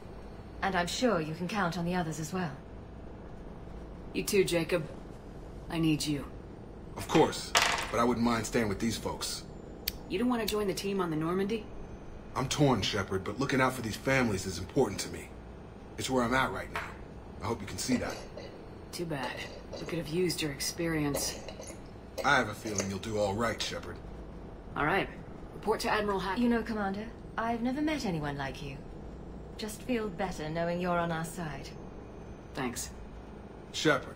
Speaker 7: And I'm sure you can count on the others as well.
Speaker 3: You too, Jacob. I need you.
Speaker 5: Of course, but I wouldn't mind staying with these folks.
Speaker 3: You don't want to join the team on the Normandy?
Speaker 5: I'm torn, Shepard, but looking out for these families is important to me. It's where I'm at right now. I hope you can see that.
Speaker 3: Too bad. We could have used your experience.
Speaker 5: I have a feeling you'll do all right, Shepard.
Speaker 3: All right. Report to Admiral Hack.
Speaker 7: You know, Commander, I've never met anyone like you. Just feel better knowing you're on our side.
Speaker 3: Thanks.
Speaker 5: Shepard,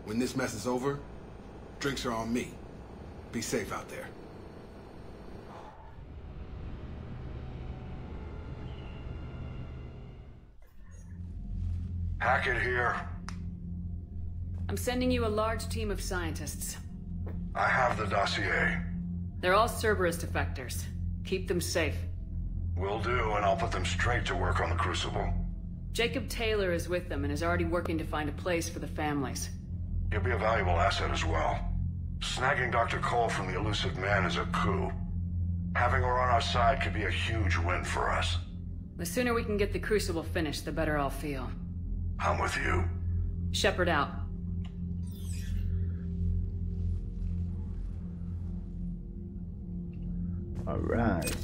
Speaker 5: when this mess is over, drinks are on me. Be safe out there.
Speaker 19: Hackett here.
Speaker 3: I'm sending you a large team of scientists.
Speaker 19: I have the dossier.
Speaker 3: They're all Cerberus defectors. Keep them safe.
Speaker 19: Will do, and I'll put them straight to work on the Crucible.
Speaker 3: Jacob Taylor is with them and is already working to find a place for the families.
Speaker 19: He'll be a valuable asset as well. Snagging Dr. Cole from the elusive man is a coup. Having her on our side could be a huge win for us.
Speaker 3: The sooner we can get the Crucible finished, the better I'll feel.
Speaker 19: I'm with you.
Speaker 3: Shepard out.
Speaker 1: All right.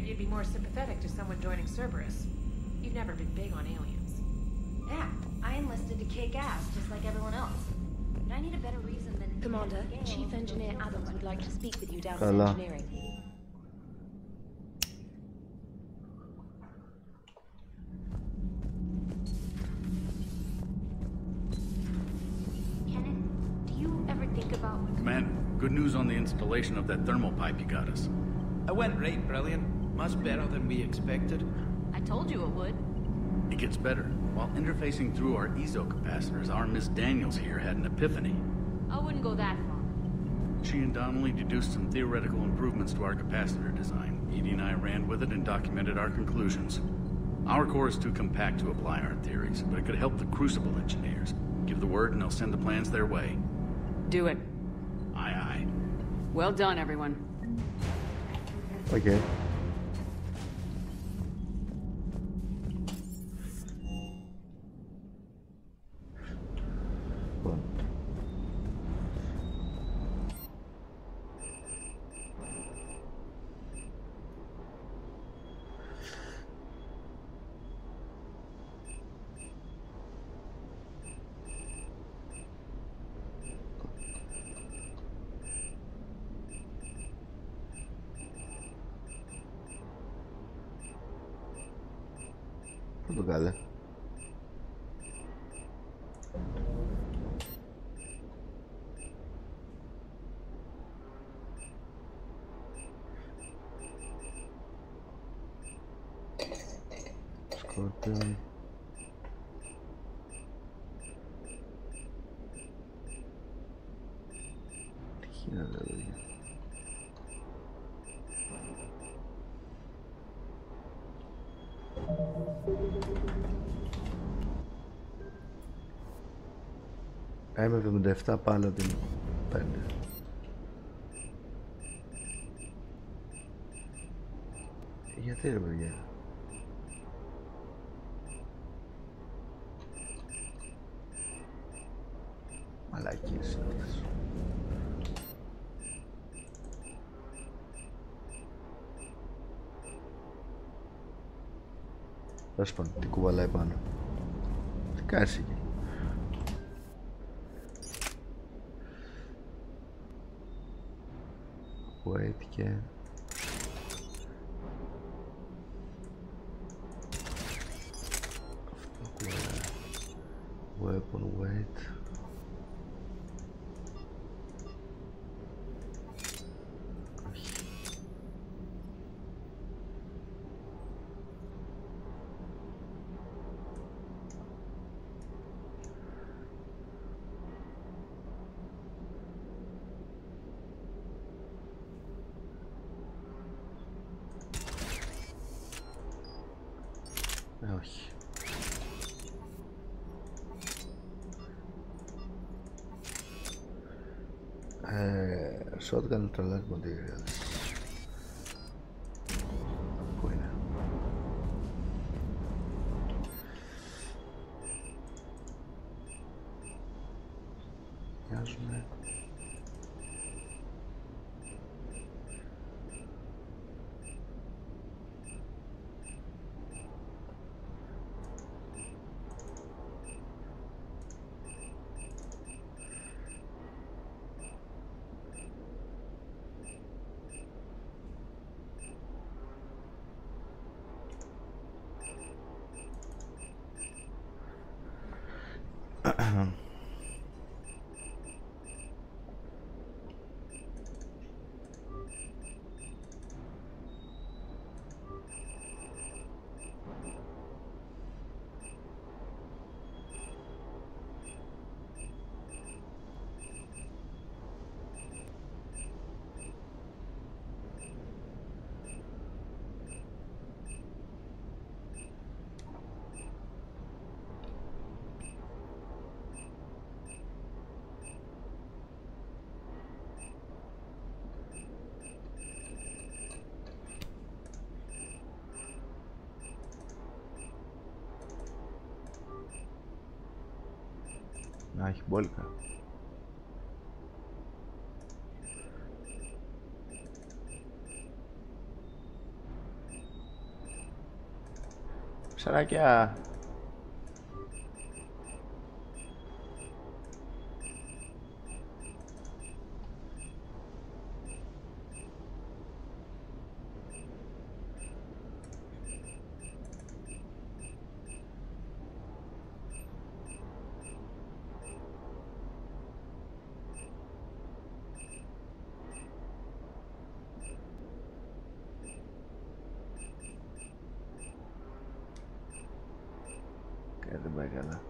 Speaker 2: You'd be more sympathetic to someone joining Cerberus. You've never been big on aliens.
Speaker 4: Yeah, I enlisted to kick ass just like everyone else. But I need a better reason than...
Speaker 2: Commander, Chief Engineer Adams would like to speak with you down in
Speaker 1: Kallah.
Speaker 2: engineering.
Speaker 4: Kenneth, do you ever think about...
Speaker 20: Commander, good news on the installation of that thermal pipe you got us.
Speaker 15: It went right brilliant. Much better than we expected.
Speaker 4: I told you it would.
Speaker 14: It gets better. While interfacing through our ezo capacitors, our Miss Daniels here had an epiphany.
Speaker 4: I wouldn't go that far.
Speaker 14: She and Donnelly deduced some theoretical improvements to our capacitor design. Edie and I ran with it and documented our conclusions. Our core is too compact to apply our theories, but it could help the Crucible engineers. Give the word and they'll send the plans their way.
Speaker 3: Do it.
Speaker 14: Aye, aye.
Speaker 3: Well done, everyone.
Speaker 1: Okay. Πού το καλέ. Scorpion. Τι γίνεται εδώ. M77 Paladin 5. Γιατί ρε παιδιά. Μαλακίες είναι αυτές. Δες πάνω, τι κουβαλάει πάνω. Τι κάνεις εκεί. Wait και... Αυτό κουβαλάει. Weapon wait. Όχι. Shotgun neutralize materials. Πού είναι. Μοιάζουνε. Να έχει μπόλικα. Ψαράκια. καλά.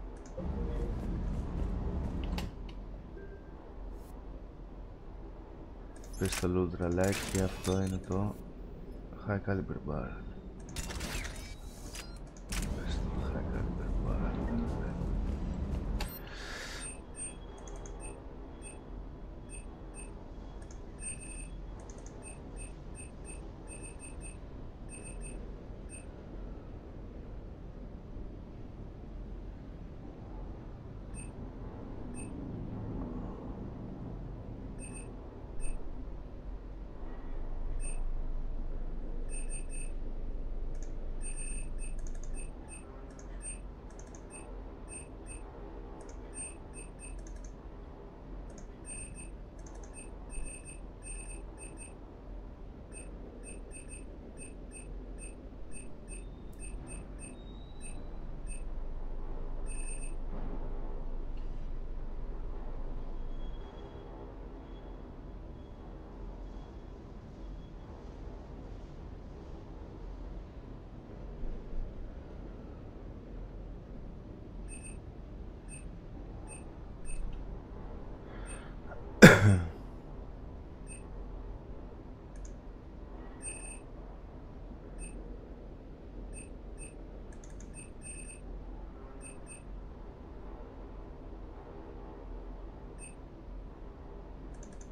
Speaker 1: Pistol Ultra Light και αυτό είναι το High Caliber Barrel. High Caliber Barrel.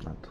Speaker 1: Να το.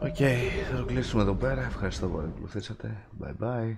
Speaker 1: Οκ, θα το κλείσουμε εδώ πέρα. Ευχαριστώ που παρακολουθήσατε. Bye bye.